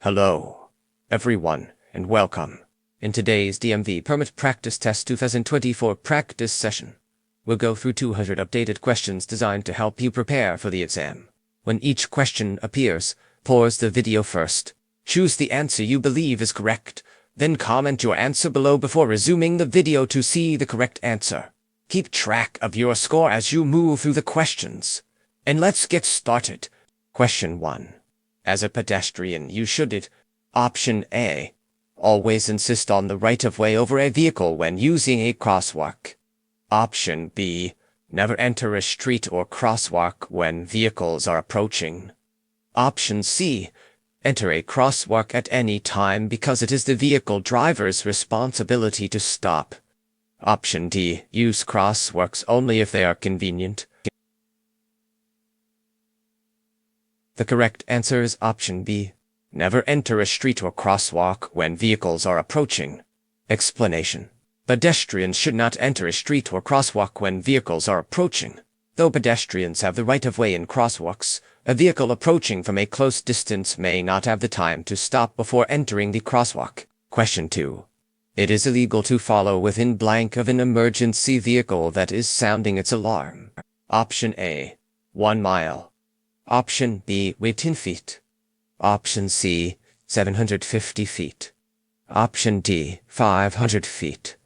Hello, everyone, and welcome. In today's DMV Permit Practice Test 2024 practice session, we'll go through 200 updated questions designed to help you prepare for the exam. When each question appears, pause the video first. Choose the answer you believe is correct, then comment your answer below before resuming the video to see the correct answer. Keep track of your score as you move through the questions. And let's get started. Question 1. As a pedestrian, you should Option A. Always insist on the right-of-way over a vehicle when using a crosswalk. Option B. Never enter a street or crosswalk when vehicles are approaching. Option C. Enter a crosswalk at any time because it is the vehicle driver's responsibility to stop. Option D. Use crosswalks only if they are convenient. The correct answer is option B. Never enter a street or crosswalk when vehicles are approaching. Explanation. Pedestrians should not enter a street or crosswalk when vehicles are approaching. Though pedestrians have the right-of-way in crosswalks, a vehicle approaching from a close distance may not have the time to stop before entering the crosswalk. Question 2. It is illegal to follow within blank of an emergency vehicle that is sounding its alarm. Option A. 1 mile. Option B. 10 feet. Option C. 750 feet. Option D. 500 feet.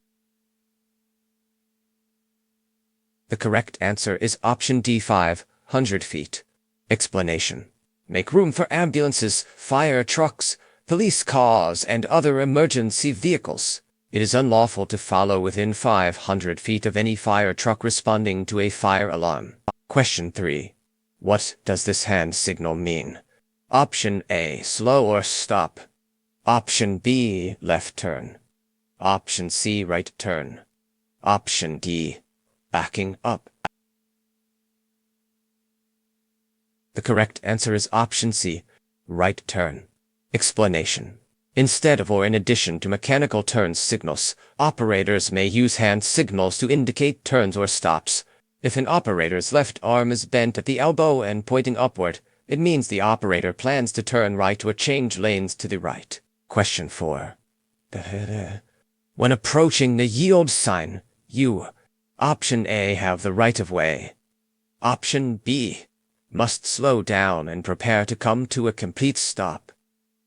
The correct answer is option D. 500 feet. Explanation. Make room for ambulances, fire trucks, police cars, and other emergency vehicles. It is unlawful to follow within 500 feet of any fire truck responding to a fire alarm. Question 3. What does this hand signal mean? Option A. Slow or stop. Option B. Left turn. Option C. Right turn. Option D. Backing up. The correct answer is option C. Right turn. Explanation. Instead of or in addition to mechanical turn signals, operators may use hand signals to indicate turns or stops. If an operator's left arm is bent at the elbow and pointing upward, it means the operator plans to turn right or change lanes to the right. Question 4. When approaching the yield sign, you, Option A, have the right-of-way. Option B, must slow down and prepare to come to a complete stop.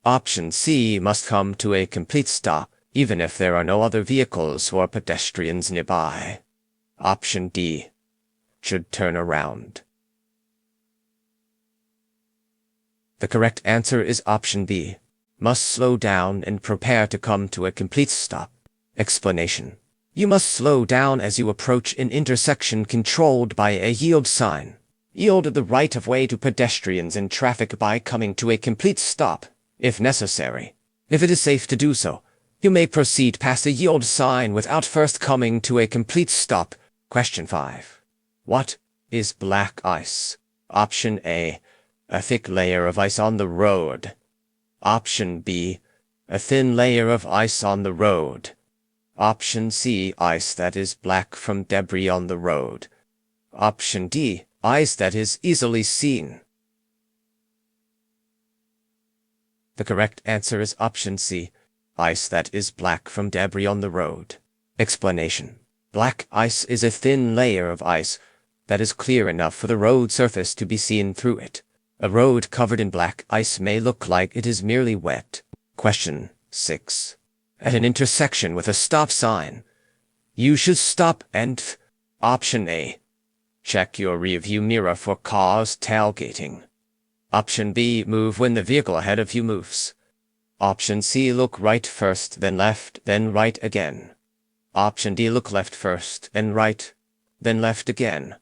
Option C, must come to a complete stop, even if there are no other vehicles or pedestrians nearby. Option D, should turn around. The correct answer is option B. Must slow down and prepare to come to a complete stop. Explanation. You must slow down as you approach an intersection controlled by a yield sign. Yield the right-of-way to pedestrians and traffic by coming to a complete stop, if necessary. If it is safe to do so, you may proceed past a yield sign without first coming to a complete stop. Question 5. What is black ice? Option A. A thick layer of ice on the road. Option B. A thin layer of ice on the road. Option C. Ice that is black from debris on the road. Option D. Ice that is easily seen. The correct answer is option C. Ice that is black from debris on the road. Explanation. Black ice is a thin layer of ice that is clear enough for the road surface to be seen through it. A road covered in black ice may look like it is merely wet. Question 6. At an intersection with a stop sign, you should stop and Option A. Check your rearview mirror for cars tailgating. Option B. Move when the vehicle ahead of you moves. Option C. Look right first, then left, then right again. Option D. Look left first, then right, then left again.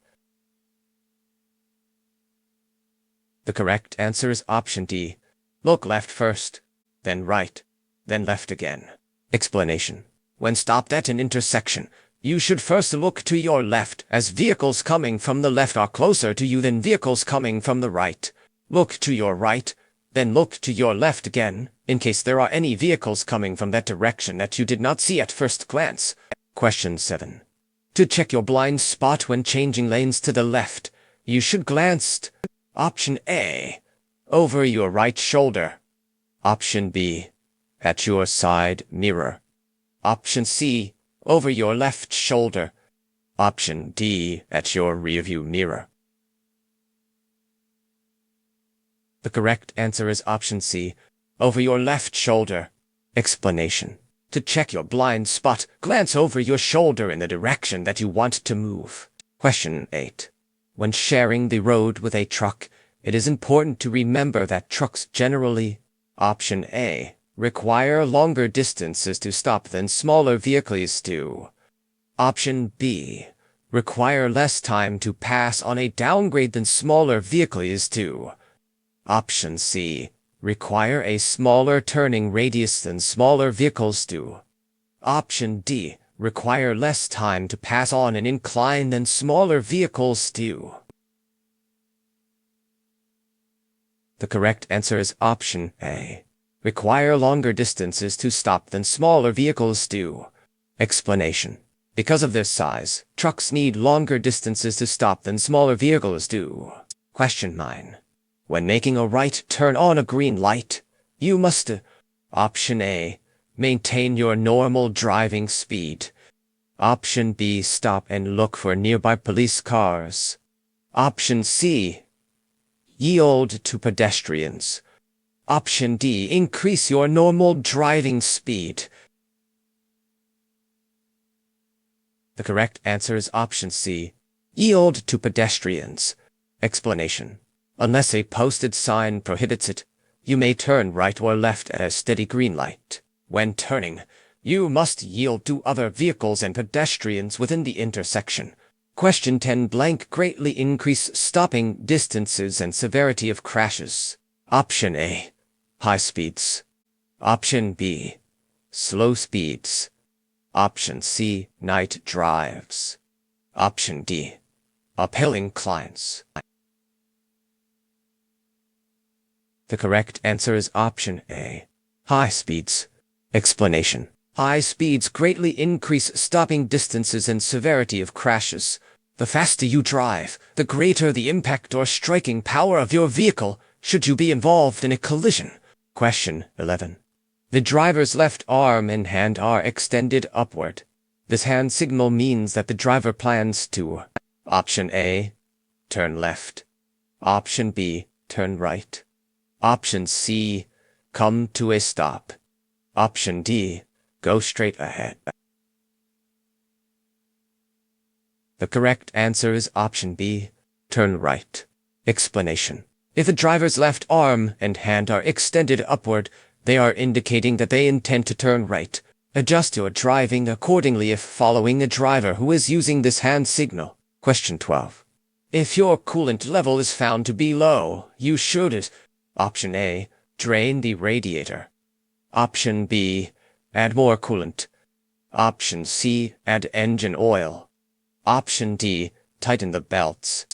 The correct answer is option D. Look left first, then right, then left again. Explanation. When stopped at an intersection, you should first look to your left, as vehicles coming from the left are closer to you than vehicles coming from the right. Look to your right, then look to your left again, in case there are any vehicles coming from that direction that you did not see at first glance. Question 7. To check your blind spot when changing lanes to the left, you should glance Option A. Over your right shoulder. Option B, at your side mirror. Option C, over your left shoulder. Option D, at your rearview mirror. The correct answer is option C, over your left shoulder. Explanation. To check your blind spot, glance over your shoulder in the direction that you want to move. Question 8. When sharing the road with a truck, it is important to remember that trucks generally, option A, require longer distances to stop than smaller vehicles do. Option B, require less time to pass on a downgrade than smaller vehicles do. Option C, require a smaller turning radius than smaller vehicles do. Option D, require less time to pass on an incline than smaller vehicles do. The correct answer is option A, require longer distances to stop than smaller vehicles do. Explanation. Because of their size, trucks need longer distances to stop than smaller vehicles do. Question 9. When making a right turn on a green light, you must, option A, maintain your normal driving speed. Option B, stop and look for nearby police cars. Option C, yield to pedestrians. Option D, increase your normal driving speed. The correct answer is option C, yield to pedestrians. Explanation. Unless a posted sign prohibits it, you may turn right or left at a steady green light. When turning, you must yield to other vehicles and pedestrians within the intersection. Question 10 blank greatly increase stopping distances and severity of crashes. Option A, high speeds. Option B, slow speeds. Option C, night drives. Option D, uphill inclines. The correct answer is option A, high speeds. Explanation. High speeds greatly increase stopping distances and severity of crashes. The faster you drive, the greater the impact or striking power of your vehicle should you be involved in a collision. Question 11. The driver's left arm and hand are extended upward. This hand signal means that the driver plans to option A, turn left. Option B, turn right. Option C, come to a stop. Option D, go straight ahead. The correct answer is option B, turn right. Explanation. If the driver's left arm and hand are extended upward, they are indicating that they intend to turn right. Adjust your driving accordingly if following a driver who is using this hand signal. Question 12. If your coolant level is found to be low, you should option A, drain the radiator. Option B, add more coolant. Option C, add engine oil. Option D, tighten the belts.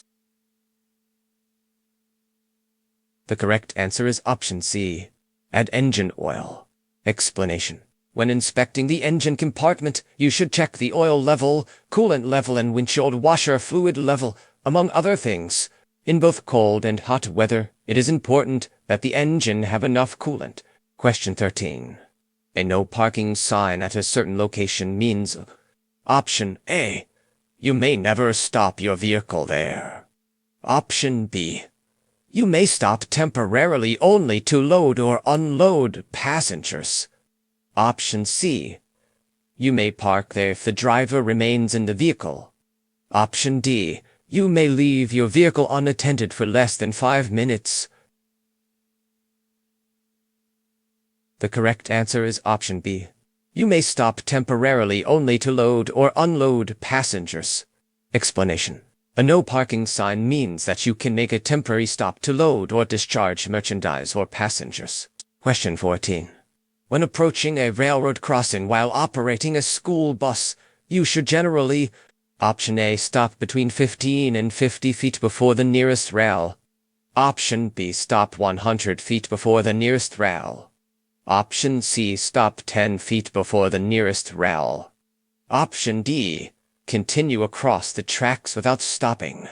The correct answer is option C, add engine oil. Explanation. When inspecting the engine compartment, you should check the oil level, coolant level, and windshield washer fluid level, among other things. In both cold and hot weather, it is important that the engine have enough coolant. Question 13. A no parking sign at a certain location means option A, you may never stop your vehicle there. Option B, you may stop temporarily only to load or unload passengers. Option C, you may park there if the driver remains in the vehicle. Option D, you may leave your vehicle unattended for less than 5 minutes. The correct answer is option B. You may stop temporarily only to load or unload passengers. Explanation. A no parking sign means that you can make a temporary stop to load or discharge merchandise or passengers. Question 14. When approaching a railroad crossing while operating a school bus, you should generally option A, stop between 15 and 50 feet before the nearest rail. Option B, stop 100 feet before the nearest rail. Option C, stop 10 feet before the nearest rail. Option D, continue across the tracks without stopping.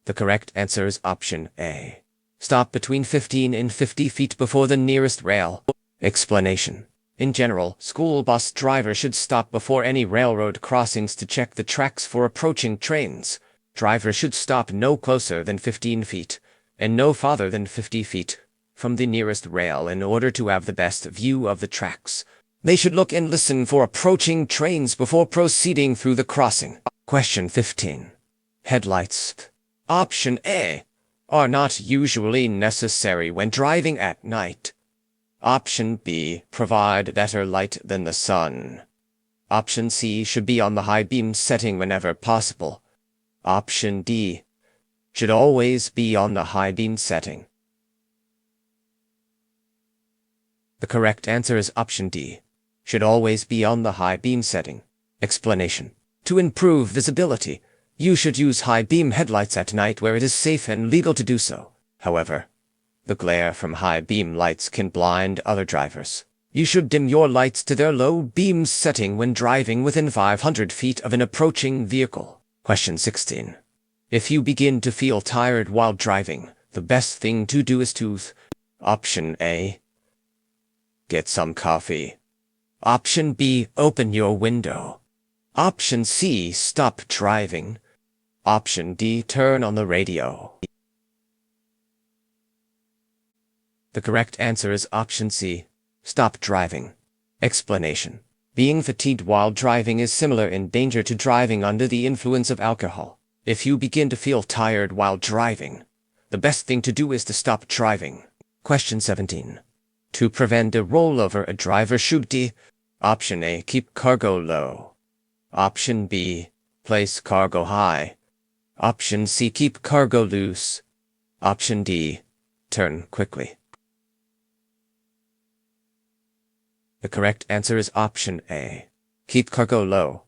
The correct answer is option A. Stop between 15 and 50 feet before the nearest rail. Explanation. In general, school bus drivers should stop before any railroad crossings to check the tracks for approaching trains. Drivers should stop no closer than 15 feet, and no farther than 50 feet, from the nearest rail in order to have the best view of the tracks. They should look and listen for approaching trains before proceeding through the crossing. Question 15. Headlights. Option A. Are not usually necessary when driving at night. Option B. Provide better light than the sun. Option C. Should be on the high beam setting whenever possible. Option D. Should always be on the high beam setting. The correct answer is option D. Should always be on the high beam setting. Explanation. To improve visibility, you should use high beam headlights at night where it is safe and legal to do so. However, the glare from high beam lights can blind other drivers. You should dim your lights to their low beam setting when driving within 500 feet of an approaching vehicle. Question 16. If you begin to feel tired while driving, the best thing to do is to Option A. Get some coffee. Option B. Open your window. Option C. Stop driving. Option D. Turn on the radio. The correct answer is option C. Stop driving. Explanation. Being fatigued while driving is similar in danger to driving under the influence of alcohol. If you begin to feel tired while driving, the best thing to do is to stop driving. Question 17. To prevent a rollover, a driver should do Option A. Keep cargo low. Option B. Place cargo high. Option C. Keep cargo loose. Option D. Turn quickly. The correct answer is option A. Keep cargo low.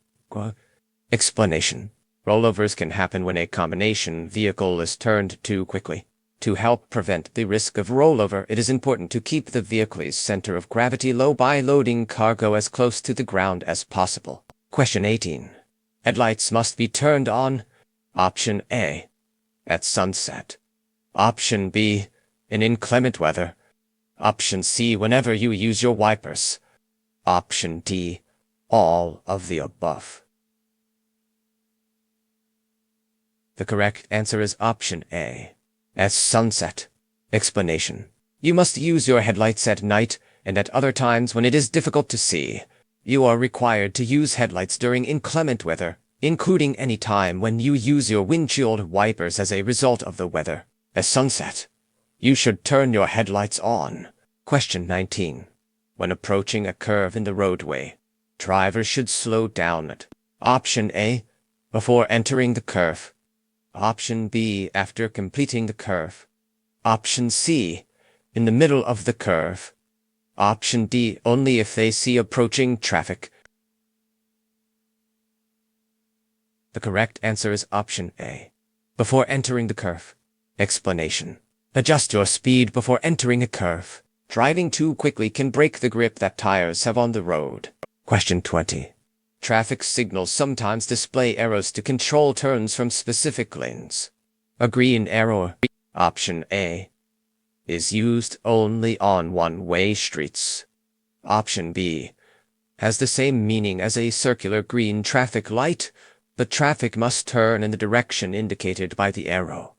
Explanation. Rollovers can happen when a combination vehicle is turned too quickly. To help prevent the risk of rollover, it is important to keep the vehicle's center of gravity low by loading cargo as close to the ground as possible. Question 18. Headlights must be turned on. Option A. At sunset. Option B. In inclement weather. Option C. Whenever you use your wipers. Option D. All of the above. The correct answer is option A. At sunset. Explanation. You must use your headlights at night and at other times when it is difficult to see. You are required to use headlights during inclement weather, including any time when you use your windshield wipers as a result of the weather. At sunset, you should turn your headlights on. Question 19. When approaching a curve in the roadway, drivers should slow down at Option A. Before entering the curve. Option B. After completing the curve. Option C. In the middle of the curve. Option D. Only if they see approaching traffic. The correct answer is option A. Before entering the curve. Explanation. Adjust your speed before entering a curve. Driving too quickly can break the grip that tires have on the road. Question 20. Traffic signals sometimes display arrows to control turns from specific lanes. A green arrow, option A, is used only on one-way streets. Option B has the same meaning as a circular green traffic light, but traffic must turn in the direction indicated by the arrow.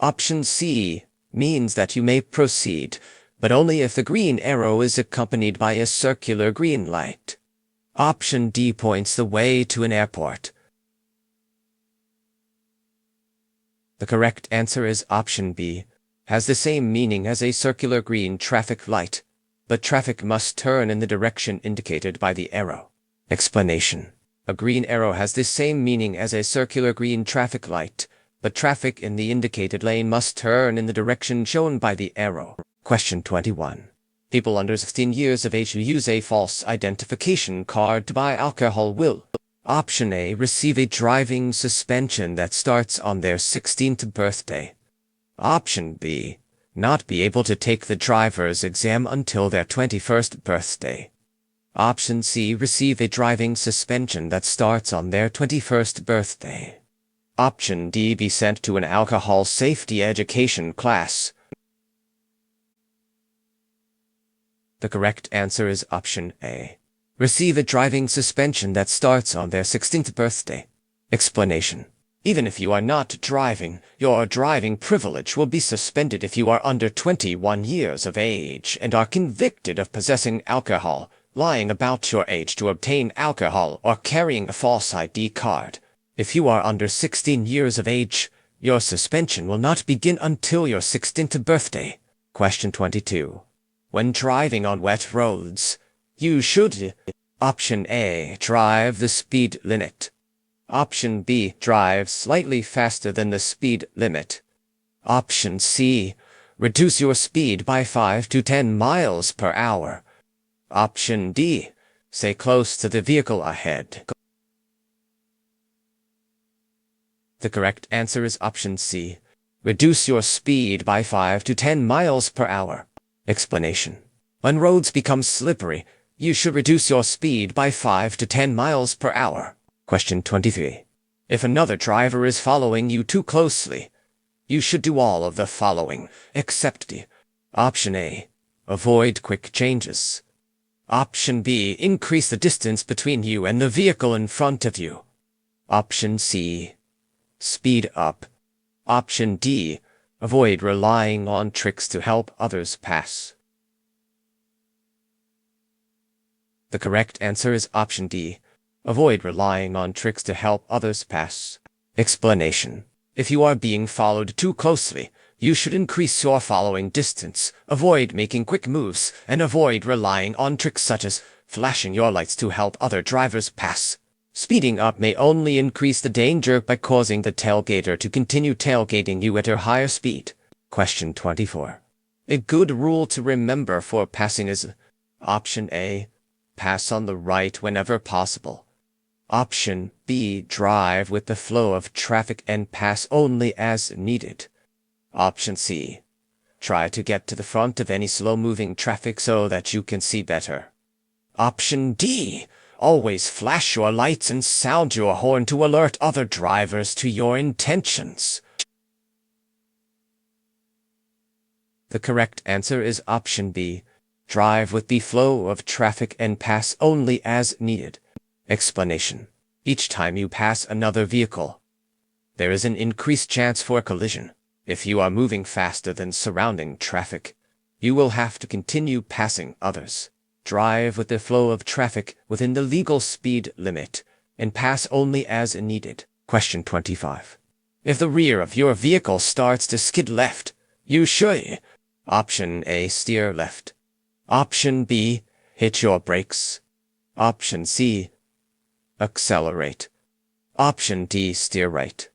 Option C means that you may proceed, but only if the green arrow is accompanied by a circular green light. Option D points the way to an airport. The correct answer is option B, has the same meaning as a circular green traffic light, but traffic must turn in the direction indicated by the arrow. Explanation. A green arrow has the same meaning as a circular green traffic light, but traffic in the indicated lane must turn in the direction shown by the arrow. Question 21. People under 16 years of age who use a false identification card to buy alcohol will Option A. Receive a driving suspension that starts on their 16th birthday. Option B. Not be able to take the driver's exam until their 21st birthday. Option C. Receive a driving suspension that starts on their 21st birthday. Option D. Be sent to an alcohol safety education class. The correct answer is option A. Receive a driving suspension that starts on their 16th birthday. Explanation. Even if you are not driving, your driving privilege will be suspended if you are under 21 years of age and are convicted of possessing alcohol, lying about your age to obtain alcohol, or carrying a false ID card. If you are under 16 years of age, your suspension will not begin until your 16th birthday. Question 22. When driving on wet roads, you should option A. Drive the speed limit. Option B. Drive slightly faster than the speed limit. Option C. Reduce your speed by 5 to 10 miles per hour. Option D. Stay close to the vehicle ahead. The correct answer is option C. Reduce your speed by 5 to 10 miles per hour. Explanation. When roads become slippery, you should reduce your speed by 5 to 10 miles per hour. Question 23. If another driver is following you too closely, you should do all of the following, except D. Option A. Avoid quick changes. Option B. Increase the distance between you and the vehicle in front of you. Option C. Speed up. Option D. Avoid relying on tricks to help others pass. The correct answer is option D. Avoid relying on tricks to help others pass. Explanation. If you are being followed too closely, you should increase your following distance, avoid making quick moves, and avoid relying on tricks such as flashing your lights to help other drivers pass. Speeding up may only increase the danger by causing the tailgater to continue tailgating you at a higher speed. Question 24. A good rule to remember for passing is option A. Pass on the right whenever possible. Option B. Drive with the flow of traffic and pass only as needed. Option C. Try to get to the front of any slow-moving traffic so that you can see better. Option D. Always flash your lights and sound your horn to alert other drivers to your intentions. The correct answer is option B. Drive with the flow of traffic and pass only as needed. Explanation. Each time you pass another vehicle, there is an increased chance for a collision. If you are moving faster than surrounding traffic, you will have to continue passing others. Drive with the flow of traffic within the legal speed limit and pass only as needed. Question 25. If the rear of your vehicle starts to skid left, you should option A. Steer left. Option B. Hit your brakes. Option C. Accelerate. Option D. Steer right.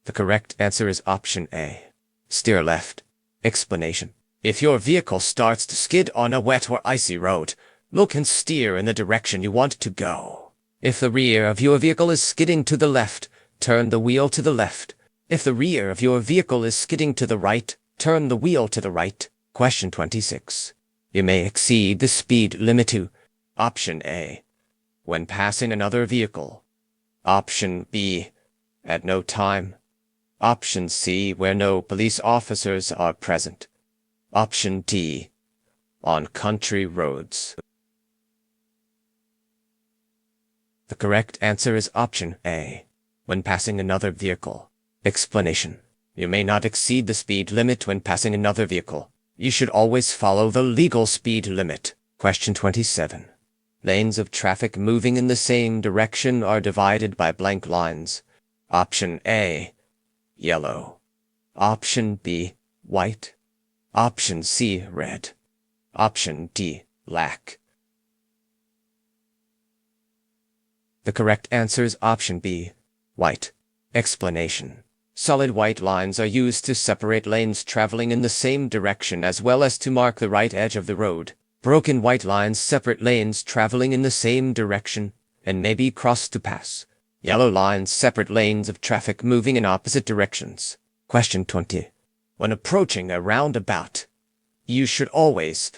The correct answer is option A. Steer left. Explanation. If your vehicle starts to skid on a wet or icy road, look and steer in the direction you want to go. If the rear of your vehicle is skidding to the left, turn the wheel to the left. If the rear of your vehicle is skidding to the right, turn the wheel to the right. Question 26. You may exceed the speed limit to option A. When passing another vehicle. Option B. At no time. Option C. Where no police officers are present. Option D. On country roads. The correct answer is option A. When passing another vehicle. Explanation. You may not exceed the speed limit when passing another vehicle. You should always follow the legal speed limit. Question 27. Lanes of traffic moving in the same direction are divided by blank lines. Option A. Yellow. Option B. White. Option C. Red. Option D. Black. The correct answer is option B. White. Explanation. Solid white lines are used to separate lanes traveling in the same direction as well as to mark the right edge of the road. Broken white lines separate lanes traveling in the same direction and may be crossed to pass. Yellow lines separate lanes of traffic moving in opposite directions. Question 20. When approaching a roundabout, you should always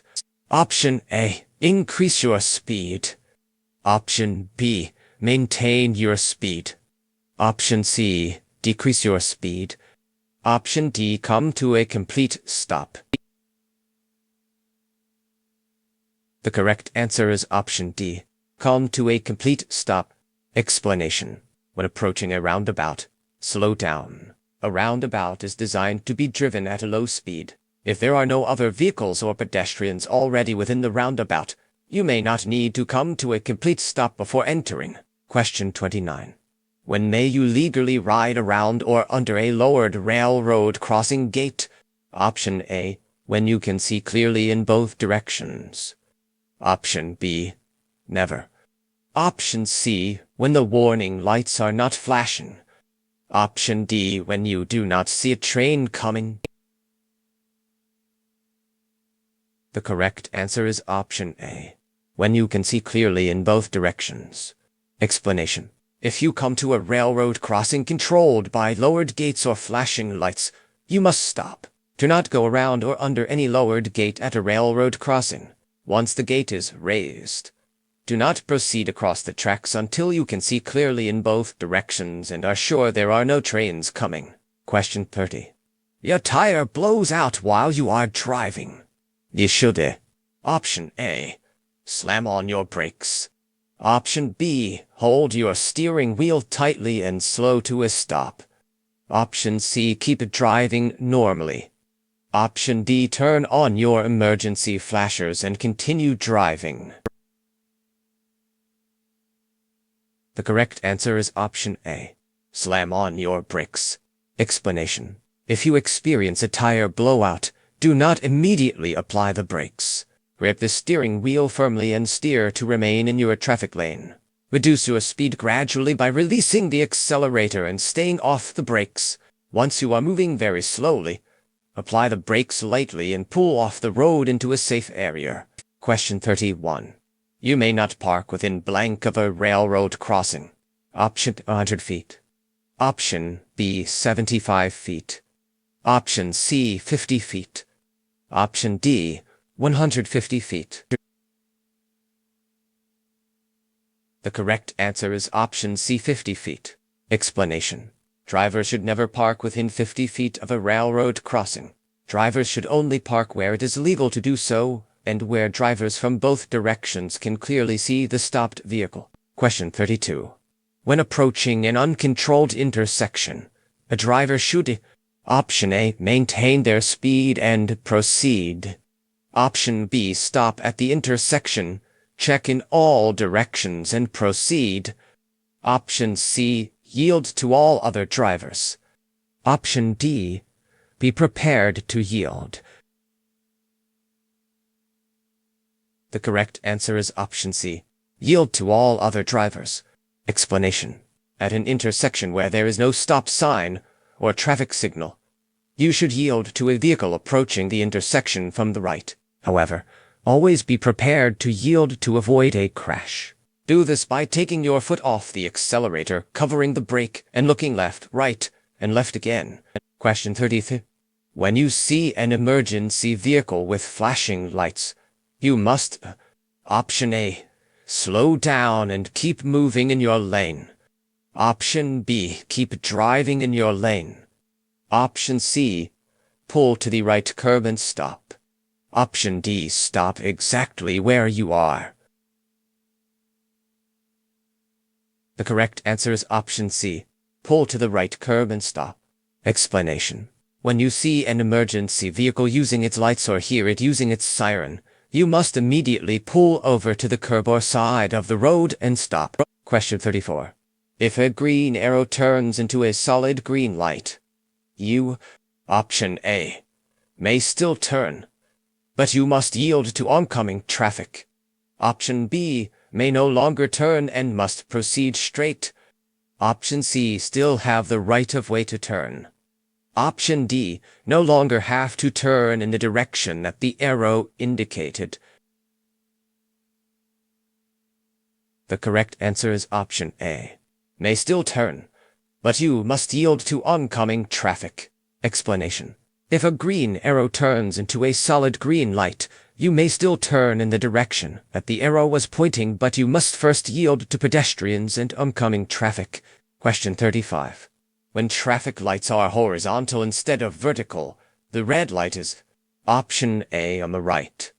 option A. Increase your speed. Option B. Maintain your speed. Option C. Decrease your speed. Option D. Come to a complete stop. The correct answer is option D. Come to a complete stop. Explanation. When approaching a roundabout, slow down. A roundabout is designed to be driven at a low speed. If there are no other vehicles or pedestrians already within the roundabout, you may not need to come to a complete stop before entering. Question 29. When may you legally ride around or under a lowered railroad crossing gate? Option A. When you can see clearly in both directions. Option B. Never. Option C. When the warning lights are not flashing. Option D. When you do not see a train coming. The correct answer is option A. When you can see clearly in both directions. Explanation. If you come to a railroad crossing controlled by lowered gates or flashing lights, you must stop. Do not go around or under any lowered gate at a railroad crossing. Once the gate is raised, do not proceed across the tracks until you can see clearly in both directions and are sure there are no trains coming. Question 30. Your tire blows out while you are driving. You should. Option A. Slam on your brakes. Option B. Hold your steering wheel tightly and slow to a stop. Option C. Keep driving normally. Option D. Turn on your emergency flashers and continue driving. The correct answer is option A. Slam on your brakes. Explanation. If you experience a tire blowout, do not immediately apply the brakes. Grip the steering wheel firmly and steer to remain in your traffic lane. Reduce your speed gradually by releasing the accelerator and staying off the brakes. Once you are moving very slowly, apply the brakes lightly and pull off the road into a safe area. Question 31. You may not park within blank of a railroad crossing. Option 100 feet. Option B 75 feet. Option C 50 feet. Option D 150 feet. The correct answer is option C 50 feet. Explanation. Drivers should never park within 50 feet of a railroad crossing. Drivers should only park where it is legal to do so, and where drivers from both directions can clearly see the stopped vehicle. Question 32. When approaching an uncontrolled intersection, a driver should Option A. Maintain their speed and proceed. Option B. Stop at the intersection, check in all directions and proceed. Option C. Yield to all other drivers. Option D. Be prepared to yield. The correct answer is option C. Yield to all other drivers. Explanation. At an intersection where there is no stop sign or traffic signal, you should yield to a vehicle approaching the intersection from the right. However, always be prepared to yield to avoid a crash. Do this by taking your foot off the accelerator, covering the brake, and looking left, right, and left again. Question 33. When you see an emergency vehicle with flashing lights, you must Option A. Slow down and keep moving in your lane. Option B. Keep driving in your lane. Option C. Pull to the right curb and stop. Option D. Stop exactly where you are. The correct answer is option C. Pull to the right curb and stop. Explanation. When you see an emergency vehicle using its lights or hear it using its siren, you must immediately pull over to the curb or side of the road and stop. Question 34. If a green arrow turns into a solid green light, you, Option A, may still turn, but you must yield to oncoming traffic. Option B, may no longer turn and must proceed straight. Option C, still have the right of way to turn. Option D, no longer have to turn in the direction that the arrow indicated. The correct answer is option A. May still turn, but you must yield to oncoming traffic. Explanation. If a green arrow turns into a solid green light, you may still turn in the direction that the arrow was pointing, but you must first yield to pedestrians and oncoming traffic. Question 35. When traffic lights are horizontal instead of vertical, the red light is Option A on the right.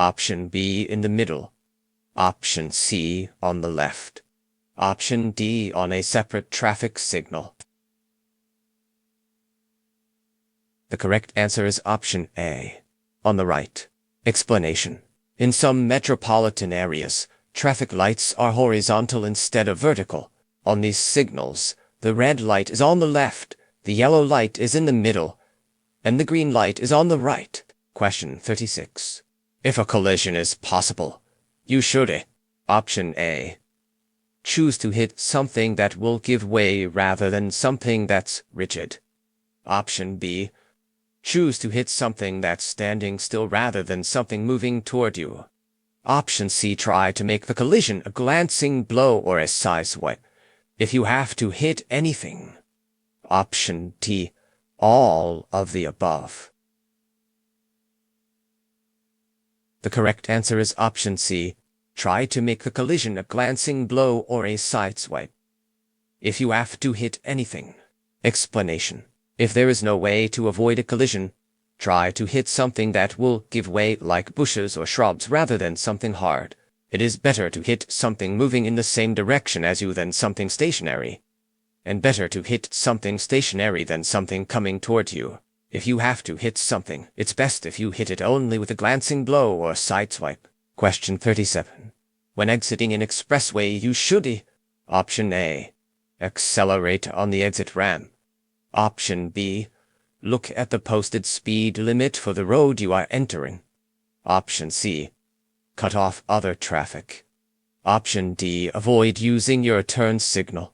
Option B in the middle. Option C on the left. Option D on a separate traffic signal. The correct answer is option A, on the right. Explanation. In some metropolitan areas, traffic lights are horizontal instead of vertical. On these signals, the red light is on the left, the yellow light is in the middle, and the green light is on the right. Question 36. If a collision is possible, you should Option A. Choose to hit something that will give way rather than something that's rigid. Option B. Choose to hit something that's standing still rather than something moving toward you. Option C. Try to make the collision a glancing blow or a side swipe. If you have to hit anything. Option D. All of the above. The correct answer is option C. Try to make the collision a glancing blow or a side swipe. If you have to hit anything. Explanation. If there is no way to avoid a collision, try to hit something that will give way like bushes or shrubs rather than something hard. It is better to hit something moving in the same direction as you than something stationary. And better to hit something stationary than something coming toward you. If you have to hit something, it's best if you hit it only with a glancing blow or side swipe. Question 37. When exiting an expressway, you should Option A. Accelerate on the exit ramp. Option B. Look at the posted speed limit for the road you are entering. Option C. Cut off other traffic. Option D. Avoid using your turn signal.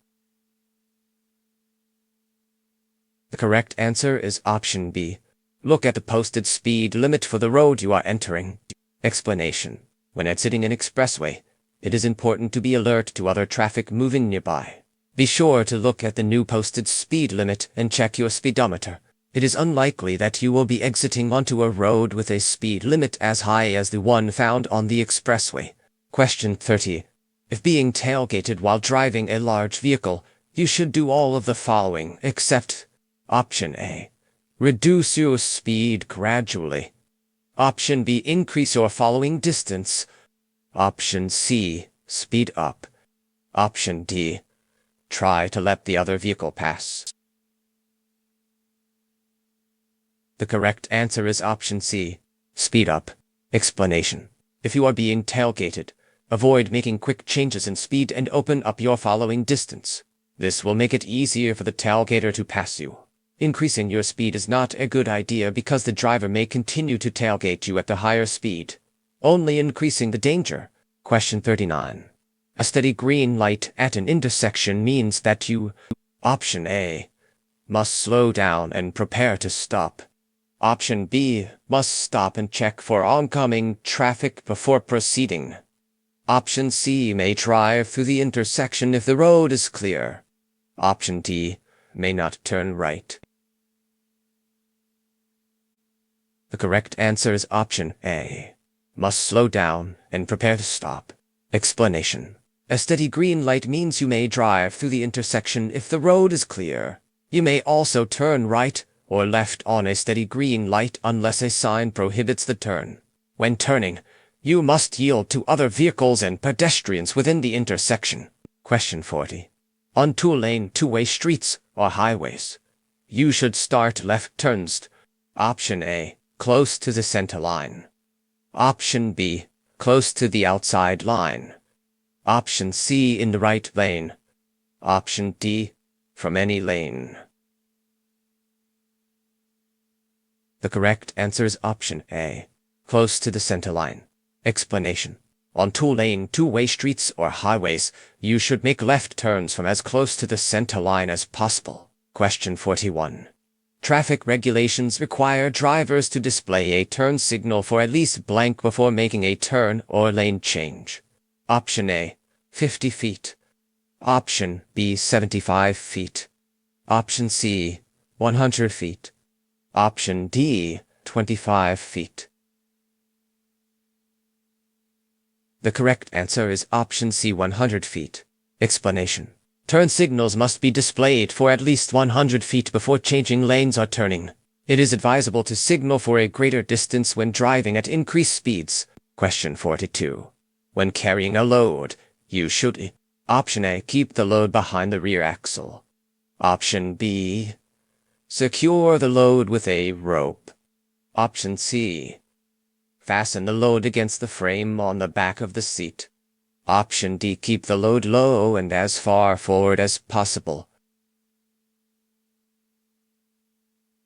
The correct answer is option B. Look at the posted speed limit for the road you are entering. Explanation. When exiting an expressway, it is important to be alert to other traffic moving nearby. Be sure to look at the new posted speed limit and check your speedometer. It is unlikely that you will be exiting onto a road with a speed limit as high as the one found on the expressway. Question 30. If being tailgated while driving a large vehicle, you should do all of the following except Option A. Reduce your speed gradually. Option B. Increase your following distance. Option C. Speed up. Option D. Try to let the other vehicle pass. The correct answer is option C. Speed up. Explanation. If you are being tailgated, avoid making quick changes in speed and open up your following distance. This will make it easier for the tailgater to pass you. Increasing your speed is not a good idea because the driver may continue to tailgate you at the higher speed, only increasing the danger. Question 39. A steady green light at an intersection means that you Option A. Must slow down and prepare to stop. Option B. Must stop and check for oncoming traffic before proceeding. Option C. May drive through the intersection if the road is clear. Option D. May not turn right. The correct answer is option A. Must slow down and prepare to stop. Explanation. A steady green light means you may drive through the intersection if the road is clear. You may also turn right or left on a steady green light unless a sign prohibits the turn. When turning, you must yield to other vehicles and pedestrians within the intersection. Question 40. On two-lane, two-way streets or highways, you should start left turns. Option A. Close to the center line. Option B. Close to the outside line. Option C. In the right lane. Option D. From any lane. The correct answer is option A. Close to the center line. Explanation. On two-lane, two-way streets or highways, you should make left turns from as close to the center line as possible. Question 41. Traffic regulations require drivers to display a turn signal for at least blank before making a turn or lane change. Option A. 50 feet. Option B. 75 feet. Option C. 100 feet. Option D. 25 feet. The correct answer is option C. 100 feet. Explanation. Turn signals must be displayed for at least 100 feet before changing lanes or turning. It is advisable to signal for a greater distance when driving at increased speeds. Question 42. When carrying a load, you should Option A. Keep the load behind the rear axle. Option B. Secure the load with a rope. Option C. Fasten the load against the frame on the back of the seat. Option D. Keep the load low and as far forward as possible.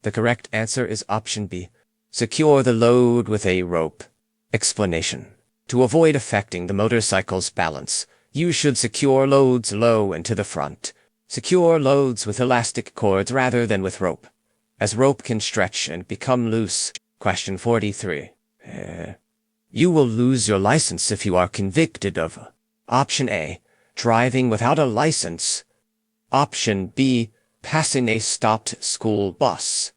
The correct answer is option B. Secure the load with a rope. Explanation. To avoid affecting the motorcycle's balance, you should secure loads low and to the front. Secure loads with elastic cords rather than with rope, as rope can stretch and become loose. Question 43. You will lose your license if you are convicted of Option A. Driving without a license. Option B. Passing a stopped school bus.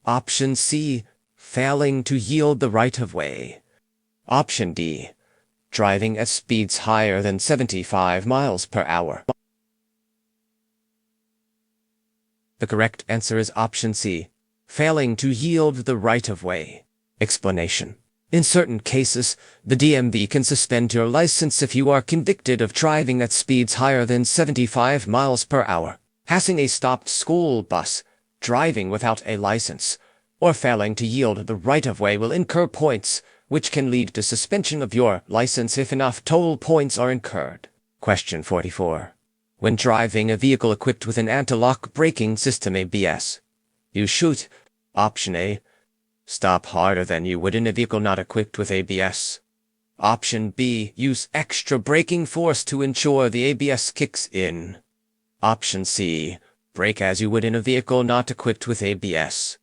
Option C. Failing to yield the right-of-way. Option D. Driving at speeds higher than 75 miles per hour. The correct answer is option C. Failing to yield the right-of-way. Explanation. In certain cases, the DMV can suspend your license if you are convicted of driving at speeds higher than 75 miles per hour, passing a stopped school bus, driving without a license, or failing to yield the right-of-way will incur points, which can lead to suspension of your license if enough toll points are incurred. Question 44. When driving a vehicle equipped with an anti-lock braking system ABS, you should Option A. Stop harder than you would in a vehicle not equipped with ABS. Option B. Use extra braking force to ensure the ABS kicks in. Option C. Brake as you would in a vehicle not equipped with ABS.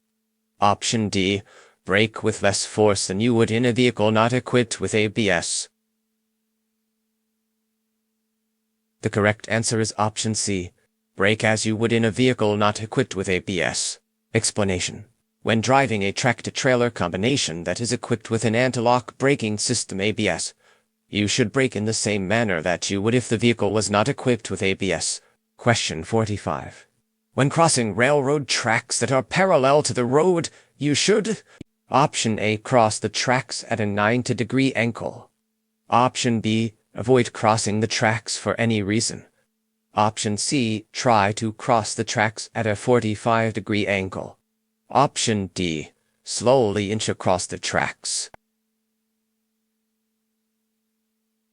Option D. Brake with less force than you would in a vehicle not equipped with ABS. The correct answer is option C. Brake as you would in a vehicle not equipped with ABS. Explanation. When driving a tractor-trailer combination that is equipped with an anti-lock braking system ABS, you should brake in the same manner that you would if the vehicle was not equipped with ABS. Question 45. When crossing railroad tracks that are parallel to the road, you should Option A. Cross the tracks at a 90-degree angle. Option B. Avoid crossing the tracks for any reason. Option C. Try to cross the tracks at a 45-degree angle. Option D. Slowly inch across the tracks.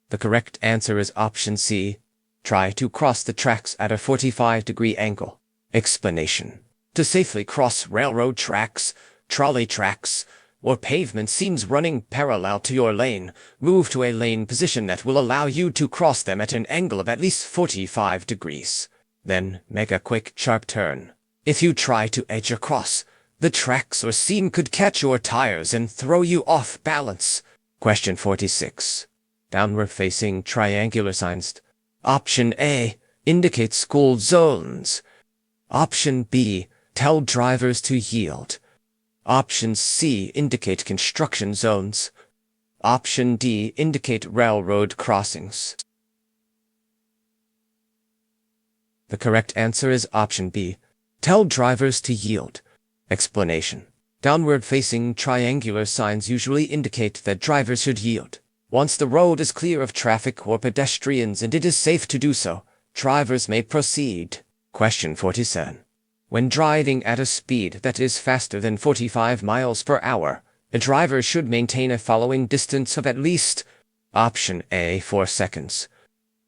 The correct answer is option C. Try to cross the tracks at a 45-degree angle. Explanation. To safely cross railroad tracks, trolley tracks, or pavement seams running parallel to your lane, move to a lane position that will allow you to cross them at an angle of at least 45 degrees. Then make a quick, sharp turn. If you try to edge across, the tracks or seam could catch your tires and throw you off balance. Question 46. Downward-facing triangular signs. Option A. Indicate school zones. Option B. Tell drivers to yield. Option C. Indicate construction zones. Option D. Indicate railroad crossings. The correct answer is option B. Tell drivers to yield. Explanation. Downward-facing triangular signs usually indicate that drivers should yield. Once the road is clear of traffic or pedestrians and it is safe to do so, drivers may proceed. Question 47. When driving at a speed that is faster than 45 miles per hour, a driver should maintain a following distance of at least Option A. 4 seconds.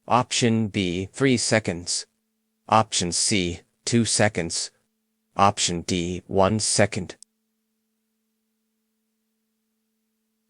Option B. 3 seconds. Option C. 2 seconds. Option D. 1 second.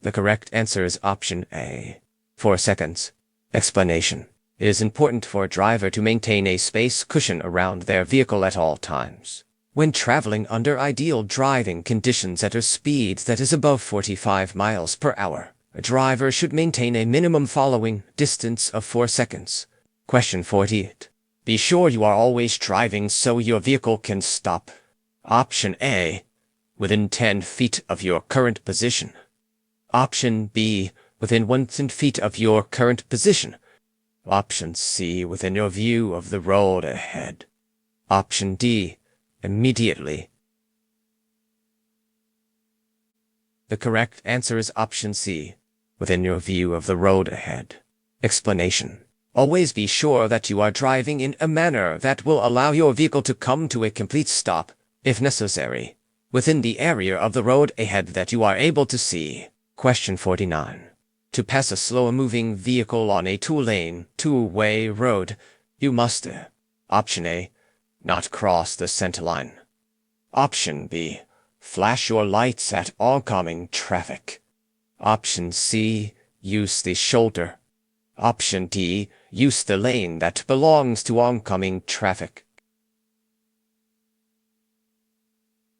The correct answer is option A. 4 seconds. Explanation. It is important for a driver to maintain a space cushion around their vehicle at all times. When traveling under ideal driving conditions at a speed that is above 45 miles per hour, a driver should maintain a minimum following distance of 4 seconds. Question 48. Be sure you are always driving so your vehicle can stop. Option A. Within 10 feet of your current position. Option B. Within 1,000 feet of your current position. Option C. Within your view of the road ahead. Option D. Immediately. The correct answer is option C. within your view of the road ahead. Explanation. Always be sure that you are driving in a manner that will allow your vehicle to come to a complete stop, if necessary, within the area of the road ahead that you are able to see. Question 49. To pass a slow-moving vehicle on a two-way road, you must Option A. Not cross the center line. Option B. Flash your lights at oncoming traffic. Option C. Use the shoulder. Option D. Use the lane that belongs to oncoming traffic.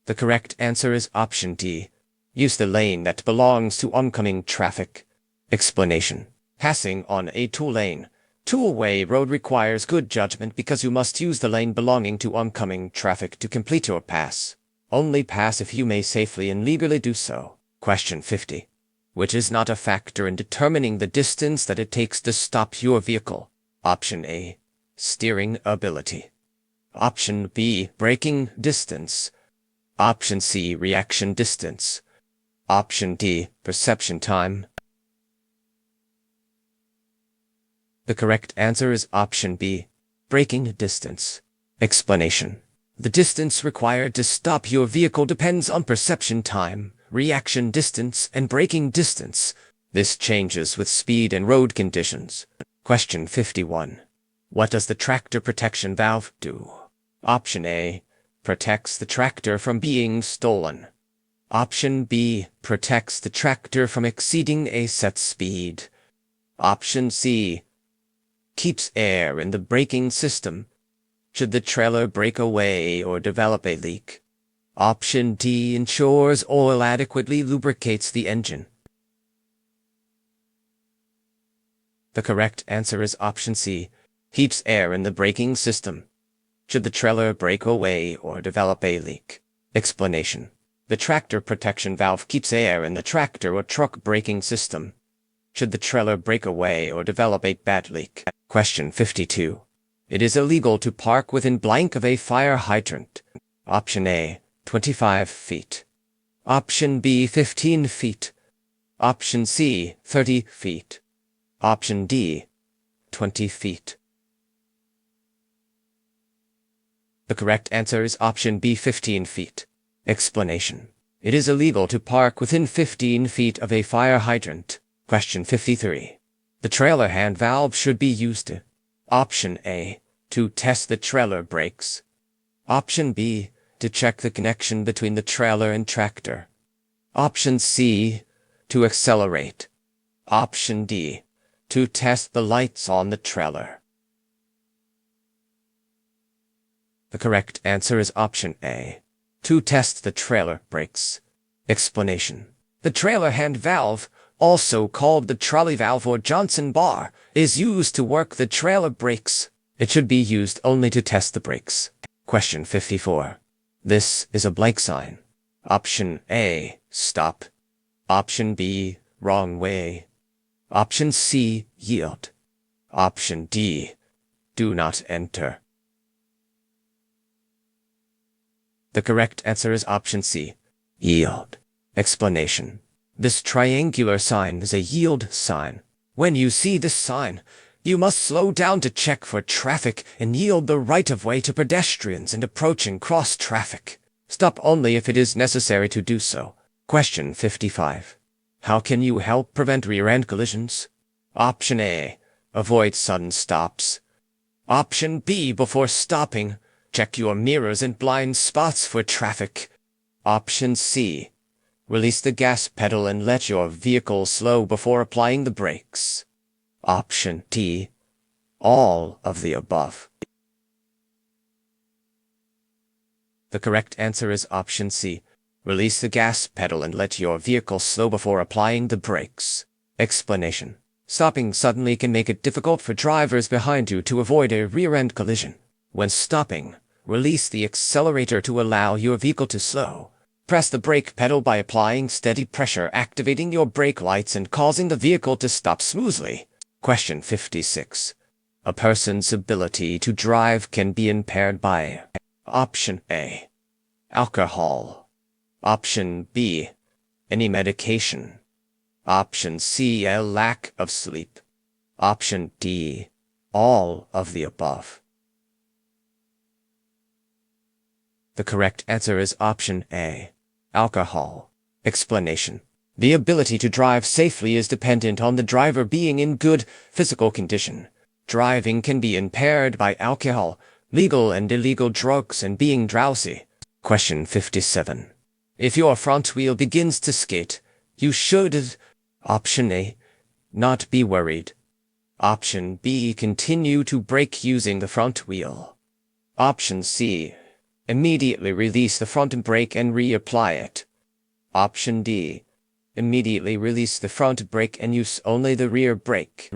The correct answer is option D. Use the lane that belongs to oncoming traffic. Explanation. Passing on a two-way road requires good judgment because you must use the lane belonging to oncoming traffic to complete your pass. Only pass if you may safely and legally do so. Question 50. Which is not a factor in determining the distance that it takes to stop your vehicle? Option A. Steering ability. Option B. Braking distance. Option C. Reaction distance. Option D. Perception time. The correct answer is option B. Braking distance. Explanation. The distance required to stop your vehicle depends on perception time, reaction distance, and braking distance. This changes with speed and road conditions. Question 51. What does the tractor protection valve do? Option A. Protects the tractor from being stolen. Option B. Protects the tractor from exceeding a set speed. Option C. Keeps air in the braking system should the trailer break away or develop a leak. Option D. Ensures oil adequately lubricates the engine. The correct answer is option C. Keeps air in the braking system should the trailer break away or develop a leak. Explanation. The tractor protection valve keeps air in the tractor or truck braking system should the trailer break away or develop a bad leak. Question 52. It is illegal to park within blank of a fire hydrant. Option A. 25 feet. Option B. 15 feet. Option C. 30 feet. Option D. 20 feet. The correct answer is option B. 15 feet. Explanation. It is illegal to park within 15 feet of a fire hydrant. Question 53. The trailer hand valve should be used to Option A. To test the trailer brakes. Option B. To check the connection between the trailer and tractor. Option C. To accelerate. Option D. To test the lights on the trailer. The correct answer is option A. To test the trailer brakes. Explanation. The trailer hand valve, also called the trolley valve or Johnson bar, is used to work the trailer brakes. It should be used only to test the brakes. Question 54. This is a blank sign. Option A. Stop. Option B. Wrong way. Option C. Yield. Option D. Do not enter. The correct answer is option C. Yield. Explanation. This triangular sign is a yield sign. When you see this sign, you must slow down to check for traffic and yield the right-of-way to pedestrians and approaching cross-traffic. Stop only if it is necessary to do so. Question 55. How can you help prevent rear-end collisions? Option A. Avoid sudden stops. Option B. Before stopping, check your mirrors and blind spots for traffic. Option C. Release the gas pedal and let your vehicle slow before applying the brakes. Option D. All of the above. The correct answer is option C. Release the gas pedal and let your vehicle slow before applying the brakes. Explanation. Stopping suddenly can make it difficult for drivers behind you to avoid a rear-end collision. When stopping, release the accelerator to allow your vehicle to slow. Press the brake pedal by applying steady pressure, activating your brake lights and causing the vehicle to stop smoothly. Question 56. A person's ability to drive can be impaired by Option A. Alcohol. Option B. Any medication. Option C, a lack of sleep. Option D, all of the above. The correct answer is option A, alcohol. Explanation. The ability to drive safely is dependent on the driver being in good physical condition. Driving can be impaired by alcohol, legal and illegal drugs, and being drowsy. Question 57. If your front wheel begins to skate, you should, option A, not be worried. Option B, continue to brake using the front wheel. Option C, immediately release the front brake and reapply it. Option D, immediately release the front brake and use only the rear brake.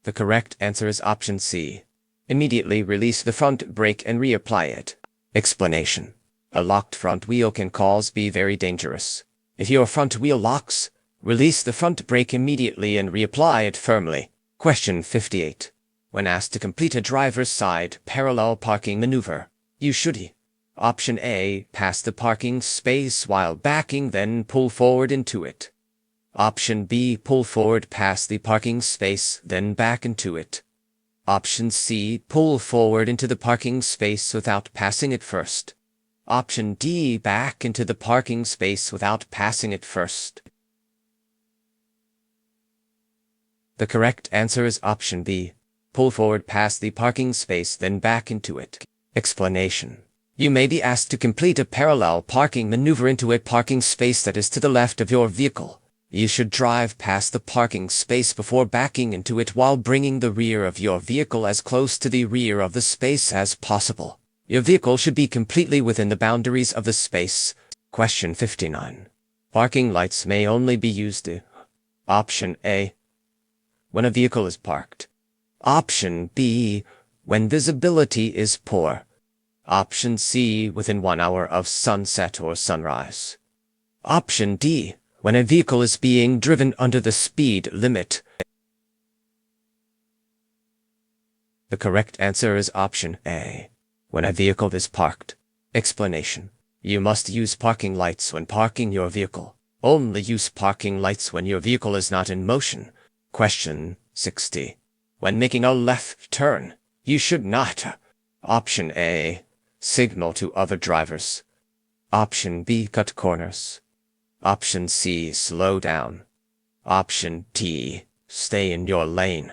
The correct answer is option C. Immediately release the front brake and reapply it. Explanation. A locked front wheel can be very dangerous. If your front wheel locks, release the front brake immediately and reapply it firmly. Question 58. When asked to complete a driver's side parallel parking maneuver, you should Option A, pass the parking space while backing, then pull forward into it. Option B, pull forward past the parking space, then back into it. Option C, pull forward into the parking space without passing it first. Option D, back into the parking space without passing it first. The correct answer is option B. Pull forward past the parking space, then back into it. Explanation. You may be asked to complete a parallel parking maneuver into a parking space that is to the left of your vehicle. You should drive past the parking space before backing into it while bringing the rear of your vehicle as close to the rear of the space as possible. Your vehicle should be completely within the boundaries of the space. Question 59. Parking lights may only be used Option A, when a vehicle is parked. Option B, when visibility is poor. Option C, within 1 hour of sunset or sunrise. Option D, when a vehicle is being driven under the speed limit. The correct answer is option A, when a vehicle is parked. Explanation. You must use parking lights when parking your vehicle. Only use parking lights when your vehicle is not in motion. Question 60. When making a left turn, you should not. Option A, signal to other drivers. Option B, cut corners. Option C, slow down. Option D, stay in your lane.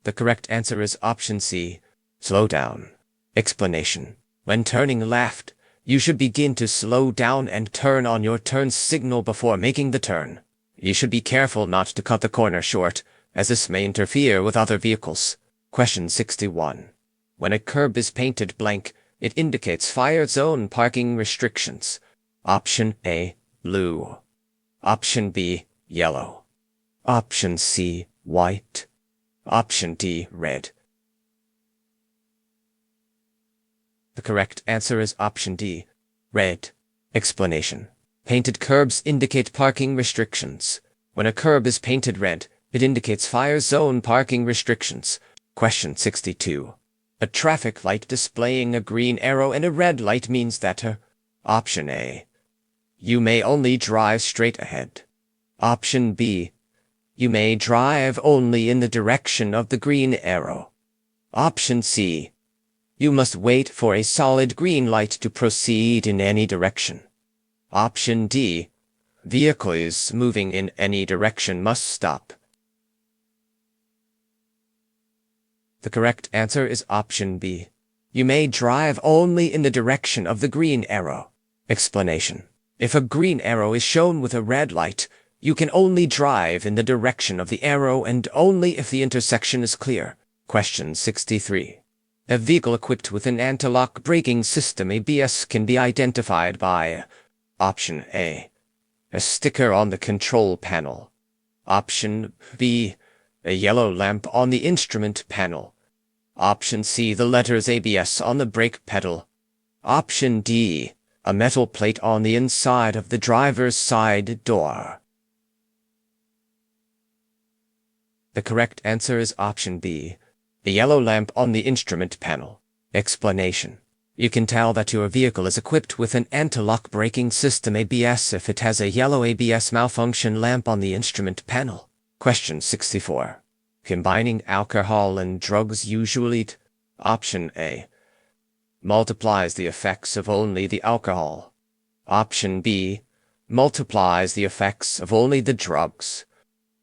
The correct answer is option C, slow down. Explanation. When turning left, you should begin to slow down and turn on your turn signal before making the turn. You should be careful not to cut the corner short, as this may interfere with other vehicles. Question 61. When a curb is painted blank, it indicates fire zone parking restrictions. Option A, blue. Option B, yellow. Option C, white. Option D, red. The correct answer is option D, red. Explanation. Painted curbs indicate parking restrictions. When a curb is painted red, it indicates fire zone parking restrictions. Question 62. A traffic light displaying a green arrow and a red light means that Option A, you may only drive straight ahead. Option B, you may drive only in the direction of the green arrow. Option C, you must wait for a solid green light to proceed in any direction. Option D, vehicles moving in any direction must stop. The correct answer is option B. You may drive only in the direction of the green arrow. Explanation. If a green arrow is shown with a red light, you can only drive in the direction of the arrow and only if the intersection is clear. Question 63. A vehicle equipped with an anti-lock braking system ABS can be identified by Option A, a sticker on the control panel. Option B, a yellow lamp on the instrument panel. Option C, the letters ABS on the brake pedal. Option D, a metal plate on the inside of the driver's side door. The correct answer is option B, the yellow lamp on the instrument panel. Explanation. You can tell that your vehicle is equipped with an anti-lock braking system ABS if it has a yellow ABS malfunction lamp on the instrument panel. Question 64. Combining alcohol and drugs usually Option A. Multiplies the effects of only the alcohol. Option B. Multiplies the effects of only the drugs.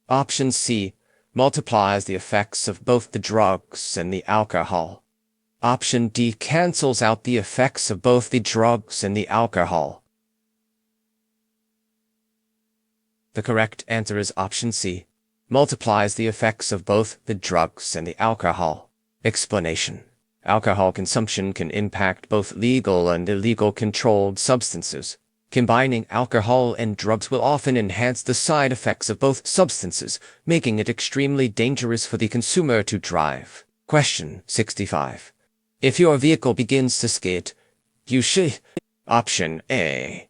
Option C. Multiplies the effects of both the drugs and the alcohol. Option D cancels out the effects of both the drugs and the alcohol. The correct answer is option C. Multiplies the effects of both the drugs and the alcohol. Explanation. Alcohol consumption can impact both legal and illegal controlled substances. Combining alcohol and drugs will often enhance the side effects of both substances, making it extremely dangerous for the consumer to drive. Question 65. If your vehicle begins to skid, you should... Option A.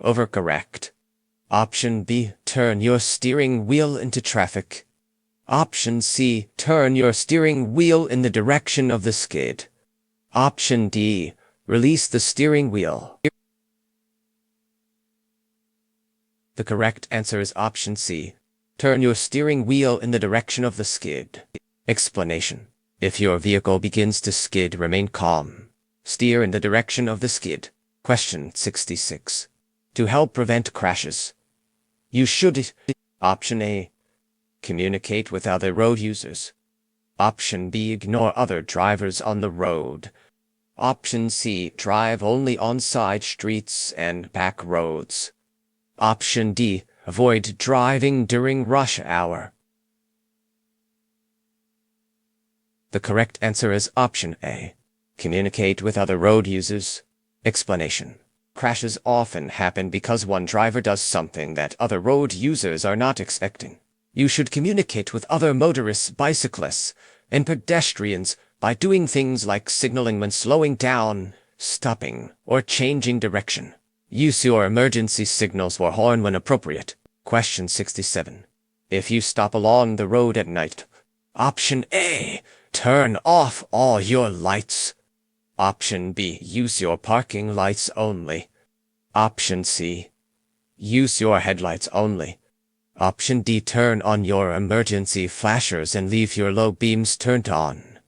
Overcorrect. Option B. Turn your steering wheel into traffic. Option C. Turn your steering wheel in the direction of the skid. Option D. Release the steering wheel. The correct answer is option C. Turn your steering wheel in the direction of the skid. Explanation. If your vehicle begins to skid, remain calm. Steer in the direction of the skid. Question 66. To help prevent crashes, you should... Option A. Communicate with other road users. Option B. Ignore other drivers on the road. Option C. Drive only on side streets and back roads. Option D. Avoid driving during rush hour. The correct answer is option A. Communicate with other road users. Explanation. Crashes often happen because one driver does something that other road users are not expecting. You should communicate with other motorists, bicyclists, and pedestrians by doing things like signaling when slowing down, stopping, or changing direction. Use your emergency signals or horn when appropriate. Question 67. If you stop along the road at night, Option A. Turn off all your lights. Option B. Use your parking lights only. Option C. Use your headlights only. Option D. Turn on your emergency flashers and leave your low beams turned on.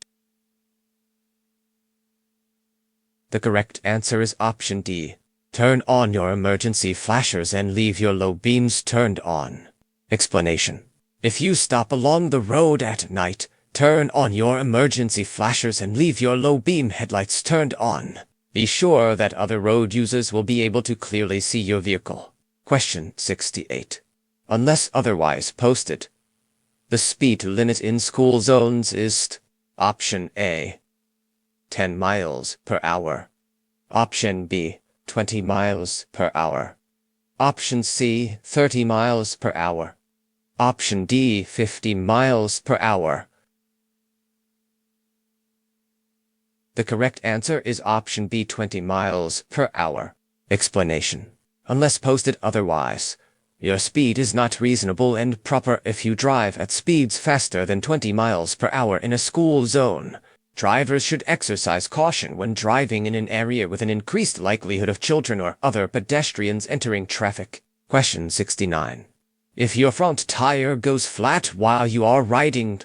The correct answer is option D. Turn on your emergency flashers and leave your low beams turned on. Explanation. If you stop along the road at night, turn on your emergency flashers and leave your low beam headlights turned on. Be sure that other road users will be able to clearly see your vehicle. Question 68. Unless otherwise posted, the speed limit in school zones is Option A. 10 miles per hour. Option B. 20 miles per hour. Option C. 30 miles per hour. Option D. 50 miles per hour. The correct answer is option B. 20 miles per hour. Explanation. Unless posted otherwise, your speed is not reasonable and proper if you drive at speeds faster than 20 miles per hour in a school zone. Drivers should exercise caution when driving in an area with an increased likelihood of children or other pedestrians entering traffic. Question 69. If your front tire goes flat while you are riding,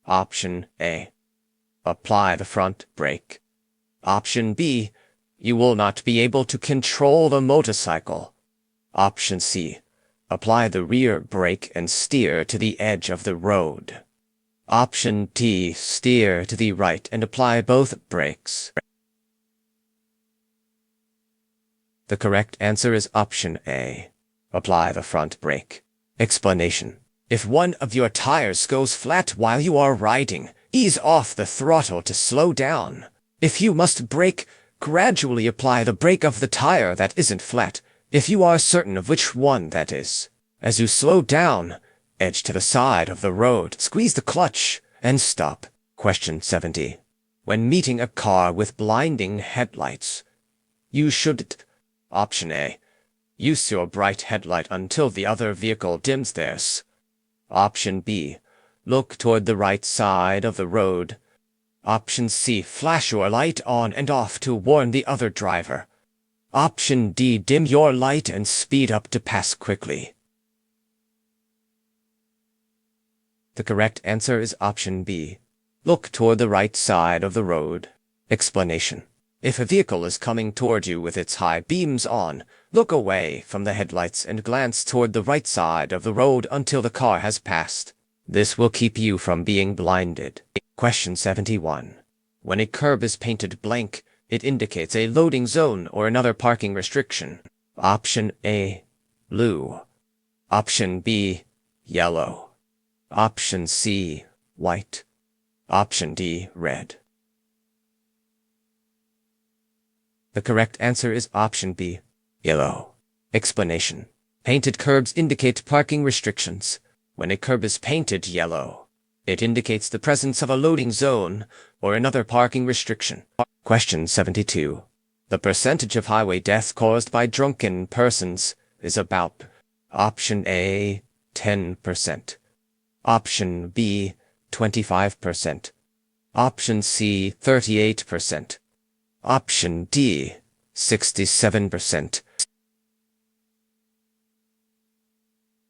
Option A. Apply the front brake. Option B. You will not be able to control the motorcycle. Option C. Apply the rear brake and steer to the edge of the road. Option D. Steer to the right and apply both brakes. The correct answer is option A. Apply the front brake. Explanation. If one of your tires goes flat while you are riding, ease off the throttle to slow down. If you must brake, gradually apply the brake of the tire that isn't flat, if you are certain of which one that is. As you slow down, edge to the side of the road, squeeze the clutch, and stop. Question 70. When meeting a car with blinding headlights, you should... Option A. Use your bright headlight until the other vehicle dims theirs. Option B. Look toward the right side of the road. Option C. Flash your light on and off to warn the other driver. Option D. Dim your light and speed up to pass quickly. The correct answer is option B. Look toward the right side of the road. Explanation. If a vehicle is coming toward you with its high beams on, look away from the headlights and glance toward the right side of the road until the car has passed. This will keep you from being blinded. Question 71. When a curb is painted blank, it indicates a loading zone or another parking restriction. Option A, blue. Option B, yellow. Option C, white. Option D, red. The correct answer is option B, yellow. Explanation. Painted curbs indicate parking restrictions. When a curb is painted yellow, it indicates the presence of a loading zone or another parking restriction. Question 72. The percentage of highway death caused by drunken persons is about option A, 10%. Option B, 25%. Option C, 38%. Option D, 67%.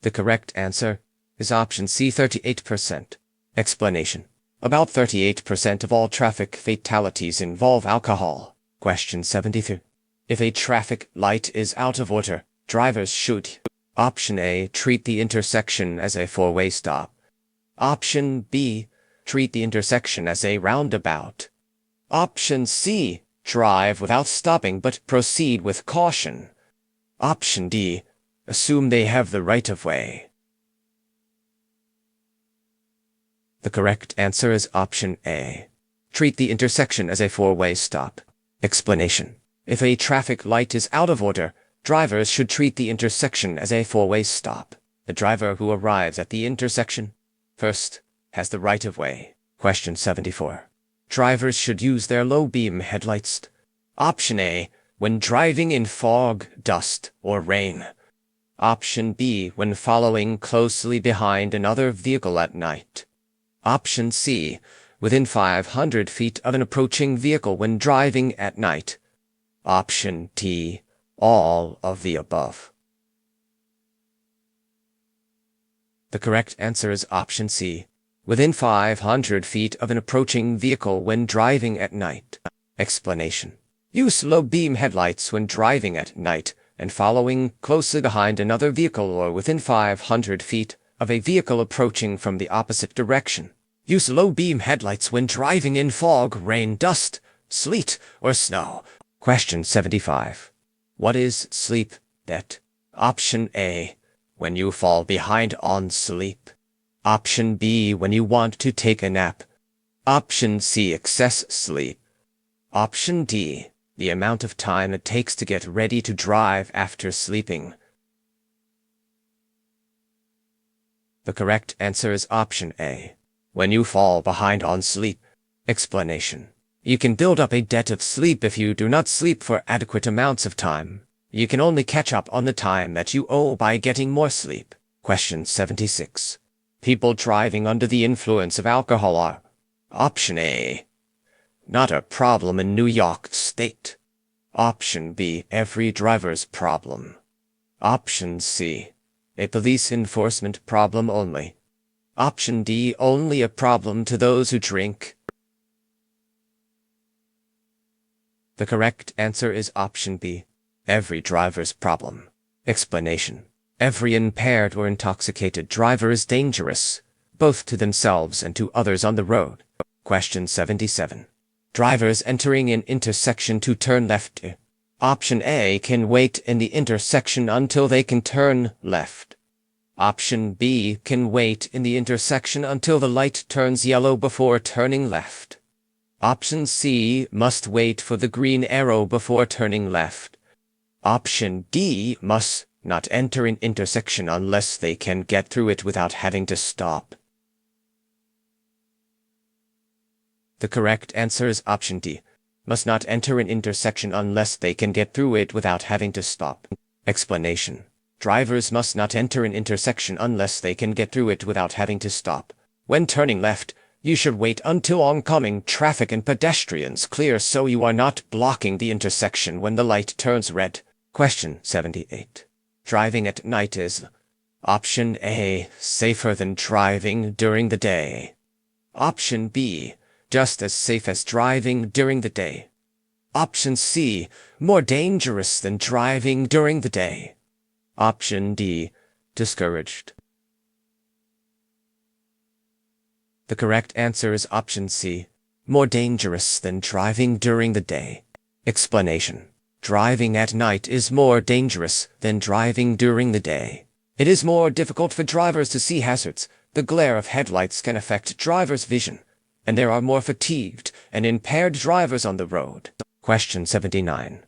The correct answer is option C, 38%. Explanation. About 38% of all traffic fatalities involve alcohol. Question 73. If a traffic light is out of order, drivers should option A. Treat the intersection as a four-way stop. Option B. Treat the intersection as a roundabout. Option C. Drive without stopping but proceed with caution. Option D. Assume they have the right-of-way. The correct answer is option A. Treat the intersection as a four-way stop. Explanation. If a traffic light is out of order, drivers should treat the intersection as a four-way stop. The driver who arrives at the intersection first has the right-of-way. Question 74. Drivers should use their low-beam headlights. Option A. When driving in fog, dust, or rain. Option B. When following closely behind another vehicle at night. Option C. Within 500 feet of an approaching vehicle when driving at night. Option D. All of the above. The correct answer is option C. Within 500 feet of an approaching vehicle when driving at night. Explanation. Use low-beam headlights when driving at night and following closely behind another vehicle or within 500 feet of a vehicle approaching from the opposite direction. Use low-beam headlights when driving in fog, rain, dust, sleet, or snow. Question 75. What is sleep debt? Option A. When you fall behind on sleep. Option B. When you want to take a nap. Option C. Excess sleep. Option D. The amount of time it takes to get ready to drive after sleeping. The correct answer is option A. When you fall behind on sleep. Explanation. You can build up a debt of sleep if you do not sleep for adequate amounts of time. You can only catch up on the time that you owe by getting more sleep. Question 76. People driving under the influence of alcohol are option A. Not a problem in New York State. Option B. Every driver's problem. Option C. A police enforcement problem only. Option D. Only a problem to those who drink. The correct answer is option B. Every driver's problem. Explanation. Every impaired or intoxicated driver is dangerous, both to themselves and to others on the road. Question 77. Drivers entering an intersection to turn left. Option A. Can wait in the intersection until they can turn left. Option B. Can wait in the intersection until the light turns yellow before turning left. Option C. Must wait for the green arrow before turning left. Option D. Must not enter an intersection unless they can get through it without having to stop. The correct answer is option D. Must not enter an intersection unless they can get through it without having to stop. Explanation. Drivers must not enter an intersection unless they can get through it without having to stop. When turning left, You should wait until oncoming traffic and pedestrians clear so you are not blocking the intersection when the light turns red. Question 78. Driving at night is Option A, safer than driving during the day. Option B, just as safe as driving during the day. Option C, more dangerous than driving during the day. Option D, discouraged. The correct answer is option C, more dangerous than driving during the day. Explanation. Driving at night is more dangerous than driving during the day. It is more difficult for drivers to see hazards. The glare of headlights can affect drivers' vision, and there are more fatigued and impaired drivers on the road. Question 79.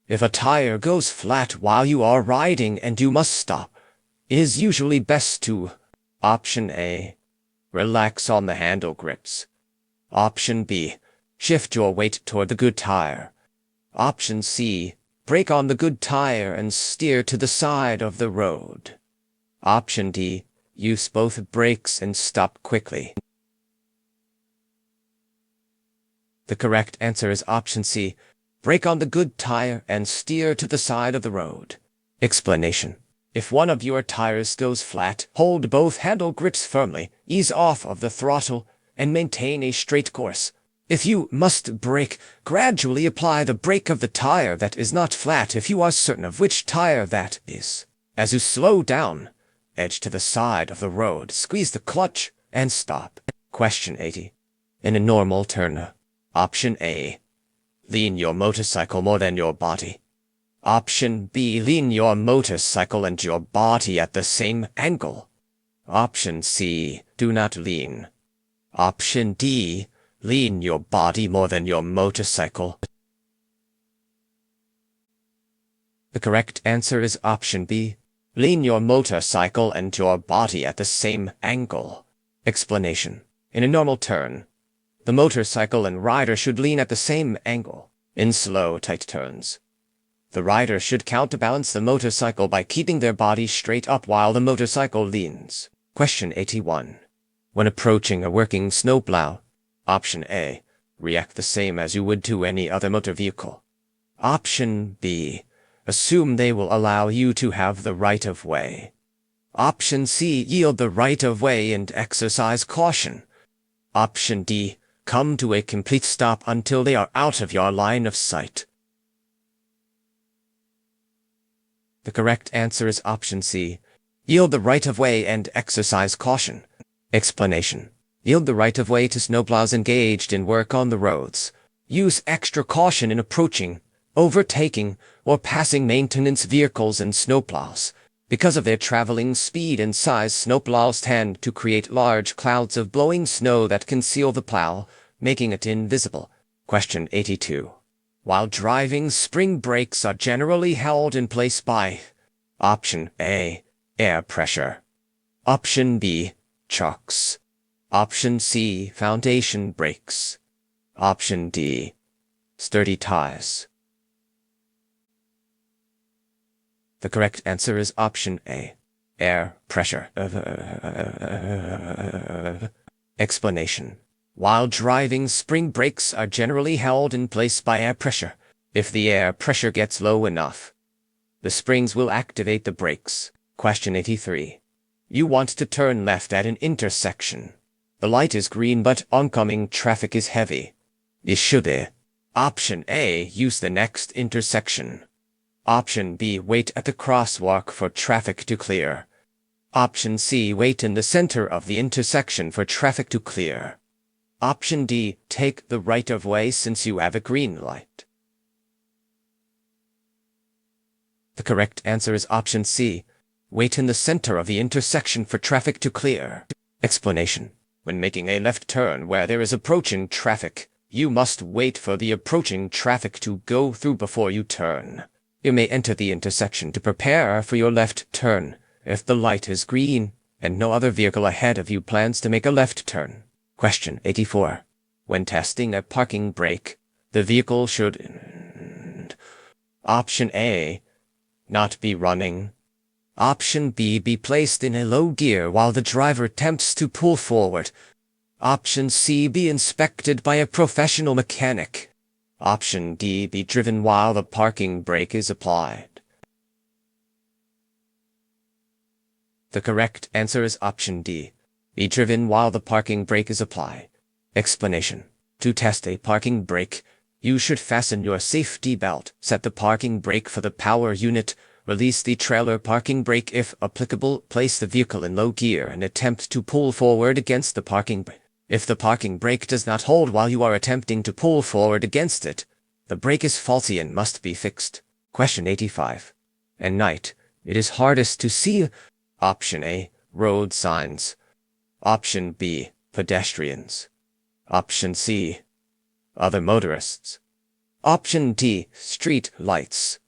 If a tire goes flat while you are riding and you must stop, it is usually best to Option A, relax on the handle grips. Option B, shift your weight toward the good tire. Option C, brake on the good tire and steer to the side of the road. Option D, use both brakes and stop quickly. The correct answer is option C, brake on the good tire and steer to the side of the road. Explanation. If one of your tires goes flat, hold both handle grips firmly, ease off of the throttle, and maintain a straight course. If you must brake, gradually apply the brake of the tire that is not flat if you are certain of which tire that is. As you slow down, edge to the side of the road, squeeze the clutch, and stop. Question 80. In a normal turn, Option A, lean your motorcycle more than your body. Option B, lean your motorcycle and your body at the same angle. Option C, do not lean. Option D, lean your body more than your motorcycle. The correct answer is option B, lean your motorcycle and your body at the same angle. Explanation. In a normal turn, the motorcycle and rider should lean at the same angle. In slow, tight turns, the rider should counterbalance the motorcycle by keeping their body straight up while the motorcycle leans. Question 81. When approaching a working snowplow, Option A, react the same as you would to any other motor vehicle. Option B, assume they will allow you to have the right of way. Option C, yield the right of way and exercise caution. Option D, come to a complete stop until they are out of your line of sight. The correct answer is option C, yield the right of way and exercise caution. Explanation. Yield the right of way to snowplows engaged in work on the roads. Use extra caution in approaching, overtaking, or passing maintenance vehicles and snowplows. Because of their traveling speed and size, snowplows tend to create large clouds of blowing snow that conceal the plow, making it invisible. Question 82. While driving, spring brakes are generally held in place by Option A, air pressure. Option B, chocks. Option C, foundation brakes. Option D, sturdy tires. The correct answer is option A, air pressure. Explanation. While driving, spring brakes are generally held in place by air pressure. If the air pressure gets low enough, the springs will activate the brakes. Question 83. You want to turn left at an intersection. The light is green but oncoming traffic is heavy. You should Option A, use the next intersection. Option B, wait at the crosswalk for traffic to clear. Option C, wait in the center of the intersection for traffic to clear. Option D, take the right of way since you have a green light. The correct answer is option C, wait in the center of the intersection for traffic to clear. Explanation. When making a left turn where there is approaching traffic, you must wait for the approaching traffic to go through before you turn. You may enter the intersection to prepare for your left turn if the light is green and no other vehicle ahead of you plans to make a left turn. Question 84. When testing a parking brake, the vehicle should Option A, not be running. Option B, be placed in a low gear while the driver attempts to pull forward. Option C, be inspected by a professional mechanic. Option D, be driven while the parking brake is applied. The correct answer is option D, be driven while the parking brake is applied. Explanation. To test a parking brake, you should fasten your safety belt, set the parking brake for the power unit, release the trailer parking brake if applicable, place the vehicle in low gear and attempt to pull forward against the parking brake. If the parking brake does not hold while you are attempting to pull forward against it, the brake is faulty and must be fixed. Question 85. At night, it is hardest to see. Option A, road signs. Option B, pedestrians. Option C, other motorists. Option D, street lights.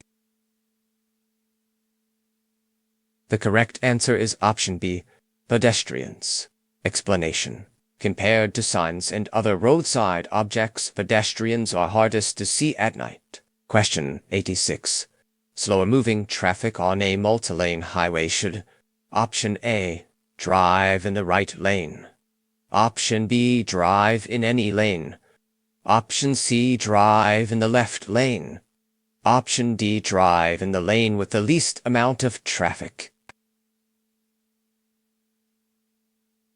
The correct answer is option B, pedestrians. Explanation. Compared to signs and other roadside objects, pedestrians are hardest to see at night. Question 86. Slower moving traffic on a multi-lane highway should: Option A, drive in the right lane. Option B, drive in any lane. Option C, drive in the left lane. Option D, drive in the lane with the least amount of traffic.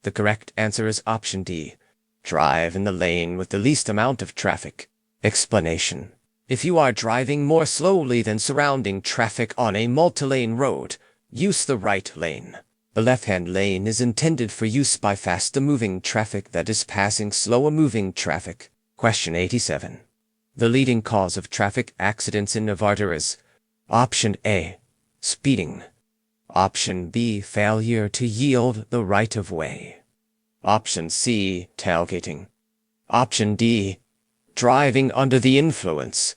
The correct answer is option D, drive in the lane with the least amount of traffic. Explanation. If you are driving more slowly than surrounding traffic on a multi-lane road, use the right lane. The left-hand lane is intended for use by faster-moving traffic that is passing slower-moving traffic. Question 87. The leading cause of traffic accidents in Nevada is: Option A, speeding. Option B, failure to yield the right-of-way. Option C, tailgating. Option D, driving under the influence.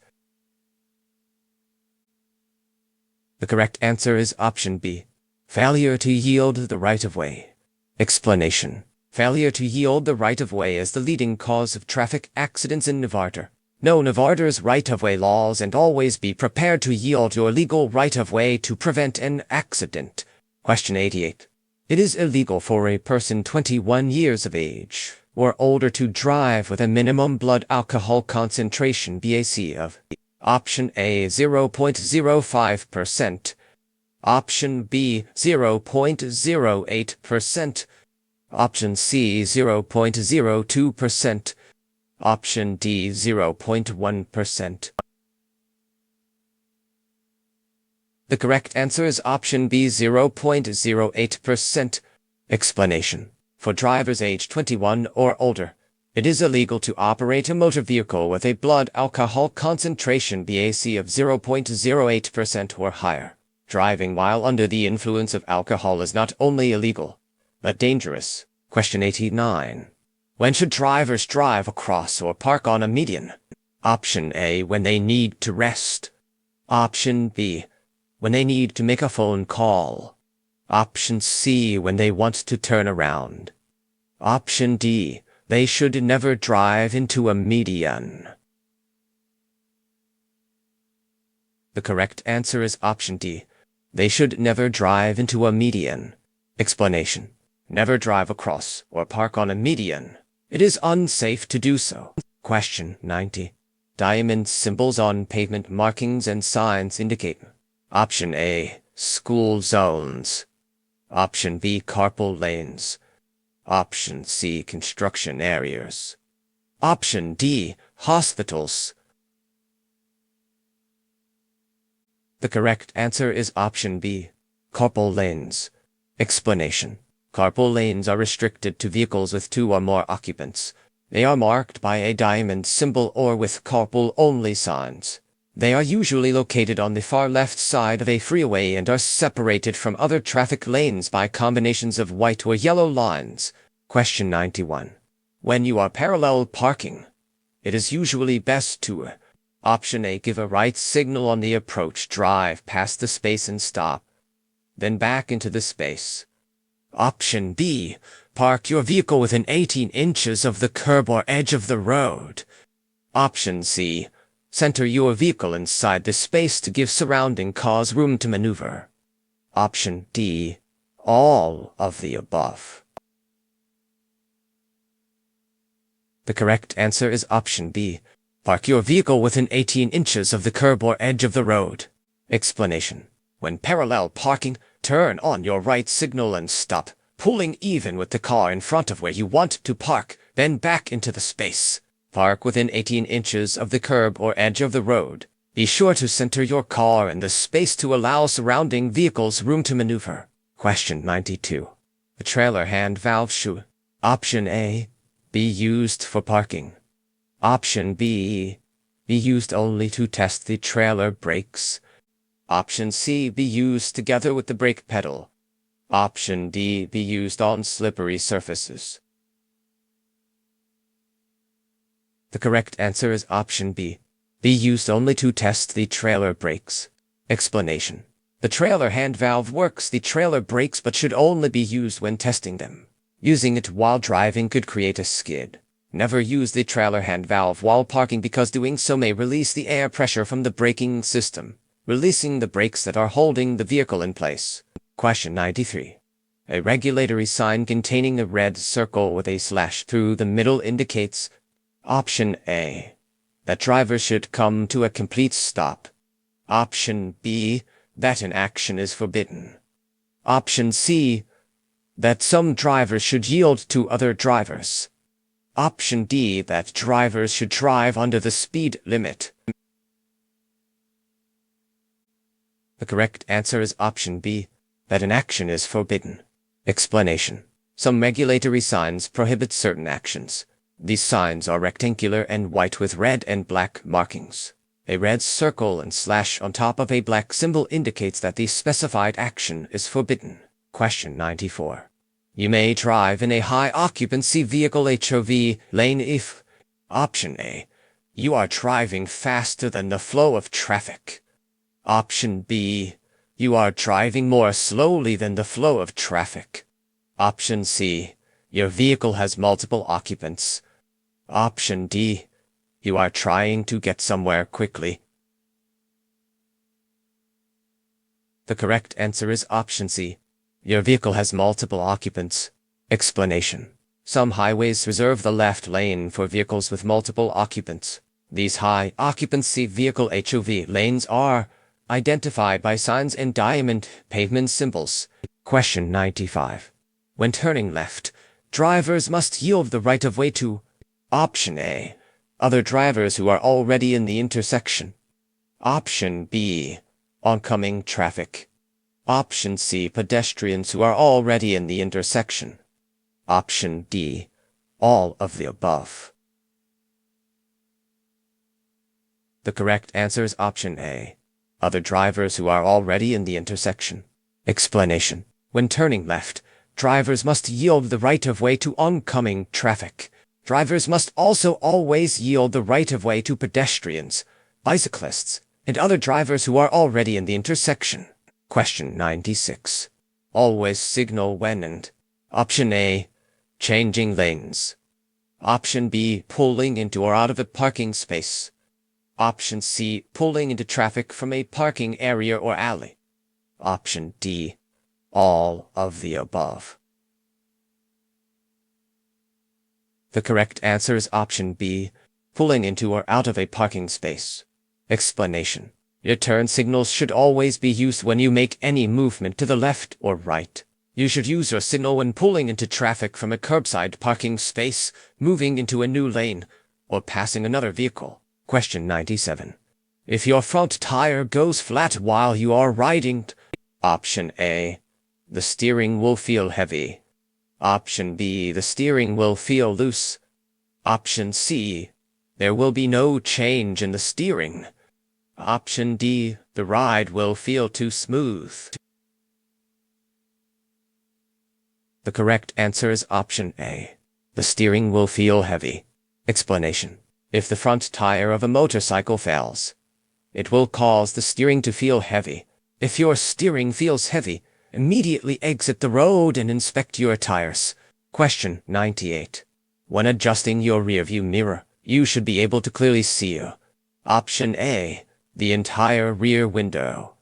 The correct answer is option B, failure to yield the right-of-way. Explanation. Failure to yield the right-of-way is the leading cause of traffic accidents in Nevada. Know Nevada's right-of-way laws and always be prepared to yield your legal right-of-way to prevent an accident. Question 88. It is illegal for a person 21 years of age or older to drive with a minimum blood alcohol concentration (BAC) of: Option A, 0.05%. Option B, 0.08%. Option C, 0.02%. Option D, 0.1%. The correct answer is option B, 0.08%. Explanation. For drivers age 21 or older, it is illegal to operate a motor vehicle with a blood alcohol concentration (BAC) of 0.08% or higher. Driving while under the influence of alcohol is not only illegal, but dangerous. Question 89. When should drivers drive across or park on a median? Option A, when they need to rest. Option B, when they need to make a phone call. Option C, when they want to turn around. Option D, they should never drive into a median. The correct answer is option D, they should never drive into a median. Explanation. Never drive across or park on a median. It is unsafe to do so. Question 90. Diamond symbols on pavement markings and signs indicate: Option A, school zones. Option B, carpool lanes. Option C, construction areas. Option D, hospitals. The correct answer is option B, carpool lanes. Explanation. Carpool lanes are restricted to vehicles with 2 or more occupants. They are marked by a diamond symbol or with carpool-only signs. They are usually located on the far left side of a freeway and are separated from other traffic lanes by combinations of white or yellow lines. Question 91. When you are parallel parking, it is usually best to: Option A, give a right signal on the approach, drive past the space and stop, then back into the space. Option B, park your vehicle within 18 inches of the curb or edge of the road. Option C, center your vehicle inside the space to give surrounding cars room to maneuver. Option D, all of the above. The correct answer is option B. Park your vehicle within 18 inches of the curb or edge of the road. Explanation. When parallel parking, turn on your right signal and stop, pulling even with the car in front of where you want to park, then back into the space. Park within 18 inches of the curb or edge of the road. Be sure to center your car in the space to allow surrounding vehicles room to maneuver. Question 92. The trailer hand valve should, option A, be used for parking. Option B, be used only to test the trailer brakes. Option C, be used together with the brake pedal. Option D, be used on slippery surfaces. The correct answer is option B. Be used only to test the trailer brakes. Explanation. The trailer hand valve works the trailer brakes but should only be used when testing them. Using it while driving could create a skid. Never use the trailer hand valve while parking because doing so may release the air pressure from the braking system, releasing the brakes that are holding the vehicle in place. Question 93. A regulatory sign containing a red circle with a slash through the middle indicates option A, that drivers should come to a complete stop. Option B, that an action is forbidden. Option C, that some drivers should yield to other drivers. Option D, that drivers should drive under the speed limit. The correct answer is option B, that an action is forbidden. Explanation. Some regulatory signs prohibit certain actions. These signs are rectangular and white with red and black markings. A red circle and slash on top of a black symbol indicates that the specified action is forbidden. Question 94. You may drive in a high-occupancy vehicle HOV lane if option A, you are driving faster than the flow of traffic. Option B, you are driving more slowly than the flow of traffic. Option C, your vehicle has multiple occupants. Option D, you are trying to get somewhere quickly. The correct answer is option C. Your vehicle has multiple occupants. Explanation. Some highways reserve the left lane for vehicles with multiple occupants. These high-occupancy vehicle HOV lanes are identified by signs and diamond pavement symbols. Question 95. When turning left, drivers must yield the right-of-way to option A, other drivers who are already in the intersection. Option B, oncoming traffic. Option C, pedestrians who are already in the intersection. Option D, all of the above. The correct answer is option A, other drivers who are already in the intersection. Explanation. When turning left, drivers must yield the right-of-way to oncoming traffic. Drivers must also always yield the right-of-way to pedestrians, bicyclists, and other drivers who are already in the intersection. Question 96. Always signal when and option A, changing lanes. Option B, pulling into or out of a parking space. Option C, pulling into traffic from a parking area or alley. Option D, all of the above. The correct answer is option B, pulling into or out of a parking space. Explanation. Your turn signals should always be used when you make any movement to the left or right. You should use your signal when pulling into traffic from a curbside parking space, moving into a new lane, or passing another vehicle. Question 97. If your front tire goes flat while you are riding, option A, the steering will feel heavy. Option B, the steering will feel loose. Option C, there will be no change in the steering. Option D, the ride will feel too smooth. The correct answer is option A. The steering will feel heavy. Explanation. If the front tire of a motorcycle fails, it will cause the steering to feel heavy. If your steering feels heavy, immediately exit the road and inspect your tires. Question 98. When adjusting your rearview mirror, you should be able to clearly see option A, the entire rear window.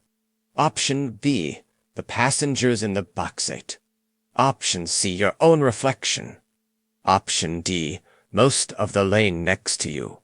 Option B, the passengers in the back seat. Option C, your own reflection. Option D, Most of the lane next to you.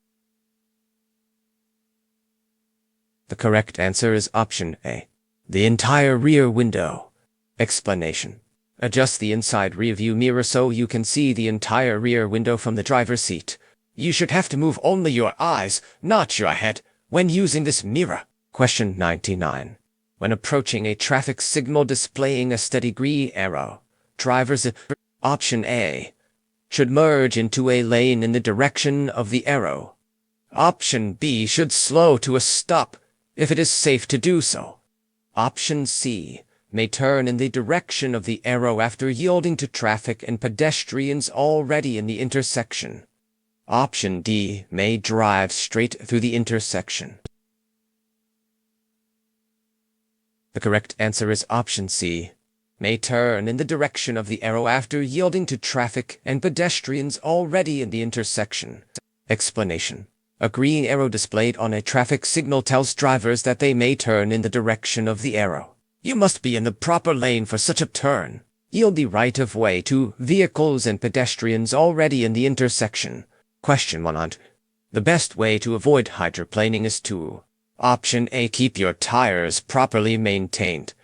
The correct answer is option A. The entire rear window. Explanation. Adjust the inside rear view mirror so you can see the entire rear window from the driver's seat. You should have to move only your eyes, not your head, when using this mirror. Question 99. When approaching a traffic signal displaying a steady green arrow, drivers, option A, should merge into a lane in the direction of the arrow. Option B, should slow to a stop if it is safe to do so. Option C, may turn in the direction of the arrow after yielding to traffic and pedestrians already in the intersection. Option D, may drive straight through the intersection. The correct answer is option C, may turn in the direction of the arrow after yielding to traffic and pedestrians already in the intersection. Explanation. A green arrow displayed on a traffic signal tells drivers that they may turn in the direction of the arrow. You must be in the proper lane for such a turn. Yield the right of way to vehicles and pedestrians already in the intersection. Question 100. The best way to avoid hydroplaning is to: Option A, keep your tires properly maintained.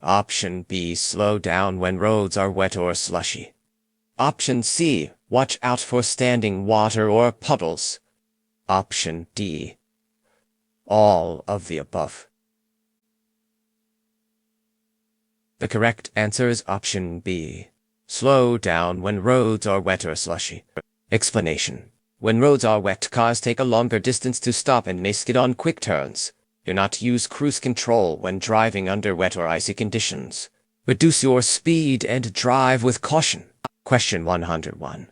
Option B, slow down when roads are wet or slushy. Option C, watch out for standing water or puddles. Option D, all of the above. The correct answer is option B, slow down when roads are wet or slushy. Explanation. When roads are wet, cars take a longer distance to stop and may skid on quick turns. Do not use cruise control when driving under wet or icy conditions. Reduce your speed and drive with caution. Question 101.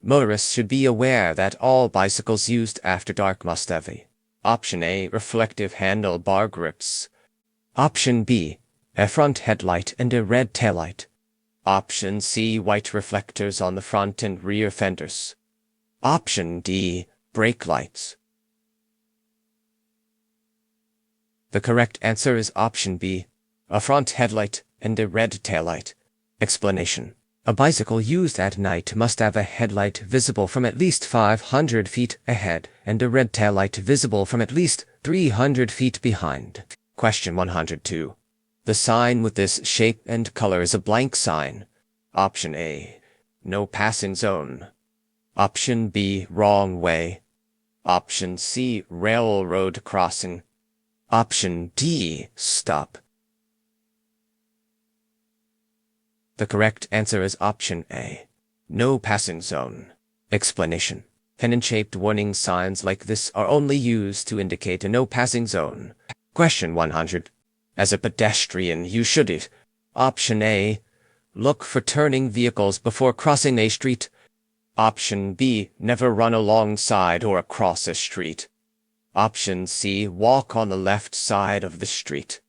Motorists should be aware that all bicycles used after dark must have a: Option A, reflective handlebar grips. Option B, a front headlight and a red taillight. Option C, white reflectors on the front and rear fenders. Option D, brake lights. The correct answer is option B, a front headlight and a red taillight. Explanation. A bicycle used at night must have a headlight visible from at least 500 feet ahead and a red taillight visible from at least 300 feet behind. Question 102. The sign with this shape and color is a blank sign. Option A, no passing zone. Option B, wrong way. Option C, railroad crossing. Option D, stop. The correct answer is option A, no passing zone. Explanation. Pennant-shaped warning signs like this are only used to indicate a no passing zone. Question 100. As a pedestrian, you should: Option A, look for turning vehicles before crossing a street. Option B, never run alongside or across a street. Option C, walk on the left side of the street,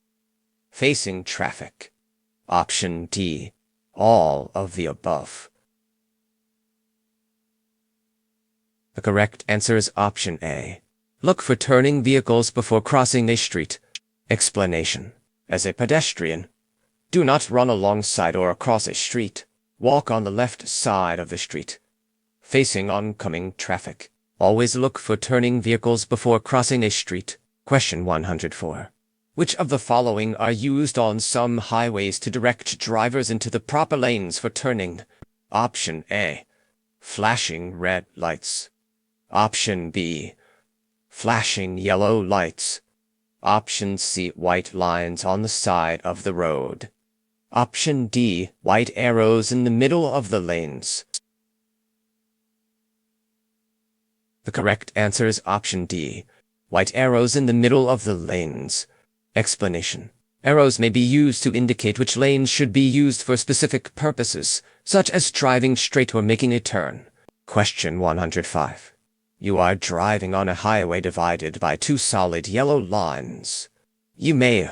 facing traffic. Option D, all of the above. The correct answer is option A. Look for turning vehicles before crossing a street. Explanation. As a pedestrian, do not run alongside or across a street. Walk on the left side of the street, facing oncoming traffic. Always look for turning vehicles before crossing a street. Question 104. Which of the following are used on some highways to direct drivers into the proper lanes for turning? Option A, flashing red lights. Option B, flashing yellow lights. Option C, white lines on the side of the road. Option D, white arrows in the middle of the lanes. The correct answer is option D, white arrows in the middle of the lanes. Explanation. Arrows may be used to indicate which lanes should be used for specific purposes, such as driving straight or making a turn. Question 105. You are driving on a highway divided by two solid yellow lines. You may: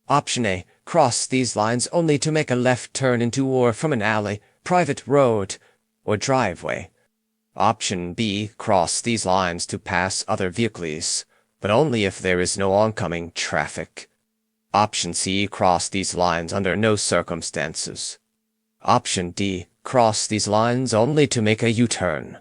Option A, cross these lines only to make a left turn into or from an alley, private road, or driveway. Option B, cross these lines to pass other vehicles, but only if there is no oncoming traffic. Option C, cross these lines under no circumstances. Option D, cross these lines only to make a U-turn.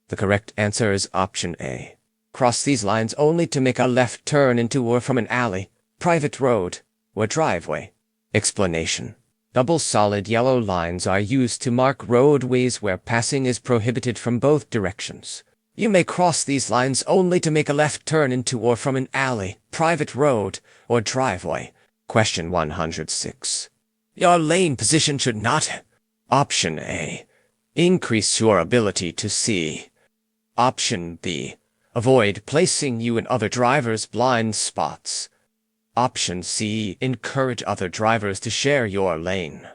The correct answer is option A. Cross these lines only to make a left turn into or from an alley, private road, or driveway. Explanation. Double solid yellow lines are used to mark roadways where passing is prohibited from both directions. You may cross these lines only to make a left turn into or from an alley, private road, or driveway. Question 106. Your lane position should not. Option A. Increase your ability to see. Option B. Avoid placing you in other drivers' blind spots. Option C. Encourage other drivers to share your lane.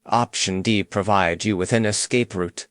Option D. Provide you with an escape route.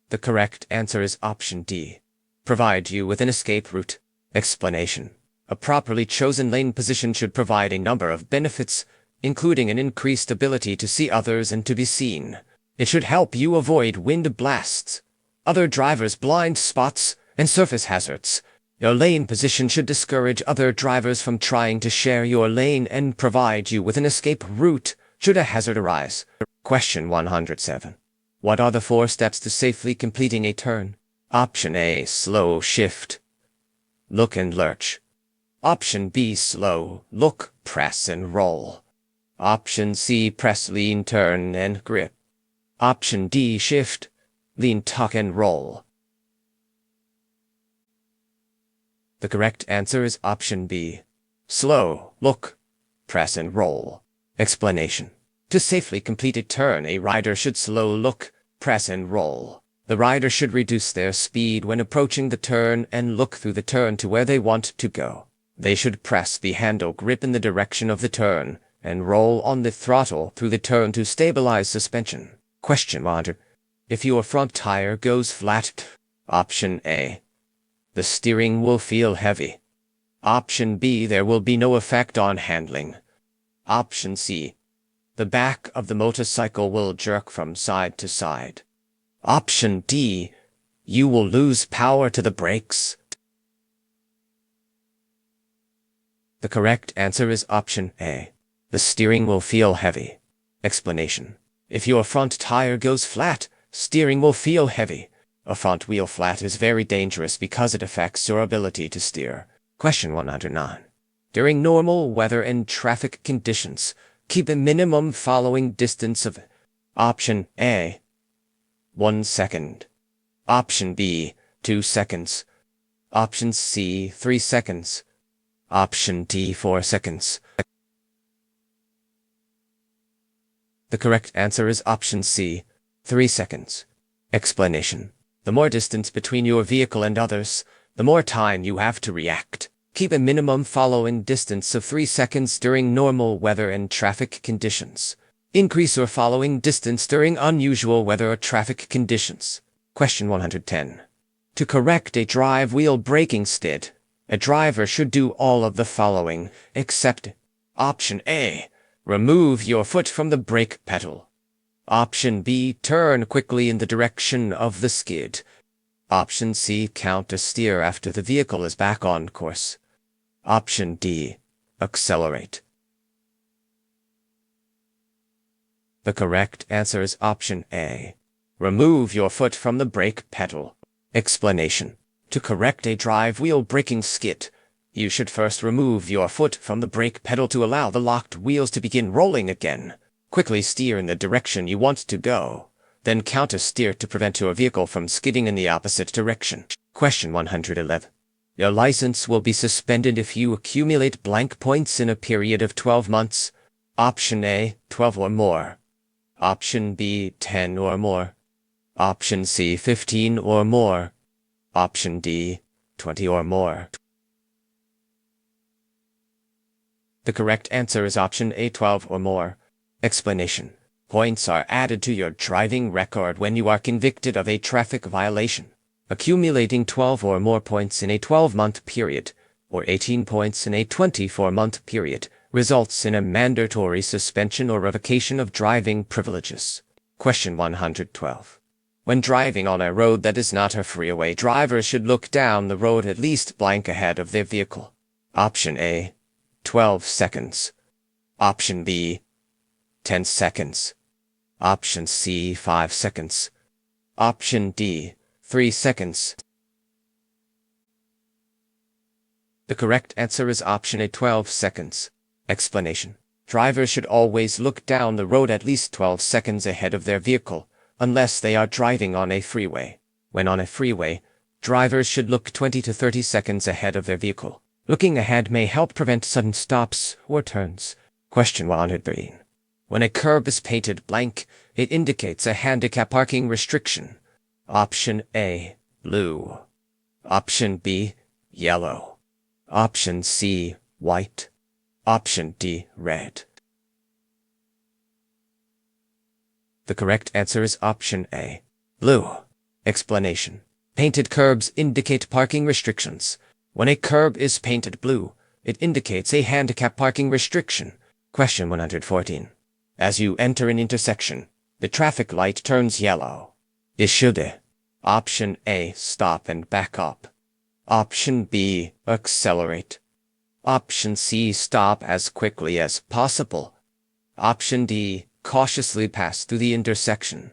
The correct answer is option D. Provide you with an escape route. Explanation. A properly chosen lane position should provide a number of benefits, including an increased ability to see others and to be seen. It should help you avoid wind blasts, other drivers' blind spots, and surface hazards. Your lane position should discourage other drivers from trying to share your lane and provide you with an escape route should a hazard arise. Question 107. What are the 4 steps to safely completing a turn? Option A. Slow shift, look and lurch. Option B. Slow, look, press and roll. Option C. Press, lean, turn, and grip. Option D. Shift, lean, tuck, and roll. The correct answer is option B. Slow, look, press, and roll. Explanation. To safely complete a turn, a rider should slow look, press, and roll. The rider should reduce their speed when approaching the turn and look through the turn to where they want to go. They should press the handle grip in the direction of the turn and roll on the throttle through the turn to stabilize suspension. Question 100. If your front tire goes flat, option A. The steering will feel heavy. Option B. There will be no effect on handling. Option C. The back of the motorcycle will jerk from side to side. Option D. You will lose power to the brakes. The correct answer is option A. The steering will feel heavy. Explanation. If your front tire goes flat, steering will feel heavy. A front wheel flat is very dangerous because it affects your ability to steer. Question 109. During normal weather and traffic conditions, keep a minimum following distance of option A. 1 second. Option B. 2 seconds. Option C. 3 seconds. Option D. 4 seconds. The correct answer is option C. 3 seconds. Explanation. The more distance between your vehicle and others, the more time you have to react. Keep a minimum following distance of 3 seconds during normal weather and traffic conditions. Increase your following distance during unusual weather or traffic conditions. Question 110. To correct a drive wheel braking skid, a driver should do all of the following, except option A. Remove your foot from the brake pedal. Option B. Turn quickly in the direction of the skid. Option C. Counter steer after the vehicle is back on course. Option D. Accelerate. The correct answer is option A. Remove your foot from the brake pedal. Explanation. To correct a drive wheel braking skid, you should first remove your foot from the brake pedal to allow the locked wheels to begin rolling again. Quickly steer in the direction you want to go, then counter steer to prevent your vehicle from skidding in the opposite direction. Question 111. Your license will be suspended if you accumulate blank points in a period of 12 months. Option A. 12 or more. Option B. 10 or more. Option C. 15 or more. Option D. 20 or more. The correct answer is option A. 12 or more. Explanation. Points are added to your driving record when you are convicted of a traffic violation. Accumulating 12 or more points in a 12-month period, or 18 points in a 24-month period, results in a mandatory suspension or revocation of driving privileges. Question 112. When driving on a road that is not a freeway, drivers should look down the road at least blank ahead of their vehicle. Option A. 12 seconds. Option B. 10 seconds. Option C. 5 seconds. Option D, 3 seconds. The correct answer is option A, 12 seconds. Explanation. Drivers should always look down the road at least 12 seconds ahead of their vehicle, unless they are driving on a freeway. When on a freeway, drivers should look 20 to 30 seconds ahead of their vehicle. Looking ahead may help prevent sudden stops or turns. Question 113. When a curb is painted blank, it indicates a handicap parking restriction. Option A, blue. Option B, yellow. Option C, white. Option D, red. The correct answer is option A, blue. Explanation. Painted curbs indicate parking restrictions. When a curb is painted blue, it indicates a handicap parking restriction. Question 114. As you enter an intersection, the traffic light turns yellow. It should. Option A, stop and back up. Option B, accelerate. Option C, stop as quickly as possible. Option D, cautiously pass through the intersection.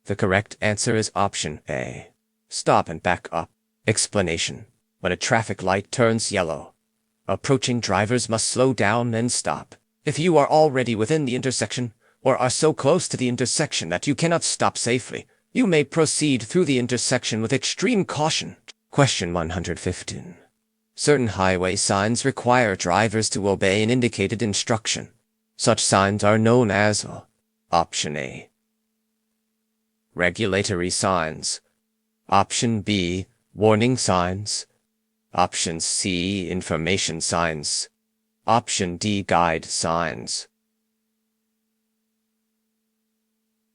The correct answer is option A, stop and back up. Explanation. When a traffic light turns yellow, approaching drivers must slow down and stop. If you are already within the intersection, or are so close to the intersection that you cannot stop safely, you may proceed through the intersection with extreme caution. Question 115. Certain highway signs require drivers to obey an indicated instruction. Such signs are known as Option A, regulatory signs. Option B, warning signs. Option C, information signs. Option D, guide signs.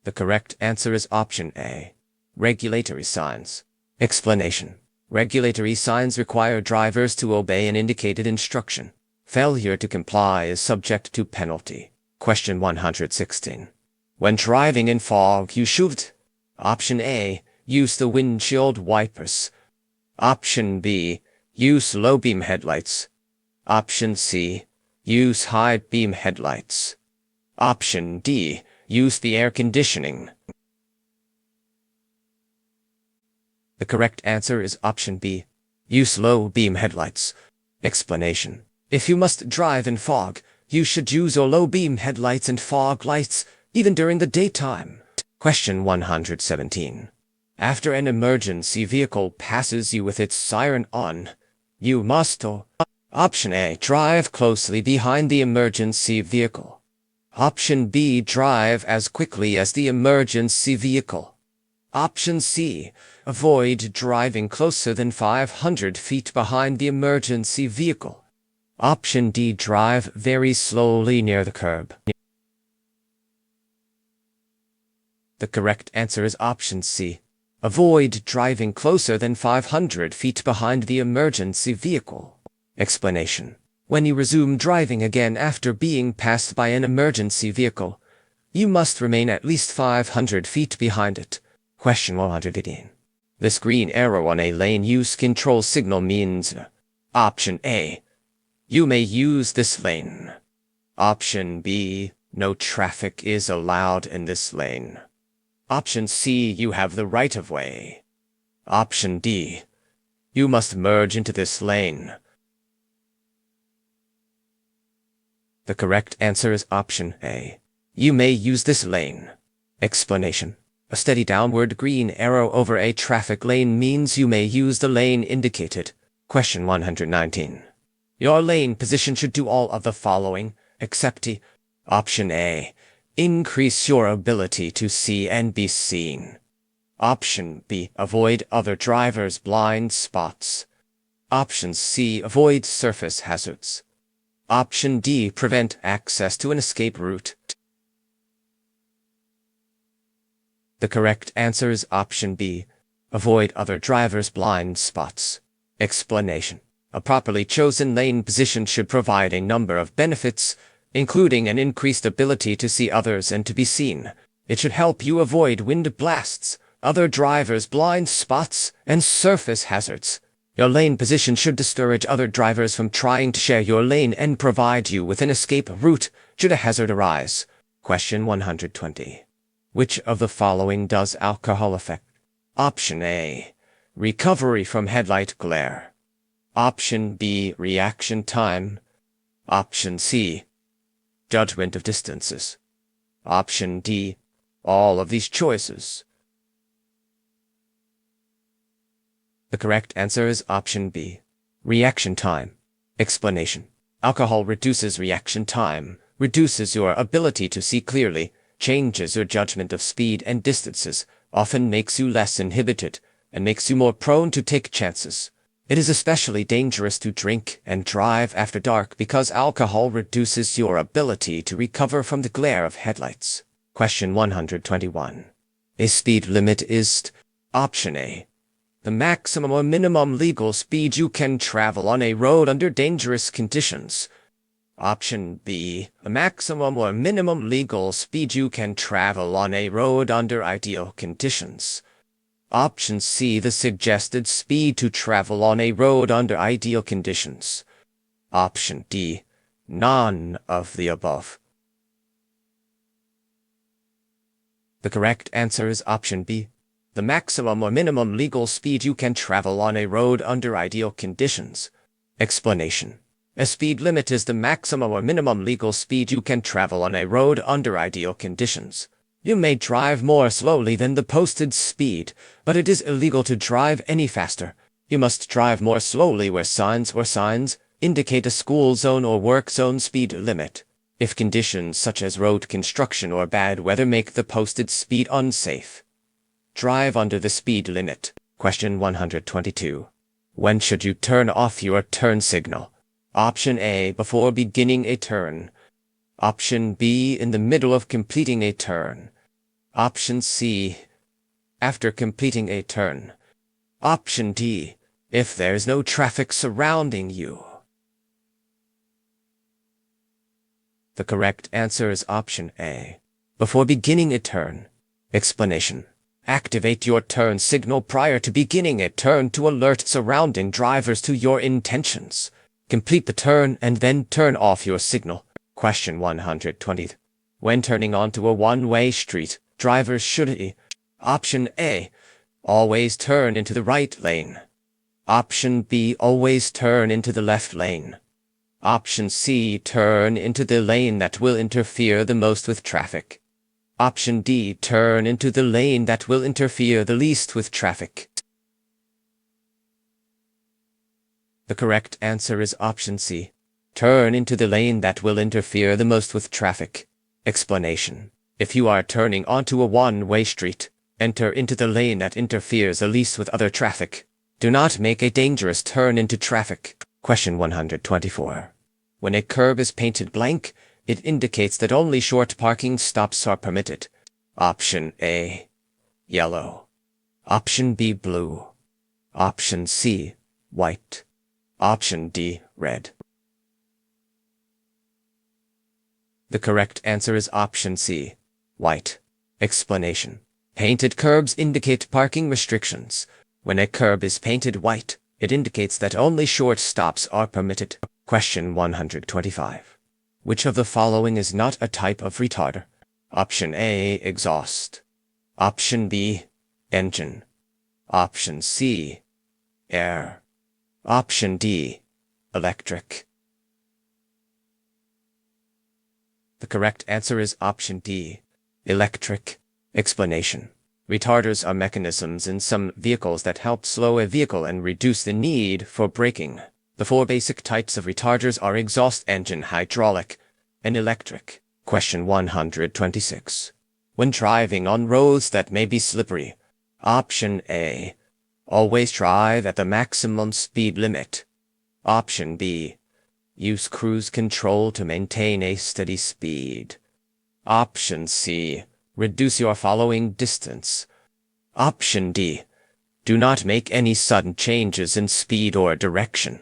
The correct answer is option A, regulatory signs. Explanation. Regulatory signs require drivers to obey an indicated instruction. Failure to comply is subject to penalty. Question 116. When driving in fog, you should. Option A, use the windshield wipers. Option B, use low beam headlights. Option C, use high beam headlights. Option D, use the air conditioning. The correct answer is option B, use low beam headlights. Explanation. If you must drive in fog, you should use your low beam headlights and fog lights, even during the daytime. Question 117. After an emergency vehicle passes you with its siren on, you must Option A, drive closely behind the emergency vehicle. Option B, drive as quickly as the emergency vehicle. Option C, avoid driving closer than 500 feet behind the emergency vehicle. Option D, drive very slowly near the curb. The correct answer is option C, avoid driving closer than 500 feet behind the emergency vehicle. Explanation. When you resume driving again after being passed by an emergency vehicle, you must remain at least 500 feet behind it. Question 115. This green arrow on a lane use control signal means Option A, you may use this lane. Option B, no traffic is allowed in this lane. Option C, you have the right of way. Option D, you must merge into this lane. The correct answer is option A, you may use this lane. Explanation. A steady downward green arrow over a traffic lane means you may use the lane indicated. Question 119. Your lane position should do all of the following, except Option A, increase your ability to see and be seen. Option B, avoid other drivers' blind spots. Option C, avoid surface hazards. Option D, prevent access to an escape route. The correct answer is option B, avoid other drivers' blind spots. Explanation. A properly chosen lane position should provide a number of benefits, including an increased ability to see others and to be seen. It should help you avoid wind blasts, other drivers' blind spots, and surface hazards. Your lane position should discourage other drivers from trying to share your lane and provide you with an escape route should a hazard arise. Question 120. Which of the following does alcohol affect? Option A, recovery from headlight glare. Option B, reaction time. Option C, judgment of distances. Option D, all of these choices. The correct answer is option B, reaction time. Explanation. Alcohol reduces reaction time, reduces your ability to see clearly, changes your judgment of speed and distances, often makes you less inhibited, and makes you more prone to take chances. It is especially dangerous to drink and drive after dark because alcohol reduces your ability to recover from the glare of headlights. Question 121. A speed limit is option A, the maximum or minimum legal speed you can travel on a road under dangerous conditions. Option B, the maximum or minimum legal speed you can travel on a road under ideal conditions. Option C, the suggested speed to travel on a road under ideal conditions. Option D, none of the above. The correct answer is option B, the maximum or minimum legal speed you can travel on a road under ideal conditions. Explanation. A speed limit is the maximum or minimum legal speed you can travel on a road under ideal conditions. You may drive more slowly than the posted speed, but it is illegal to drive any faster. You must drive more slowly where signs indicate a school zone or work zone speed limit. If conditions such as road construction or bad weather make the posted speed unsafe, drive under the speed limit. Question 122. When should you turn off your turn signal? Option A, before beginning a turn. Option B, in the middle of completing a turn. Option C, after completing a turn. Option D, if there's no traffic surrounding you. The correct answer is option A, before beginning a turn. Explanation. Activate your turn signal prior to beginning a turn to alert surrounding drivers to your intentions. Complete the turn and then turn off your signal. Question 120. When turning onto a one-way street, drivers should Option A, always turn into the right lane. Option B, always turn into the left lane. Option C, turn into the lane that will interfere the most with traffic. Option D, turn into the lane that will interfere the least with traffic. The correct answer is option C, turn into the lane that will interfere the most with traffic. Explanation. If you are turning onto a one-way street, enter into the lane that interferes the least with other traffic. Do not make a dangerous turn into traffic. Question 124. When a curb is painted blank, it indicates that only short parking stops are permitted. Option A, yellow. Option B, blue. Option C, white. Option D, red. The correct answer is option C, white. Explanation. Painted curbs indicate parking restrictions. When a curb is painted white, it indicates that only short stops are permitted. Question 125. Which of the following is not a type of retarder? Option A, exhaust. Option B, engine. Option C, air. Option D, electric. The correct answer is option D, electric. Explanation. Retarders are mechanisms in some vehicles that help slow a vehicle and reduce the need for braking. The four basic types of retarders are exhaust engine, hydraulic, and electric. Question 126. When driving on roads that may be slippery, option A, always drive at the maximum speed limit. Option B, use cruise control to maintain a steady speed. Option C, reduce your following distance. Option D, do not make any sudden changes in speed or direction.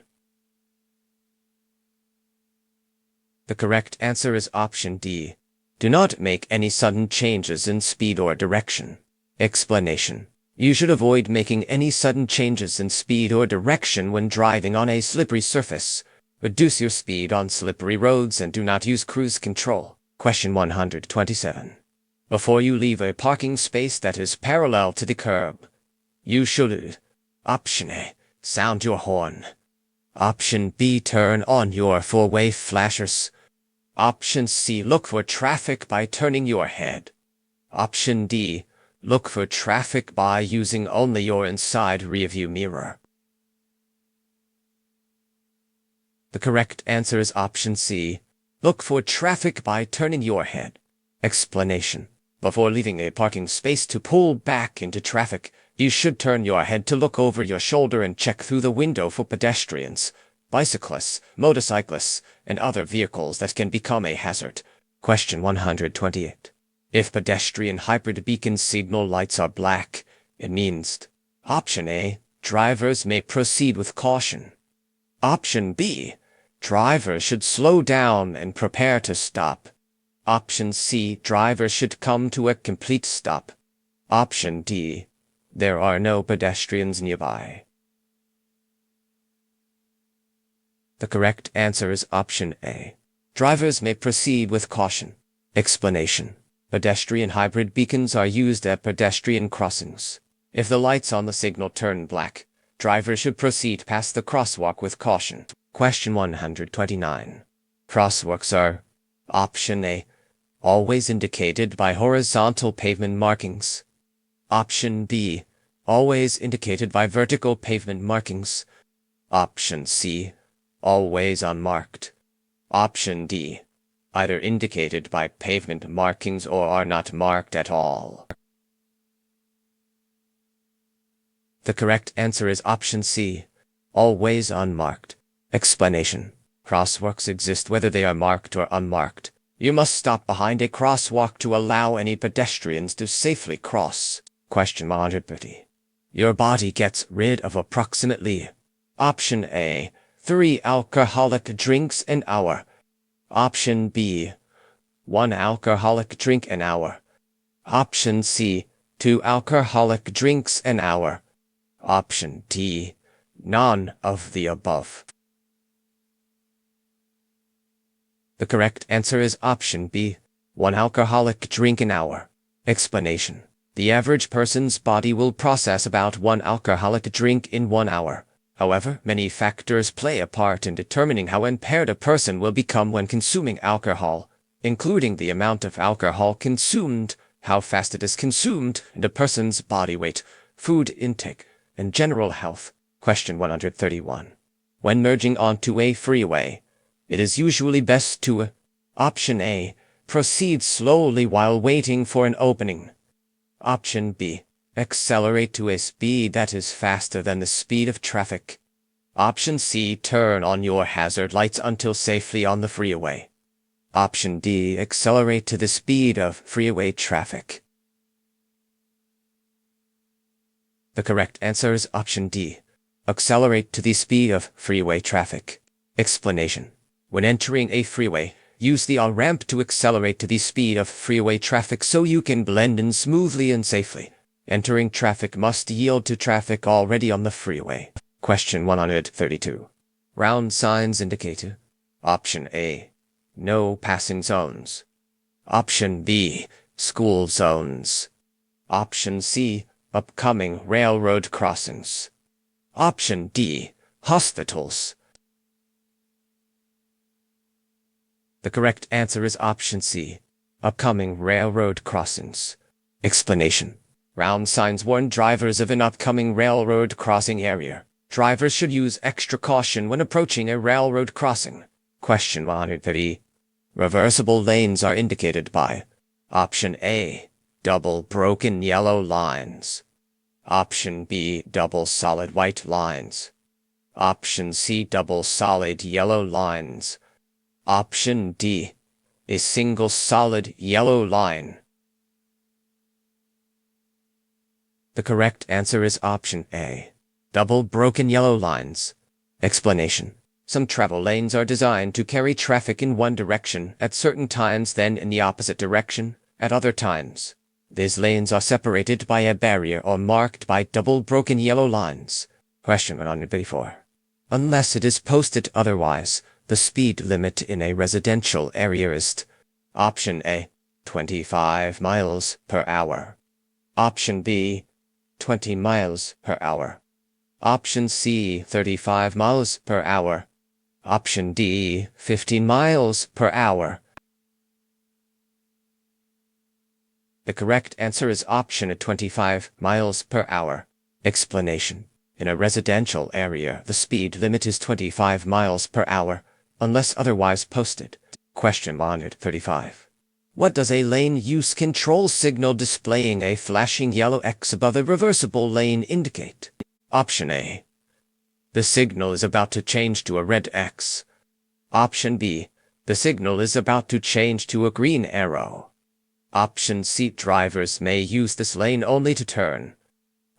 The correct answer is option D, do not make any sudden changes in speed or direction. Explanation. You should avoid making any sudden changes in speed or direction when driving on a slippery surface. Reduce your speed on slippery roads and do not use cruise control. Question 127. Before you leave a parking space that is parallel to the curb, you should Option A. Sound your horn. Option B. Turn on your four-way flashers. Option C. Look for traffic by turning your head. Option D. Look for traffic by using only your inside rearview mirror. The correct answer is option C. Look for traffic by turning your head. Explanation. Before leaving a parking space to pull back into traffic, you should turn your head to look over your shoulder and check through the window for pedestrians, bicyclists, motorcyclists, and other vehicles that can become a hazard. Question 128. If pedestrian hybrid beacon signal lights are black, it means Option A. Drivers may proceed with caution. Option B. Drivers should slow down and prepare to stop. Option C. Drivers should come to a complete stop. Option D. There are no pedestrians nearby. The correct answer is option A. Drivers may proceed with caution. Explanation. Pedestrian hybrid beacons are used at pedestrian crossings. If the lights on the signal turn black, drivers should proceed past the crosswalk with caution. Question 129. Crosswalks are Option A. Always indicated by horizontal pavement markings. Option B. Always indicated by vertical pavement markings. Option C. Always unmarked. Option D. Either indicated by pavement markings or are not marked at all. The correct answer is option C. Always unmarked. Explanation. Crosswalks exist whether they are marked or unmarked. You must stop behind a crosswalk to allow any pedestrians to safely cross. Question 130. Your body gets rid of approximately Option A. 3 alcoholic drinks an hour. Option B. 1 alcoholic drink an hour. Option C. 2 alcoholic drinks an hour. Option D. None of the above. The correct answer is option B. 1 alcoholic drink an hour. Explanation. The average person's body will process about 1 alcoholic drink in 1 hour. However, many factors play a part in determining how impaired a person will become when consuming alcohol, including the amount of alcohol consumed, how fast it is consumed, and a person's body weight, food intake, and general health. Question 131. When merging onto a freeway, it is usually best to Option A. Proceed slowly while waiting for an opening. Option B. Accelerate to a speed that is faster than the speed of traffic. Option C. Turn on your hazard lights until safely on the freeway. Option D. Accelerate to the speed of freeway traffic. The correct answer is option D. Accelerate to the speed of freeway traffic. Explanation. When entering a freeway, use the on-ramp to accelerate to the speed of freeway traffic so you can blend in smoothly and safely. Entering traffic must yield to traffic already on the freeway. Question 132. Round signs indicate Option A. No passing zones. Option B. School zones. Option C. Upcoming railroad crossings. Option D. Hospitals. The correct answer is option C. Upcoming railroad crossings. Explanation. Round signs warn drivers of an upcoming railroad crossing area. Drivers should use extra caution when approaching a railroad crossing. Question 130. Reversible lanes are indicated by Option A. Double broken yellow lines. Option B. Double solid white lines. Option C. Double solid yellow lines. Option D. A single solid yellow line. The correct answer is option A. Double broken yellow lines. Explanation. Some travel lanes are designed to carry traffic in one direction at certain times, then in the opposite direction at other times. These lanes are separated by a barrier or marked by double broken yellow lines. Question 134. Unless it is posted otherwise, the speed limit in a residential area is Option A. 25 miles per hour. Option B, 20 miles per hour. Option C, 35 miles per hour. Option D, 15 miles per hour. The correct answer is option 25 miles per hour. Explanation. In a residential area, the speed limit is 25 miles per hour, unless otherwise posted. Question 135. What does a lane use control signal displaying a flashing yellow X above a reversible lane indicate? Option A. The signal is about to change to a red X. Option B. The signal is about to change to a green arrow. Option C. Drivers may use this lane only to turn.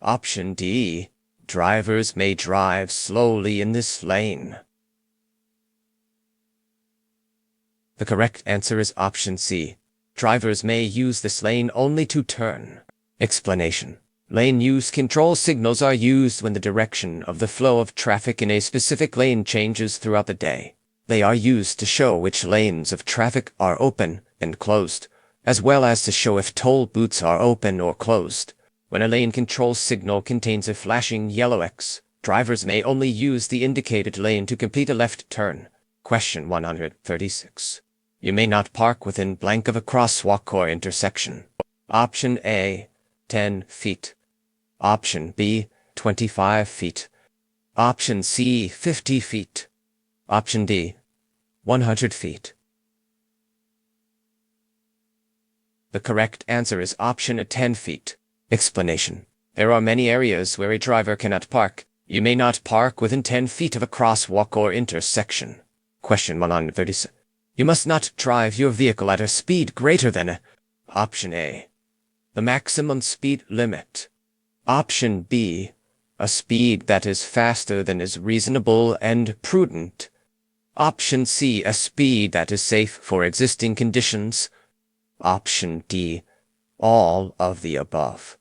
Option D. Drivers may drive slowly in this lane. The correct answer is option C. Drivers may use this lane only to turn. Explanation. Lane use control signals are used when the direction of the flow of traffic in a specific lane changes throughout the day. They are used to show which lanes of traffic are open and closed, as well as to show if toll booths are open or closed. When a lane control signal contains a flashing yellow X, drivers may only use the indicated lane to complete a left turn. Question 136. You may not park within blank of a crosswalk or intersection. Option A, 10 feet. Option B, 25 feet. Option C, 50 feet. Option D, 100 feet. The correct answer is option 10 feet. Explanation. There are many areas where a driver cannot park. You may not park within 10 feet of a crosswalk or intersection. Question 137. You must not drive your vehicle at a speed greater than Option A. The maximum speed limit. Option B. A speed that is faster than is reasonable and prudent. Option C. A speed that is safe for existing conditions. Option D. All of the above.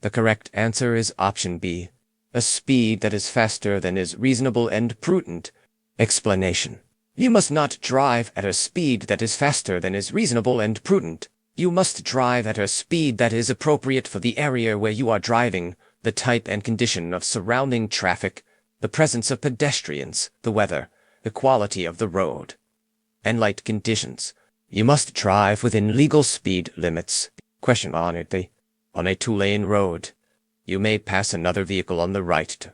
The correct answer is option B. A speed that is faster than is reasonable and prudent. Explanation. You must not drive at a speed that is faster than is reasonable and prudent. You must drive at a speed that is appropriate for the area where you are driving, the type and condition of surrounding traffic, the presence of pedestrians, the weather, the quality of the road, and light conditions. You must drive within legal speed limits. Question 180. On a two-lane road, you may pass another vehicle on the right.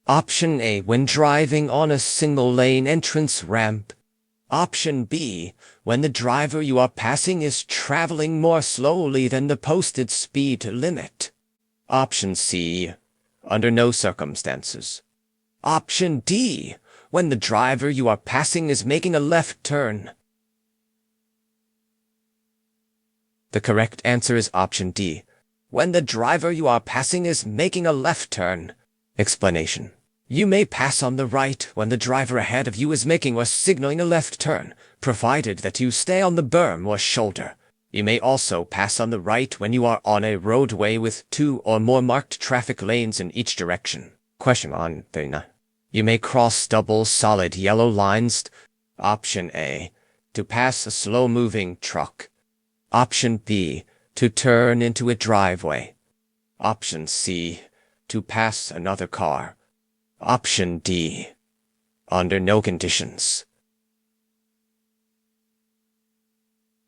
Option A. When driving on a single-lane entrance ramp. Option B. When the driver you are passing is traveling more slowly than the posted speed limit. Option C. Under no circumstances. Option D. When the driver you are passing is making a left turn. The correct answer is option D. When the driver you are passing is making a left turn. Explanation. You may pass on the right when the driver ahead of you is making or signaling a left turn, provided that you stay on the berm or shoulder. You may also pass on the right when you are on a roadway with two or more marked traffic lanes in each direction. Question 139. You may cross double solid yellow lines. Option A. To pass a slow-moving truck. Option B. To turn into a driveway. Option C. To pass another car. Option D. Under no conditions.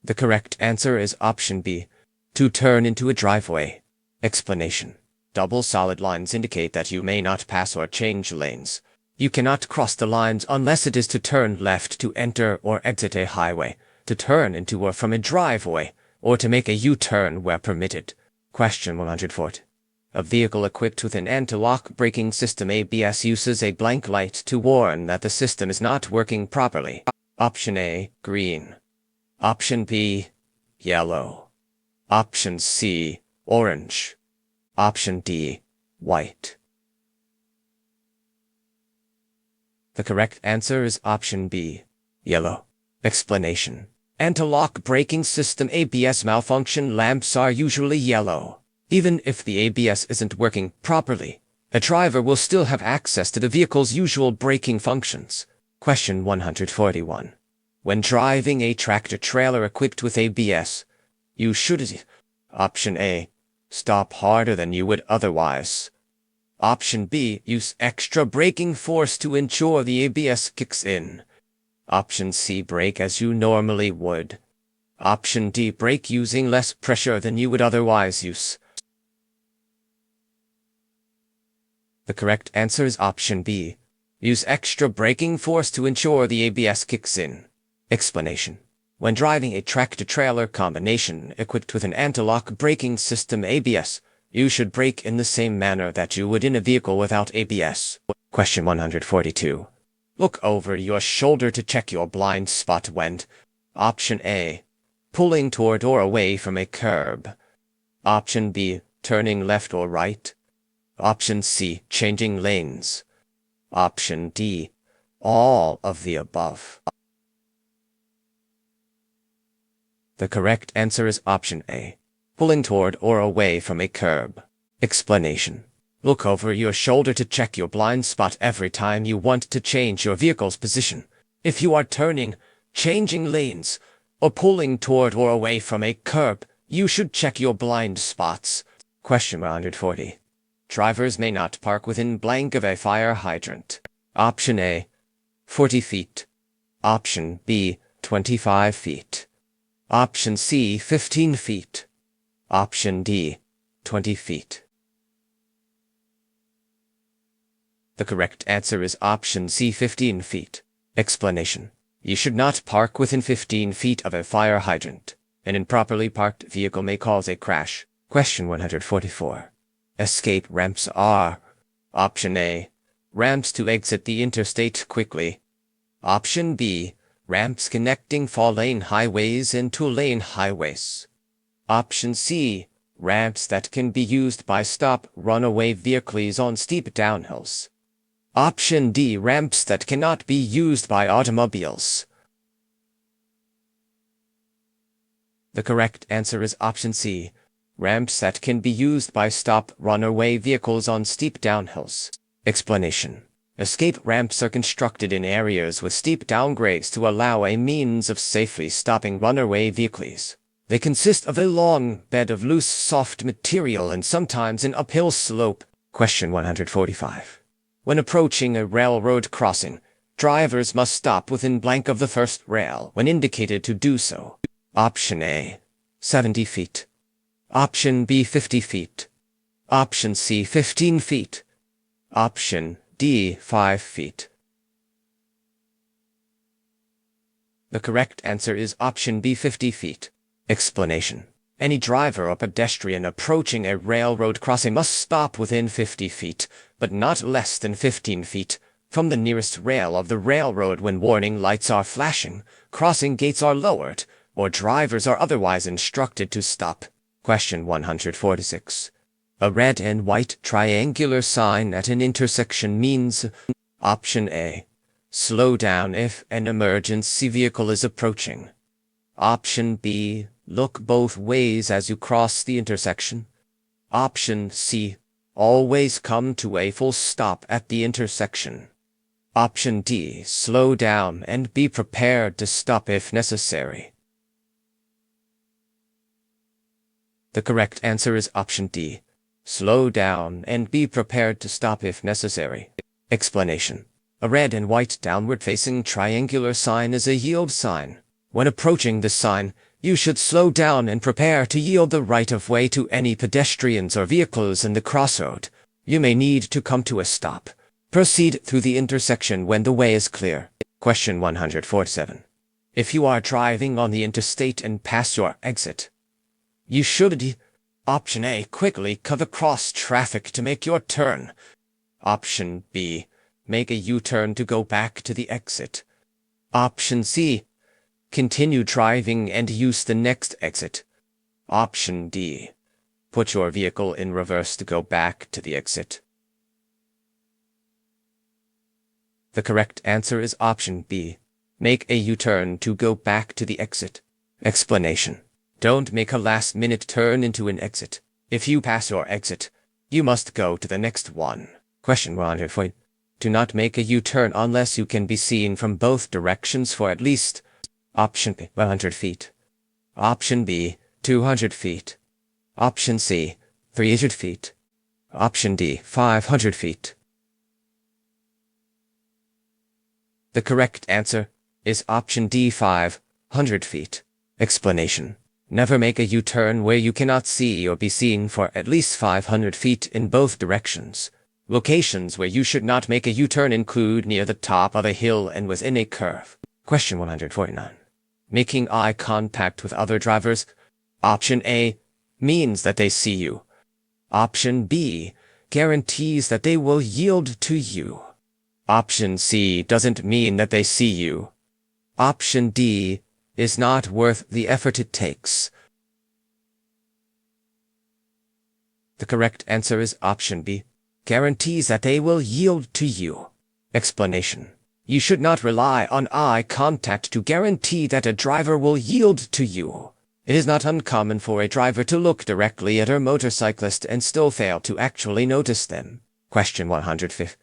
The correct answer is option B. To turn into a driveway. Explanation. Double solid lines indicate that you may not pass or change lanes. You cannot cross the lines unless it is to turn left to enter or exit a highway, to turn into or from a driveway, or to make a U-turn where permitted. Question 140. A vehicle equipped with an anti-lock braking system ABS uses a blank light to warn that the system is not working properly. Option A, green. Option B, yellow. Option C, orange. Option D, white. The correct answer is option B, yellow. Explanation. Anti-lock braking system ABS malfunction lamps are usually yellow. Even if the ABS isn't working properly, a driver will still have access to the vehicle's usual braking functions. Question 141. When driving a tractor-trailer equipped with ABS, you should Option A. Stop harder than you would otherwise. Option B. Use extra braking force to ensure the ABS kicks in. Option C. Brake as you normally would. Option D. Brake using less pressure than you would otherwise use. The correct answer is option B. Use extra braking force to ensure the ABS kicks in. Explanation. When driving a tractor-trailer combination equipped with an anti-lock braking system ABS, you should brake in the same manner that you would in a vehicle without ABS. Question 142. Look over your shoulder to check your blind spot when Option A. Pulling toward or away from a curb. Option B. Turning left or right. Option C. Changing lanes. Option D. All of the above. The correct answer is option A. Pulling toward or away from a curb. Explanation. Look over your shoulder to check your blind spot every time you want to change your vehicle's position. If you are turning, changing lanes, or pulling toward or away from a curb, you should check your blind spots. Question 140. Drivers may not park within blank of a fire hydrant. Option A. 40 feet. Option B. 25 feet. Option C. 15 feet. Option D. 20 feet. The correct answer is option C. 15 feet. Explanation. You should not park within 15 feet of a fire hydrant. An improperly parked vehicle may cause a crash. Question 144. Escape ramps are Option A. Ramps to exit the interstate quickly. Option B. Ramps connecting four-lane highways and two-lane highways. Option C. Ramps that can be used by stop runaway vehicles on steep downhills. Option D. Ramps that cannot be used by automobiles. The correct answer is option C. Ramps that can be used by stop runaway vehicles on steep downhills. Explanation. Escape ramps are constructed in areas with steep downgrades to allow a means of safely stopping runaway vehicles. They consist of a long bed of loose, soft material and sometimes an uphill slope. Question 145. When approaching a railroad crossing, drivers must stop within blank of the first rail when indicated to do so. Option A. 70 feet. Option B. 50 feet. Option C. 15 feet. Option D. 5 feet. The correct answer is option B. 50 feet. Explanation. Any driver or pedestrian approaching a railroad crossing must stop within 50 feet, but not less than 15 feet, from the nearest rail of the railroad when warning lights are flashing, crossing gates are lowered, or drivers are otherwise instructed to stop. Question 146. A red and white triangular sign at an intersection means Option A. Slow down if an emergency vehicle is approaching. Option B. Look both ways as you cross the intersection. Option C. Always come to a full stop at the intersection. Option D. Slow down and be prepared to stop if necessary. The correct answer is option D. Slow down and be prepared to stop if necessary. Explanation. A red and white downward-facing triangular sign is a yield sign. When approaching this sign, you should slow down and prepare to yield the right-of-way to any pedestrians or vehicles in the crossroad. You may need to come to a stop. Proceed through the intersection when the way is clear. Question 147. If you are driving on the interstate and pass your exit, you should Option A. Quickly cut across traffic to make your turn. Option B. Make a U-turn to go back to the exit. Option C. Continue driving and use the next exit. Option D. Put your vehicle in reverse to go back to the exit. The correct answer is option B. Make a U-turn to go back to the exit. Explanation. Don't make a last-minute turn into an exit. If you pass your exit, you must go to the next one. Question 140. Do not make a U-turn unless you can be seen from both directions for at least Option B, 100 feet. Option B, 200 feet. Option C, 300 feet. Option D, 500 feet. The correct answer is option D, 500 feet. Explanation. Never make a U-turn where you cannot see or be seen for at least 500 feet in both directions. Locations where you should not make a U-turn include near the top of a hill and within a curve. Question 149. Making eye contact with other drivers. Option A means that they see you. Option B guarantees that they will yield to you. Option C doesn't mean that they see you. Option D is not worth the effort it takes. The correct answer is option B, guarantees that they will yield to you. Explanation. You should not rely on eye contact to guarantee that a driver will yield to you. It is not uncommon for a driver to look directly at a motorcyclist and still fail to actually notice them. Question 150.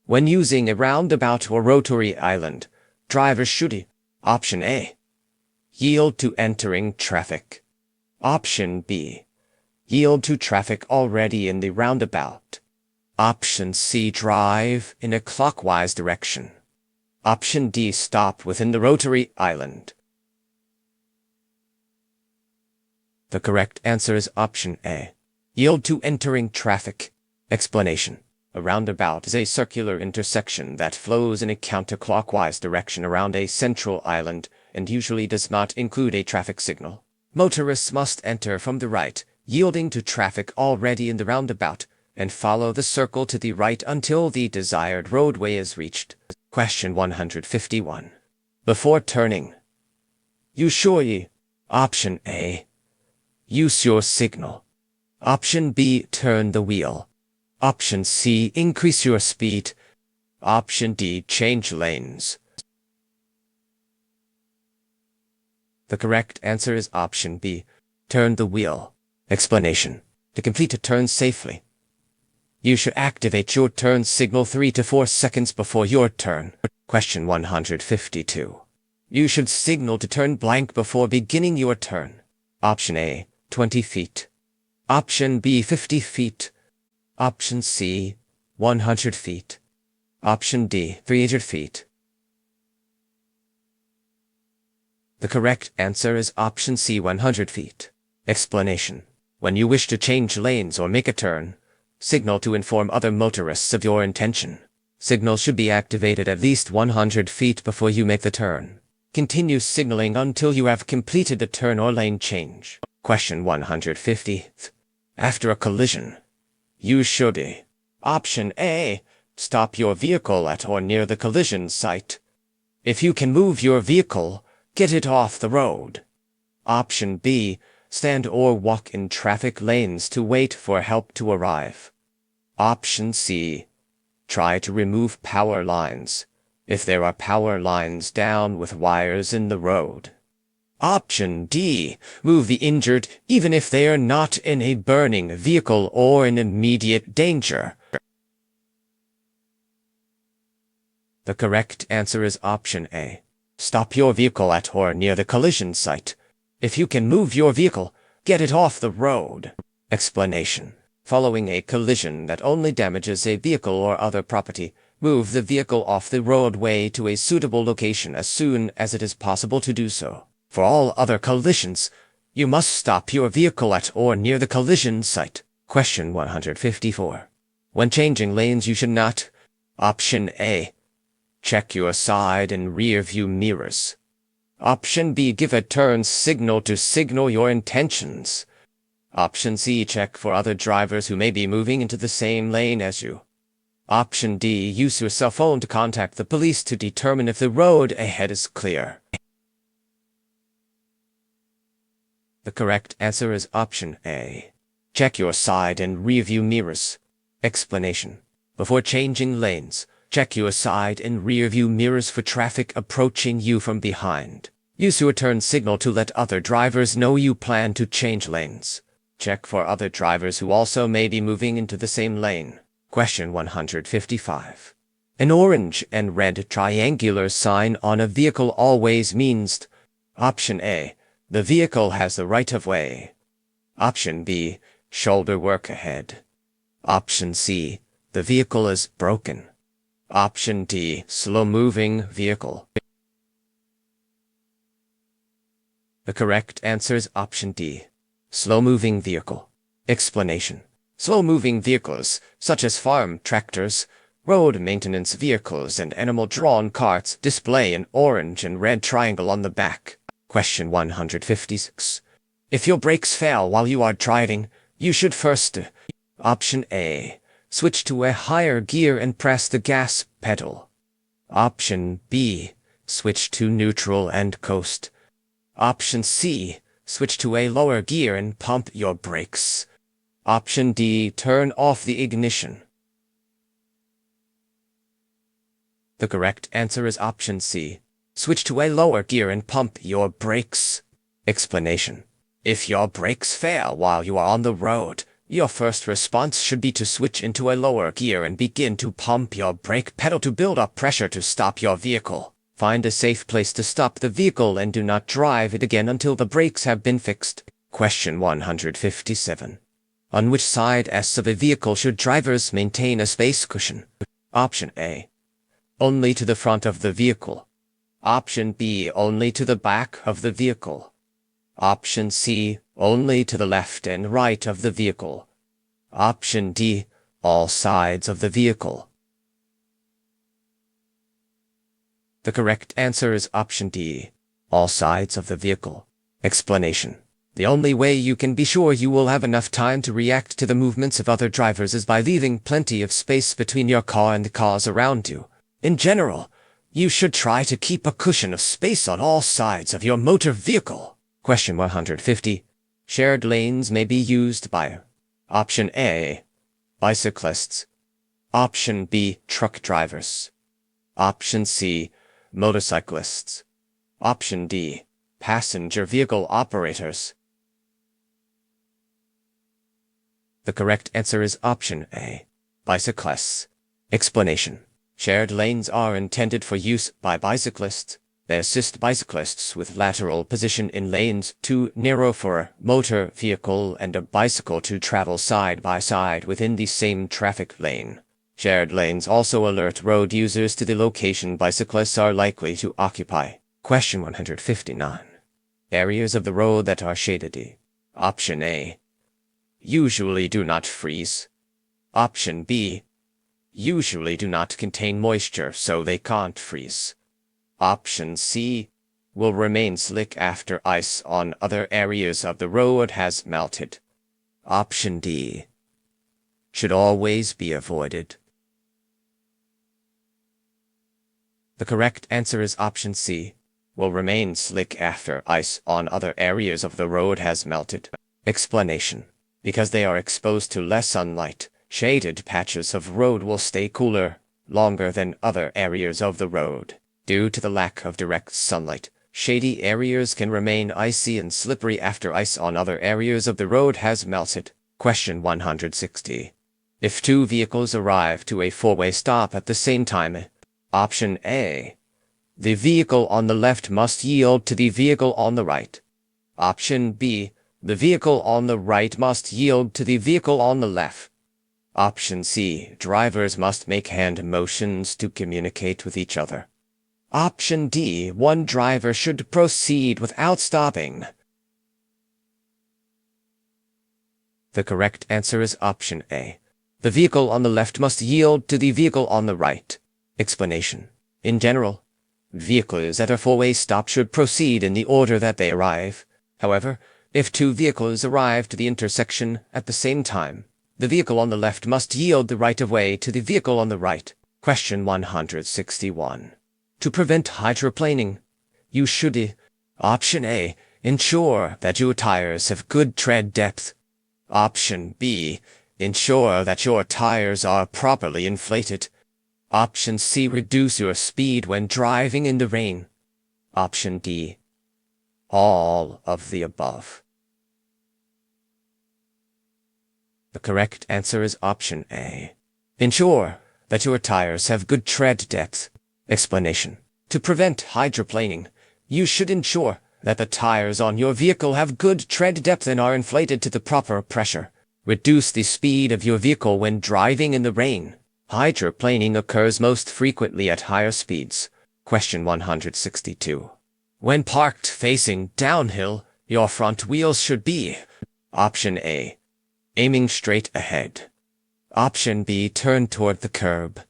When using a roundabout or rotary island, drivers should Option A. Yield to entering traffic. Option B. Yield to traffic already in the roundabout. Option C. Drive in a clockwise direction. Option D. Stop within the rotary island. The correct answer is option A. Yield to entering traffic. Explanation. A roundabout is a circular intersection that flows in a counterclockwise direction around a central island and usually does not include a traffic signal. Motorists must enter from the right, yielding to traffic already in the roundabout, and follow the circle to the right until the desired roadway is reached. Question 151. Before turning, you surely. Option A. Use your signal. Option B. Turn the wheel. Option C. Increase your speed. Option D. Change lanes. The correct answer is option B. Turn the wheel. Explanation. To complete a turn safely, you should activate your turn signal 3 to 4 seconds before your turn. Question 152. You should signal to turn blank before beginning your turn. Option A. 20 feet. Option B. 50 feet. Option C. 100 feet. Option D. 300 feet. The correct answer is option C. 100 feet. Explanation. When you wish to change lanes or make a turn, signal to inform other motorists of your intention. Signal should be activated at least 100 feet before you make the turn. Continue signaling until you have completed the turn or lane change. Question 150. After a collision, you should Option A. Stop your vehicle at or near the collision site. If you can move your vehicle, get it off the road. Option B. Stand or walk in traffic lanes to wait for help to arrive. Option C. Try to remove power lines, if there are power lines down with wires in the road. Option D. Move the injured even if they are not in a burning vehicle or in immediate danger. The correct answer is option A. Stop your vehicle at or near the collision site. If you can move your vehicle, get it off the road. Explanation. Following a collision that only damages a vehicle or other property, move the vehicle off the roadway to a suitable location as soon as it is possible to do so. For all other collisions, you must stop your vehicle at or near the collision site. Question 154. When changing lanes, you should not. Option A. Check your side and rear view mirrors. Option B. Give a turn signal to signal your intentions. Option C. Check for other drivers who may be moving into the same lane as you. Option D. Use your cell phone to contact the police to determine if the road ahead is clear. The correct answer is option A. Check your side and rear view mirrors. Explanation. Before changing lanes, check your side and rear view mirrors for traffic approaching you from behind. Use your turn signal to let other drivers know you plan to change lanes. Check for other drivers who also may be moving into the same lane. Question 155. An orange and red triangular sign on a vehicle always means Option A. The vehicle has the right of way. Option B. Shoulder work ahead. Option C. The vehicle is broken. Option D. Slow-moving vehicle. The correct answer is option D. Slow-moving vehicle. Explanation. Slow-moving vehicles, such as farm tractors, road maintenance vehicles, and animal-drawn carts, display an orange and red triangle on the back. Question 156. If your brakes fail while you are driving, you should first... Option A. Switch to a higher gear and press the gas pedal. Option B. Switch to neutral and coast. Option C. Switch to a lower gear and pump your brakes. Option D. Turn off the ignition. The correct answer is option C. Switch to a lower gear and pump your brakes. Explanation. If your brakes fail while you are on the road, your first response should be to switch into a lower gear and begin to pump your brake pedal to build up pressure to stop your vehicle. Find a safe place to stop the vehicle and do not drive it again until the brakes have been fixed. Question 157. On which side S of a vehicle should drivers maintain a space cushion? Option A. Only to the front of the vehicle. Option B. Only to the back of the vehicle. Option C. Only to the left and right of the vehicle. Option D. All sides of the vehicle. The correct answer is option D. All sides of the vehicle. Explanation. The only way you can be sure you will have enough time to react to the movements of other drivers is by leaving plenty of space between your car and the cars around you. In general, you should try to keep a cushion of space on all sides of your motor vehicle. Question 150. Shared lanes may be used by Option A. Bicyclists. Option B. Truck drivers. Option C. Motorcyclists. Option D. Passenger vehicle operators. The correct answer is option A. Bicyclists. Explanation. Shared lanes are intended for use by bicyclists. They assist bicyclists with lateral position in lanes too narrow for a motor vehicle and a bicycle to travel side by side within the same traffic lane. Shared lanes also alert road users to the location bicyclists are likely to occupy. Question 159. Areas of the road that are shaded. Option A. Usually do not freeze. Option B. Usually do not contain moisture, so they can't freeze. Option C. Will remain slick after ice on other areas of the road has melted. Option D. Should always be avoided. The correct answer is option C. Will remain slick after ice on other areas of the road has melted. Explanation. Because they are exposed to less sunlight, shaded patches of road will stay cooler longer than other areas of the road. Due to the lack of direct sunlight, shady areas can remain icy and slippery after ice on other areas of the road has melted. Question 160. If two vehicles arrive to a four-way stop at the same time, Option A. The vehicle on the left must yield to the vehicle on the right. Option B. The vehicle on the right must yield to the vehicle on the left. Option C. Drivers must make hand motions to communicate with each other. Option D. One driver should proceed without stopping. The correct answer is option A. The vehicle on the left must yield to the vehicle on the right. Explanation. In general, vehicles at a four-way stop should proceed in the order that they arrive. However, if two vehicles arrive to the intersection at the same time, the vehicle on the left must yield the right-of-way to the vehicle on the right. Question 161. To prevent hydroplaning, you should Option A. Ensure that your tires have good tread depth. Option B. Ensure that your tires are properly inflated. Option C. Reduce your speed when driving in the rain. Option D. All of the above. The correct answer is option A. Ensure that your tires have good tread depth. Explanation. To prevent hydroplaning, you should ensure That the tires on your vehicle have good tread depth and are inflated to the proper pressure. Reduce the speed of your vehicle when driving in the rain. Hydroplaning occurs most frequently at higher speeds. Question 162. When parked facing downhill, your front wheels should be: Option A, aiming straight ahead. Option B, turned toward the curb.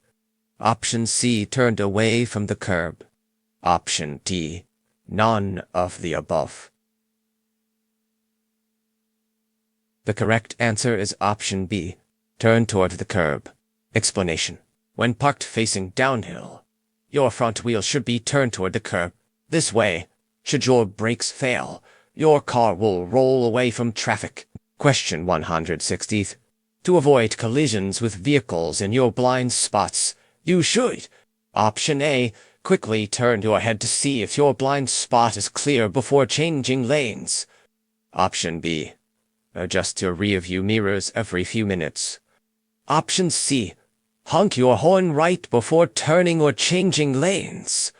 Option C, turned away from the curb. Option D, none of the above. The correct answer is option B, turned toward the curb. Explanation. When parked facing downhill, your front wheel should be turned toward the curb. This way, should your brakes fail, your car will roll away from traffic. Question 160. To avoid collisions with vehicles in your blind spots, you should: Option A, quickly turn your head to see if your blind spot is clear before changing lanes. Option B, adjust your rear-view mirrors every few minutes. Option C, honk your horn right before turning or changing lanes.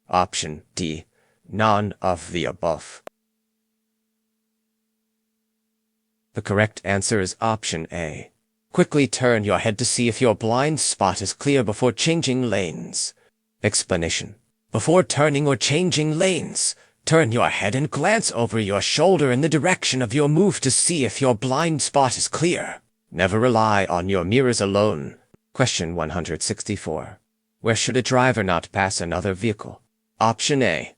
Option D, none of the above. The correct answer is option A. Quickly turn your head to see if your blind spot is clear before changing lanes. Explanation. Before turning or changing lanes, turn your head and glance over your shoulder in the direction of your move to see if your blind spot is clear. Never rely on your mirrors alone. Question 164. Where should a driver not pass another vehicle? Option A,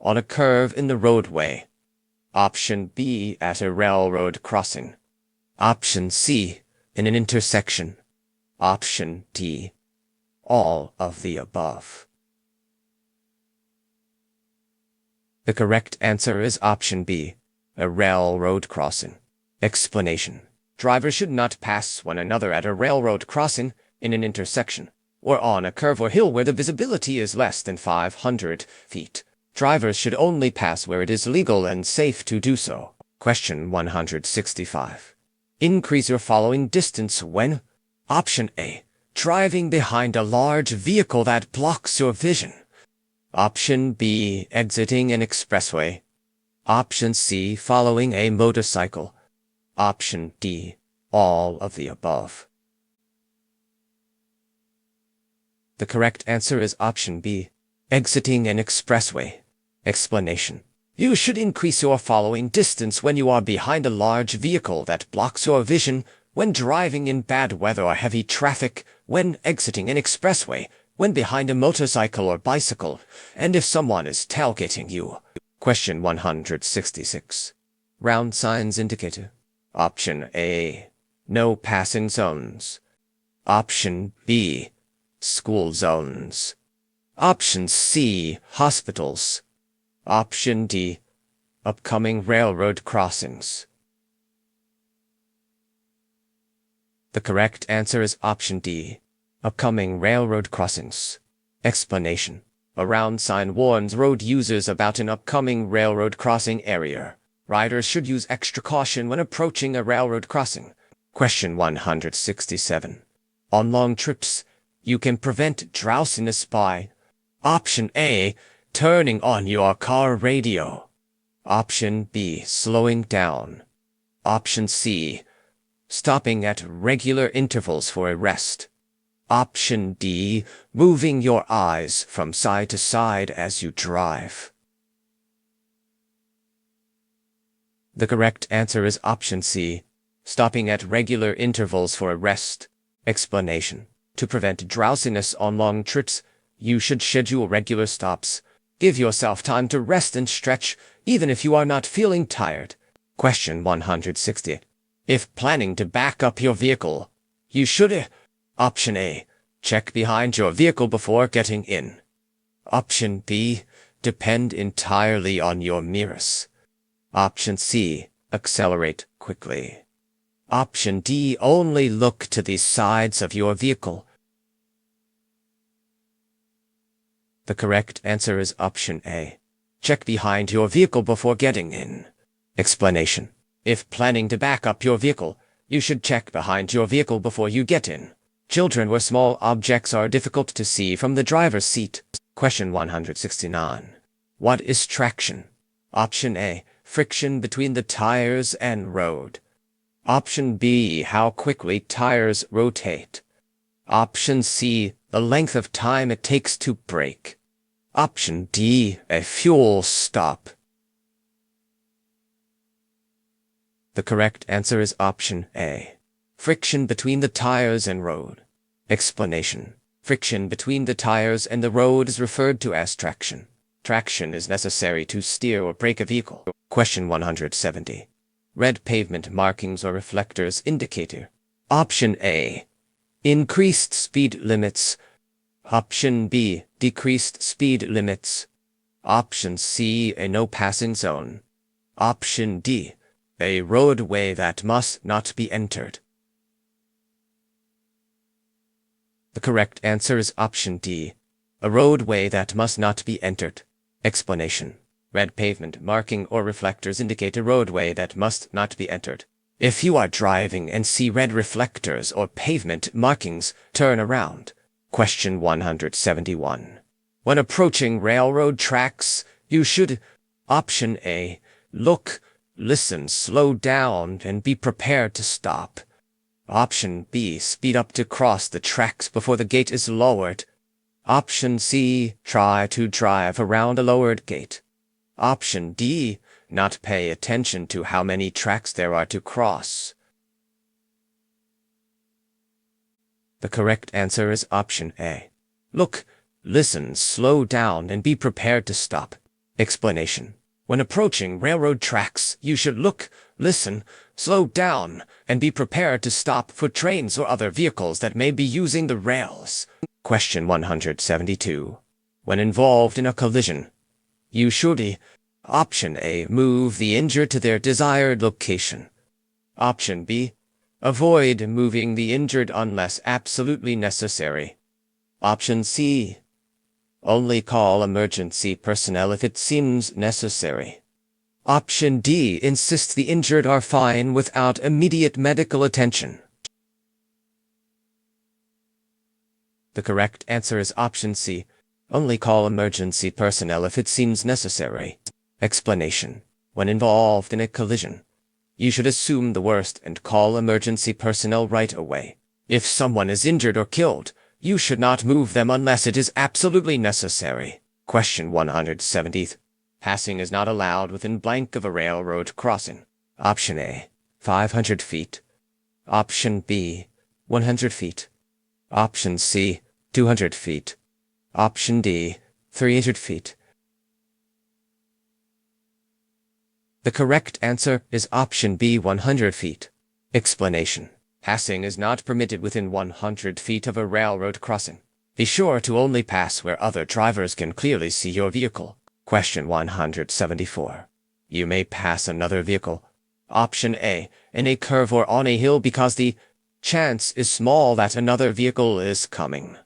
on a curve in the roadway. Option B, at a railroad crossing. Option C, in an intersection. Option D, all of the above. The correct answer is option B, a railroad crossing. Explanation. Drivers should not pass one another at a railroad crossing, in an intersection, or on a curve or hill where the visibility is less than 500 feet. Drivers should only pass where it is legal and safe to do so. Question 165. Increase your following distance when: Option A, driving behind a large vehicle that blocks your vision. Option B, exiting an expressway. Option C, following a motorcycle. Option D, all of the above. The correct answer is option B, exiting an expressway. Explanation. You should increase your following distance when you are behind a large vehicle that blocks your vision, when driving in bad weather or heavy traffic, when exiting an expressway, when behind a motorcycle or bicycle, and if someone is tailgating you. Question 166. Round signs indicator. Option A, no passing zones. Option B, school zones. Option C, hospitals. Option D, upcoming railroad crossings. The correct answer is option D, upcoming railroad crossings. Explanation. A round sign warns road users about an upcoming railroad crossing area. Riders should use extra caution when approaching a railroad crossing. Question 167. On long trips, you can prevent drowsiness by: Option A, turning on your car radio. Option B, slowing down. Option C, stopping at regular intervals for a rest. Option D, moving your eyes from side to side as you drive. The correct answer is option C, stopping at regular intervals for a rest. Explanation. To prevent drowsiness on long trips, you should schedule regular stops. Give yourself time to rest and stretch, even if you are not feeling tired. Question 160. If planning to back up your vehicle, you should: Option A, check behind your vehicle before getting in. Option B, depend entirely on your mirrors. Option C, accelerate quickly. Option D, only look to the sides of your vehicle. The correct answer is option A. Check behind your vehicle before getting in. Explanation. If planning to back up your vehicle, you should check behind your vehicle before you get in. Children or small objects are difficult to see from the driver's seat. Question 169. What is traction? Option A, friction between the tires and road. Option B, how quickly tires rotate. Option C, the length of time it takes to brake. Option D, a fuel stop. The correct answer is option A. Friction between the tires and road. Explanation. Friction between the tires and the road is referred to as traction. Traction is necessary to steer or brake a vehicle. Question 170. Red pavement markings or reflectors indicator. Option A, increased speed limits. Option B, decreased speed limits. Option C, a no passing zone. Option D, a roadway that must not be entered. The correct answer is option D, a roadway that must not be entered. Explanation. Red pavement marking or reflectors indicate a roadway that must not be entered. If you are driving and see red reflectors or pavement markings, turn around. Question 171. When approaching railroad tracks, you should: Option A, look, listen, slow down, and be prepared to stop. Option B, speed up to cross the tracks before the gate is lowered. Option C, try to drive around a lowered gate. Option D, not pay attention to how many tracks there are to cross. The correct answer is option A. Look, listen, slow down, and be prepared to stop. Explanation. When approaching railroad tracks, you should look, listen, slow down, and be prepared to stop for trains or other vehicles that may be using the rails. Question 172. When involved in a collision, you should: Option A, move the injured to their desired location. Option B, avoid moving the injured unless absolutely necessary. Option C, only call emergency personnel if it seems necessary. Option D, insist the injured are fine without immediate medical attention. The correct answer is option C, only call emergency personnel if it seems necessary. Explanation. When involved in a collision, you should assume the worst and call emergency personnel right away. If someone is injured or killed, you should not move them unless it is absolutely necessary. Question 170. Passing is not allowed within blank of a railroad crossing. Option A, 500 feet. Option B, 100 feet. Option C, 200 feet. Option D, 300 feet. The correct answer is option B, 100 feet. Explanation. Passing is not permitted within 100 feet of a railroad crossing. Be sure to only pass where other drivers can clearly see your vehicle. Question 174. You may pass another vehicle. Option A, in a curve or on a hill because the chance is small that another vehicle is coming.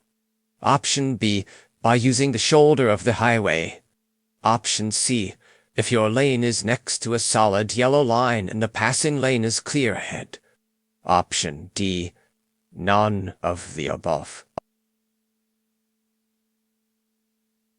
Option B, by using the shoulder of the highway. Option C, if your lane is next to a solid yellow line and the passing lane is clear ahead. Option D, none of the above.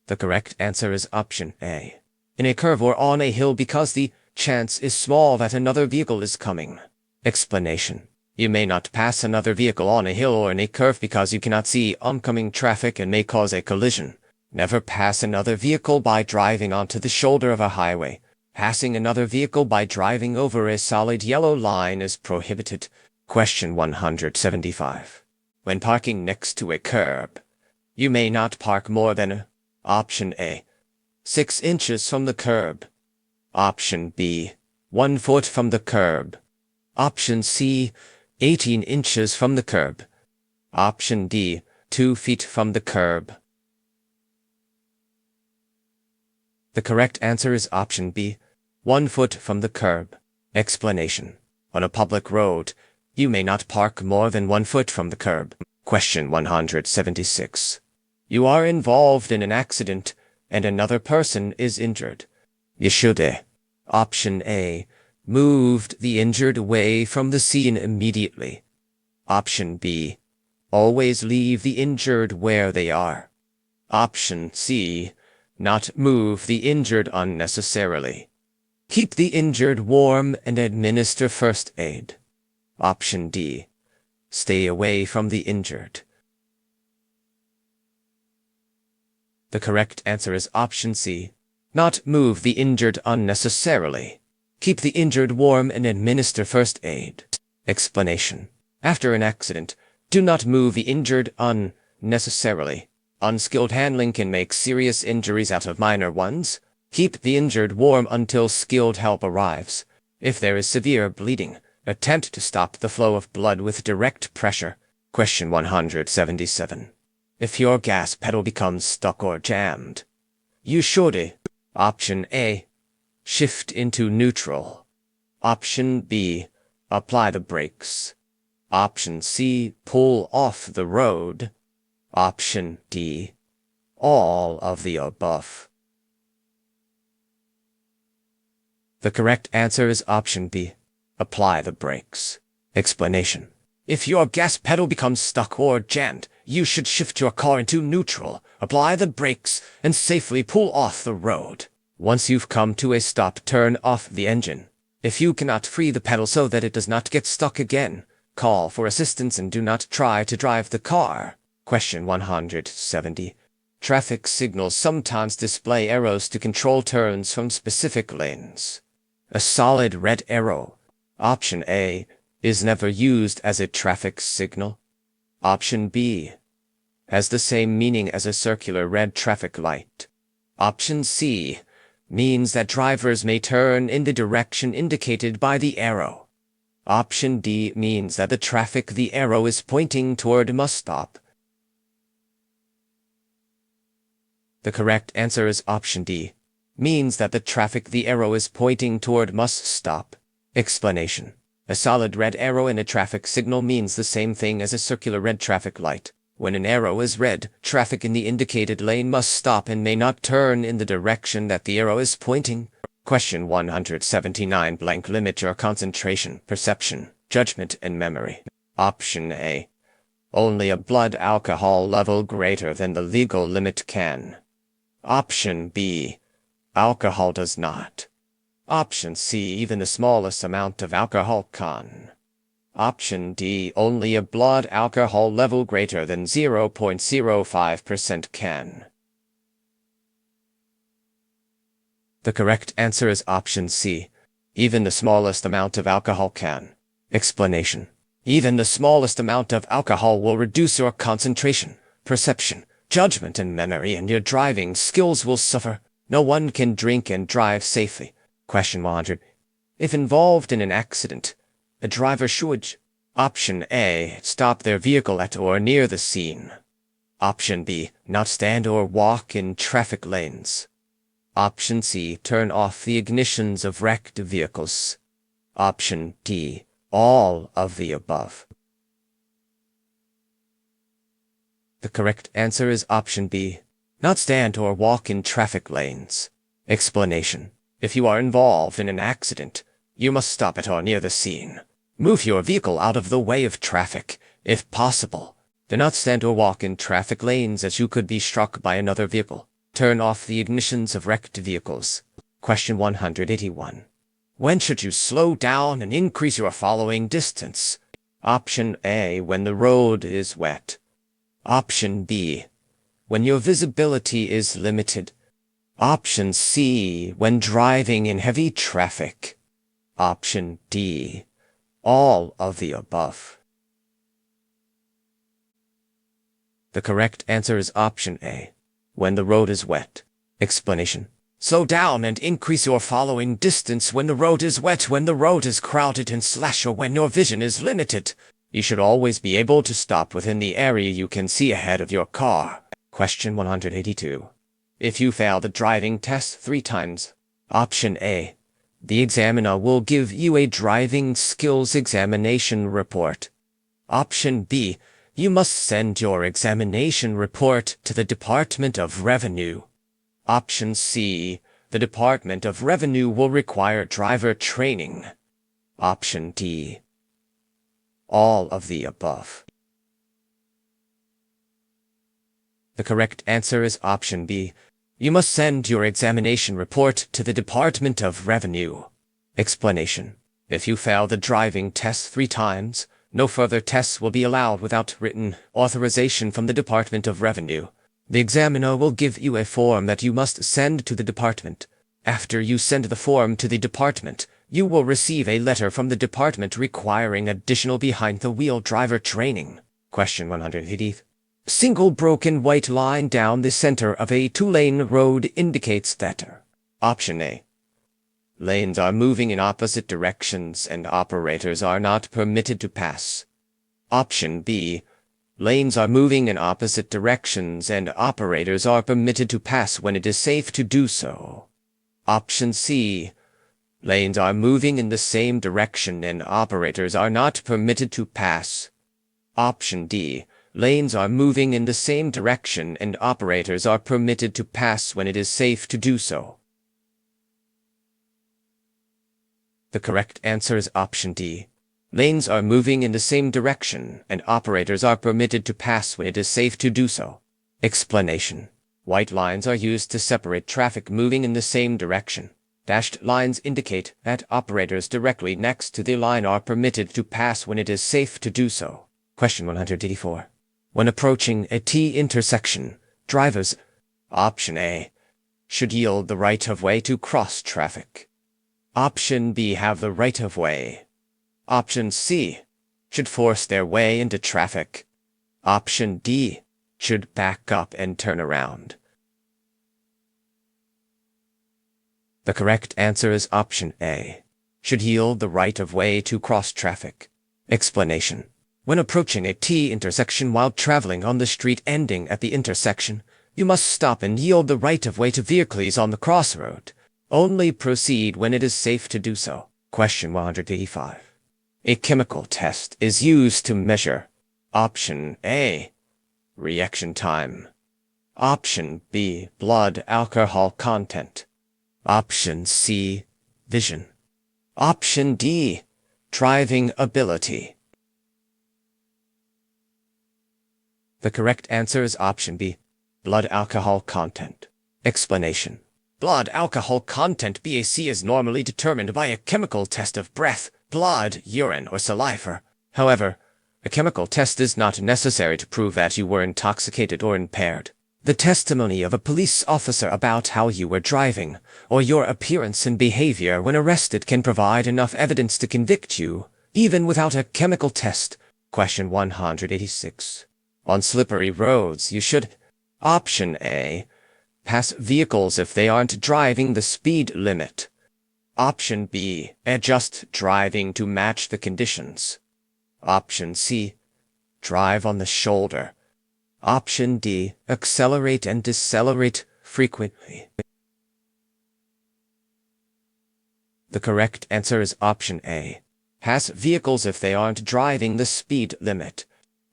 The correct answer is option A, in a curve or on a hill because the chance is small that another vehicle is coming. Explanation. You may not pass another vehicle on a hill or in a curve because you cannot see oncoming traffic and may cause a collision. Never pass another vehicle by driving onto the shoulder of a highway. Passing another vehicle by driving over a solid yellow line is prohibited. Question 175. When parking next to a curb, you may not park more than Option A, 6 inches from the curb. Option B, 1 foot from the curb. Option C, 18 inches from the curb. Option D, 2 feet from the curb. The correct answer is option B, 1 foot from the curb. Explanation. On a public road, you may not park more than 1 foot from the curb. Question 176. You are involved in an accident and another person is injured. You should: Option A, moved the injured away from the scene immediately. Option B, always leave the injured where they are. Option C, not move the injured unnecessarily. Keep the injured warm and administer first aid. Option D. Stay away from the injured. The correct answer is option C. Not move the injured unnecessarily. Keep the injured warm and administer first aid. Explanation. After an accident, do not move the injured unnecessarily. Unskilled handling can make serious injuries out of minor ones. Keep the injured warm until skilled help arrives. If there is severe bleeding, attempt to stop the flow of blood with direct pressure. Question 177. If your gas pedal becomes stuck or jammed, you should Option A. Shift into neutral. Option B. Apply the brakes. Option C. Pull off the road. Option D. All of the above. The correct answer is option B. Apply the brakes. Explanation. If your gas pedal becomes stuck or jammed, you should shift your car into neutral, apply the brakes, and safely pull off the road. Once you've come to a stop, turn off the engine. If you cannot free the pedal so that it does not get stuck again, call for assistance and do not try to drive the car. Question 170. Traffic signals sometimes display arrows to control turns from specific lanes. A solid red arrow, option A, is never used as a traffic signal. Option B has the same meaning as a circular red traffic light. Option C means that drivers may turn in the direction indicated by the arrow. Option D means that the traffic the arrow is pointing toward must stop. The correct answer is option D, means that the traffic the arrow is pointing toward must stop. Explanation. A solid red arrow in a traffic signal means the same thing as a circular red traffic light. When an arrow is red, traffic in the indicated lane must stop and may not turn in the direction that the arrow is pointing. Question 179. Blank. Limit your concentration, perception, judgment, and memory. Option A. Only a blood alcohol level greater than the legal limit can. Option B. Alcohol does not. Option C. Even the smallest amount of alcohol can. Option D. Only a blood alcohol level greater than 0.05% can. The correct answer is option C. Even the smallest amount of alcohol can. Explanation. Even the smallest amount of alcohol will reduce your concentration, perception, judgment, and memory, and your driving skills will suffer. No one can drink and drive safely. Question 100. If involved in an accident, a driver should: Option A. Stop their vehicle at or near the scene. Option B. Not stand or walk in traffic lanes. Option C. Turn off the ignitions of wrecked vehicles. Option D. All of the above. The correct answer is option B. Not stand or walk in traffic lanes. Explanation. If you are involved in an accident, you must stop at or near the scene. Move your vehicle out of the way of traffic, if possible. Do not stand or walk in traffic lanes as you could be struck by another vehicle. Turn off the ignitions of wrecked vehicles. Question 181. When should you slow down and increase your following distance? Option A. When the road is wet. Option B. When your visibility is limited. Option C. When driving in heavy traffic. Option D. All of the above. The correct answer is option A. When the road is wet. Explanation. Slow down and increase your following distance when the road is wet, when the road is crowded and / or when your vision is limited. You should always be able to stop within the area you can see ahead of your car. Question 182. If you fail the driving test 3 times. Option A. The examiner will give you a driving skills examination report. Option B. You must send your examination report to the Department of Revenue. Option C. The Department of Revenue will require driver training. Option D. All of the above. The correct answer is option B. You must send your examination report to the Department of Revenue. Explanation. If you fail the driving test 3 times, no further tests will be allowed without written authorization from the Department of Revenue. The examiner will give you a form that you must send to the department. After you send the form to the department, you will receive a letter from the department requiring additional behind-the-wheel driver training. Question 180. Single broken white line down the center of a 2-lane road indicates that Option A. Lanes are moving in opposite directions and operators are not permitted to pass. Option B. Lanes are moving in opposite directions and operators are permitted to pass when it is safe to do so. Option C. Lanes are moving in the same direction and operators are not permitted to pass. Option D. Lanes are moving in the same direction and operators are permitted to pass when it is safe to do so. The correct answer is option D. Lanes are moving in the same direction and operators are permitted to pass when it is safe to do so. Explanation. White lines are used to separate traffic moving in the same direction. Dashed lines indicate that operators directly next to the line are permitted to pass when it is safe to do so. Question 184. When approaching a T intersection, drivers, Option A, should yield the right-of-way to cross traffic. Option B, have the right-of-way. Option C, should force their way into traffic. Option D, should back up and turn around. The correct answer is option A, should yield the right-of-way to cross traffic. Explanation. When approaching a T intersection while traveling on the street ending at the intersection, you must stop and yield the right-of-way to vehicles on the crossroad. Only proceed when it is safe to do so. Question 185. A chemical test is used to measure Option A, reaction time. Option B, blood alcohol content. Option C, vision. Option D, driving ability. The correct answer is option B, blood alcohol content. Explanation. Blood alcohol content BAC is normally determined by a chemical test of breath, blood, urine, or saliva. However, a chemical test is not necessary to prove that you were intoxicated or impaired. The testimony of a police officer about how you were driving, or your appearance and behavior when arrested can provide enough evidence to convict you, even without a chemical test. Question 186. On slippery roads, you should Option A, pass vehicles if they aren't driving the speed limit. Option B, adjust driving to match the conditions. Option C, drive on the shoulder. Option D, accelerate and decelerate frequently. The correct answer is option A, pass vehicles if they aren't driving the speed limit.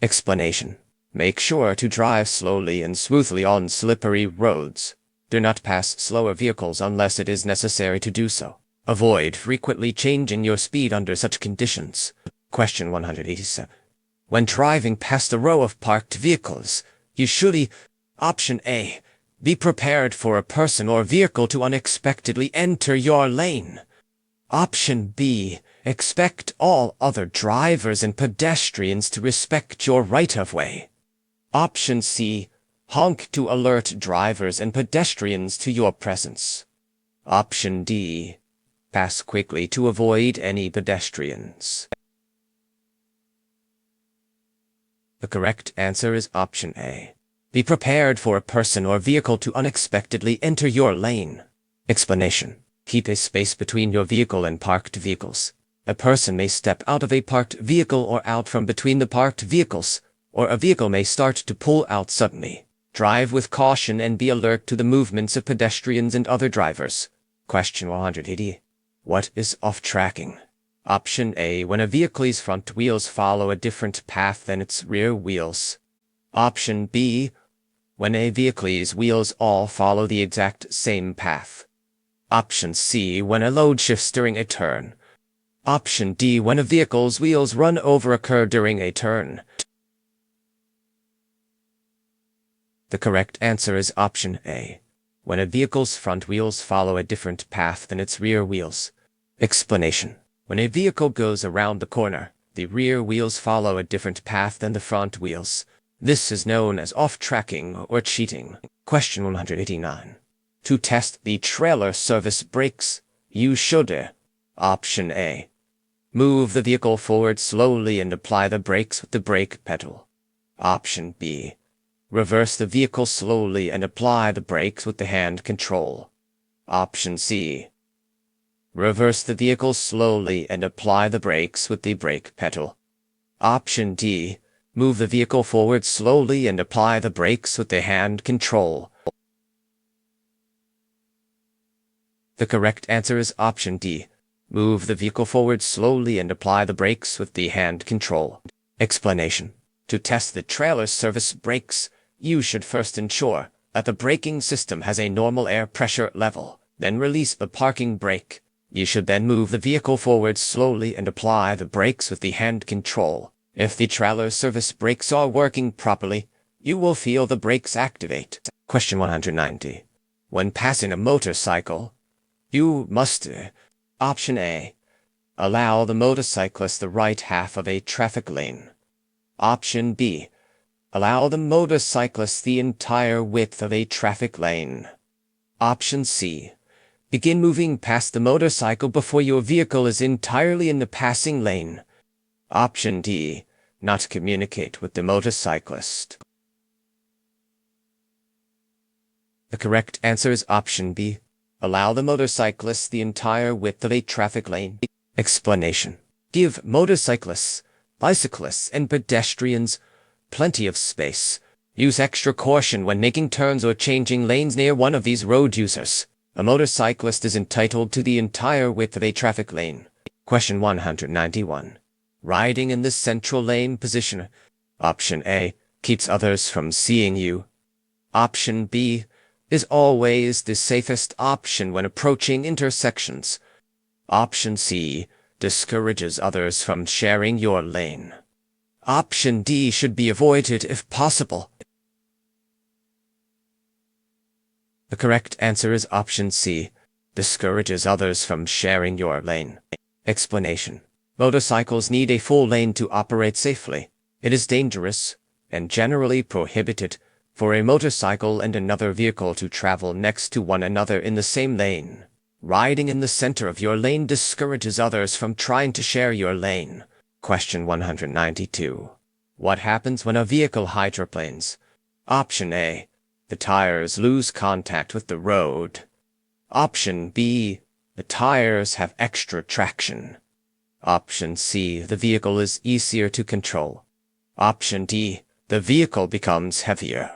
Explanation. Make sure to drive slowly and smoothly on slippery roads. Do not pass slower vehicles unless it is necessary to do so. Avoid frequently changing your speed under such conditions. Question 187. When driving past a row of parked vehicles, you should Option A, be prepared for a person or vehicle to unexpectedly enter your lane. Option B, expect all other drivers and pedestrians to respect your right-of-way. Option C, honk to alert drivers and pedestrians to your presence. Option D, pass quickly to avoid any pedestrians. The correct answer is option A. Be prepared for a person or vehicle to unexpectedly enter your lane. Explanation. Keep a space between your vehicle and parked vehicles. A person may step out of a parked vehicle or out from between the parked vehicles, or a vehicle may start to pull out suddenly. Drive with caution and be alert to the movements of pedestrians and other drivers. Question 180. What is off-tracking? Option A, when a vehicle's front wheels follow a different path than its rear wheels. Option B, when a vehicle's wheels all follow the exact same path. Option C, when a load shifts during a turn. Option D, when a vehicle's wheels run over a curb during a turn. The correct answer is option A. when a vehicle's front wheels follow a different path than its rear wheels. Explanation. When a vehicle goes around the corner, the rear wheels follow a different path than the front wheels. This is known as off-tracking or cheating. Question 189. To test the trailer service brakes, you should Option A. Move the vehicle forward slowly and apply the brakes with the brake pedal. Option B. Reverse the vehicle slowly and apply the brakes with the hand control. Option C. Reverse the vehicle slowly and apply the brakes with the brake pedal. Option D. Move the vehicle forward slowly and apply the brakes with the hand control. The correct answer is option D. Move the vehicle forward slowly and apply the brakes with the hand control. Explanation. To test the trailer service brakes, you should first ensure that the braking system has a normal air pressure level, then release the parking brake. You should then move the vehicle forward slowly and apply the brakes with the hand control. If the trailer service brakes are working properly, you will feel the brakes activate. Question 190. When passing a motorcycle, you must Option A. Allow the motorcyclist the right half of a traffic lane. Option B. Allow the motorcyclist the entire width of a traffic lane. Option C. Begin moving past the motorcycle before your vehicle is entirely in the passing lane. Option D. Not communicate with the motorcyclist. The correct answer is option B. Allow the motorcyclist the entire width of a traffic lane. Explanation. Give motorcyclists, bicyclists, and pedestrians plenty of space. Use extra caution when making turns or changing lanes near one of these road users. A motorcyclist is entitled to the entire width of a traffic lane. Question 191. Riding in the central lane position. Option A. Keeps others from seeing you. Option B. Is always the safest option when approaching intersections. Option C. Discourages others from sharing your lane. Option D should be avoided if possible. The correct answer is option C. Discourages others from sharing your lane. Explanation. Motorcycles need a full lane to operate safely. It is dangerous and generally prohibited for a motorcycle and another vehicle to travel next to one another in the same lane. Riding in the center of your lane discourages others from trying to share your lane. Question 192. What happens when a vehicle hydroplanes? Option A. The tires lose contact with the road. Option B. The tires have extra traction. Option C. The vehicle is easier to control. Option D. The vehicle becomes heavier.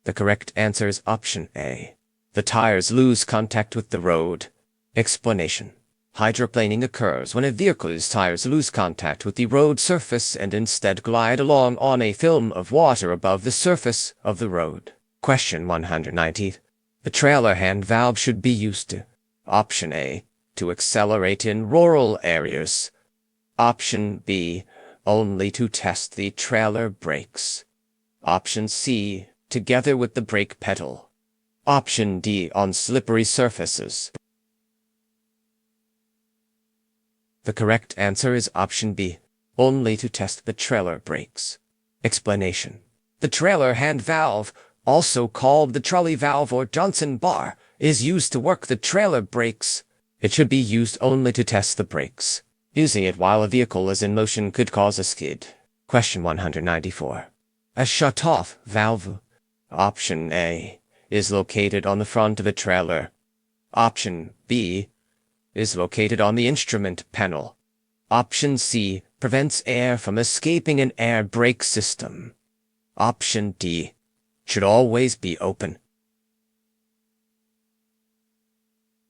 The correct answer is option A. The tires lose contact with the road. Explanation. Hydroplaning occurs when a vehicle's tires lose contact with the road surface and instead glide along on a film of water above the surface of the road. Question 190. The trailer hand valve should be used to Option A. To accelerate in rural areas. Option B. Only to test the trailer brakes. Option C. Together with the brake pedal. Option D. On slippery surfaces. The correct answer is option B. Only to test the trailer brakes. Explanation. The trailer hand valve, also called the trolley valve or Johnson bar, is used to work the trailer brakes. It should be used only to test the brakes. Using it while a vehicle is in motion could cause a skid. Question 194. A shut-off valve. Option A. Is located on the front of a trailer. Option B. Is located on the instrument panel. Option C. Prevents air from escaping an air brake system. Option D. Should always be open.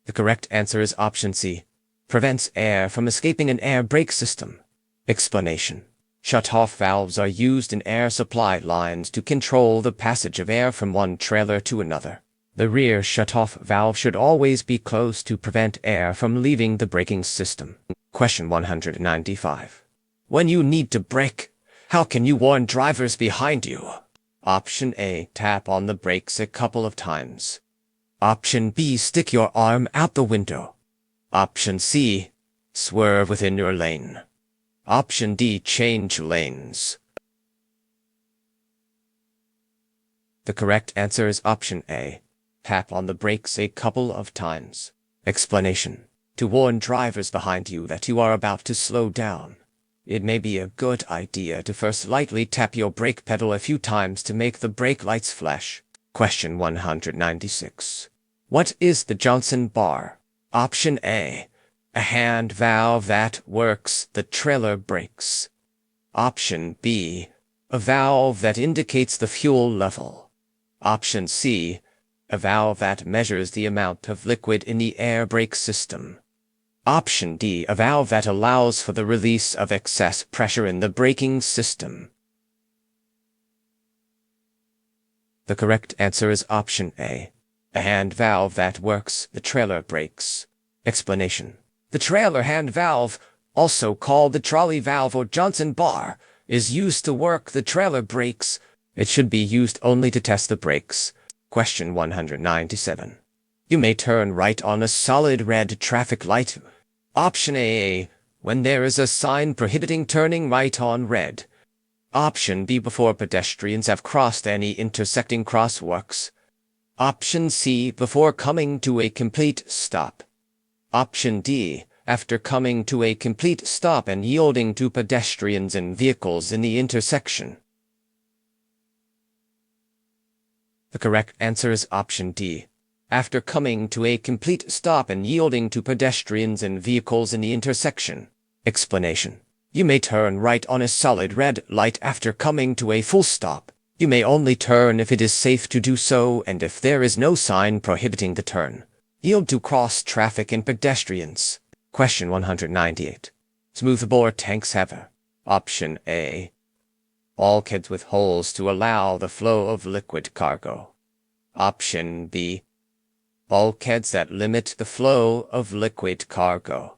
The correct answer is option C. Prevents air from escaping an air brake system. Explanation. Shut-off valves are used in air supply lines to control the passage of air from one trailer to another. The rear shut-off valve should always be closed to prevent air from leaving the braking system. Question 195. When you need to brake, how can you warn drivers behind you? Option A, tap on the brakes a couple of times. Option B, stick your arm out the window. Option C, swerve within your lane. Option D, change lanes. The correct answer is option A. Tap on the brakes a couple of times. Explanation: to warn drivers behind you that you are about to slow down. It may be a good idea to first lightly tap your brake pedal a few times to make the brake lights flash. Question 196. What is the Johnson bar? Option A, a hand valve that works the trailer brakes. Option B, a valve that indicates the fuel level. Option C, a valve that measures the amount of liquid in the air brake system. Option D, a valve that allows for the release of excess pressure in the braking system. The correct answer is option A, a hand valve that works the trailer brakes. Explanation: the trailer hand valve, also called the trolley valve or Johnson bar, is used to work the trailer brakes. It should be used only to test the brakes. Question 197. You may turn right on a solid red traffic light. Option A, when there is a sign prohibiting turning right on red. Option B, before pedestrians have crossed any intersecting crosswalks. Option C, before coming to a complete stop. Option D, after coming to a complete stop and yielding to pedestrians and vehicles in the intersection. The correct answer is option D, after coming to a complete stop and yielding to pedestrians and vehicles in the intersection. Explanation: you may turn right on a solid red light after coming to a full stop. You may only turn if it is safe to do so and if there is no sign prohibiting the turn. Yield to cross traffic and pedestrians. Question 198. Smoothbore tanks have: Option A, bulkheads with holes to allow the flow of liquid cargo. Option B, bulkheads that limit the flow of liquid cargo.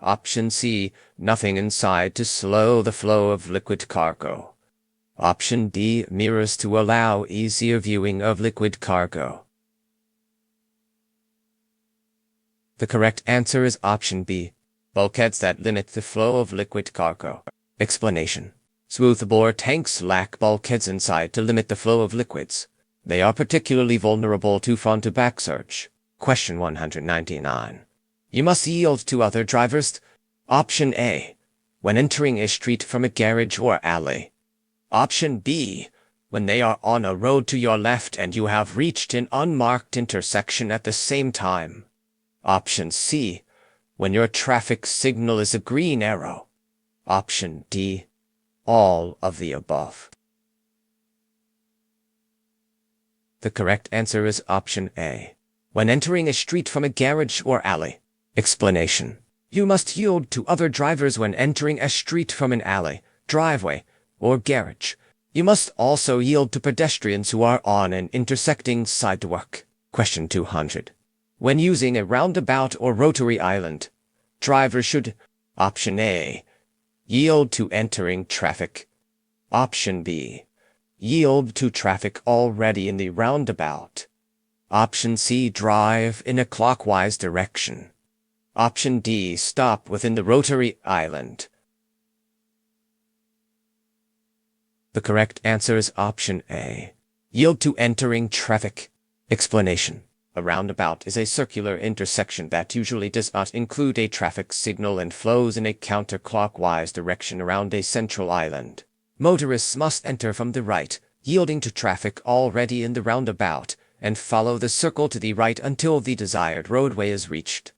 Option C, nothing inside to slow the flow of liquid cargo. Option D, mirrors to allow easier viewing of liquid cargo. The correct answer is option B, bulkheads that limit the flow of liquid cargo. Explanation: smoothbore tanks lack bulkheads inside to limit the flow of liquids. They are particularly vulnerable to front-to-back surge. Question 199. You must yield to other drivers. Option A, when entering a street from a garage or alley. Option B, when they are on a road to your left and you have reached an unmarked intersection at the same time. Option C, when your traffic signal is a green arrow. Option D, all of the above. The correct answer is option A, when entering a street from a garage or alley. Explanation: you must yield to other drivers when entering a street from an alley, driveway, or garage. You must also yield to pedestrians who are on an intersecting sidewalk. Question 200. When using a roundabout or rotary island, drivers should: Option A, yield to entering traffic. Option B, yield to traffic already in the roundabout. Option C, drive in a clockwise direction. Option D, stop within the rotary island. The correct answer is option A, yield to entering traffic. Explanation: a roundabout is a circular intersection that usually does not include a traffic signal and flows in a counterclockwise direction around a central island. Motorists must enter from the right, yielding to traffic already in the roundabout, and follow the circle to the right until the desired roadway is reached.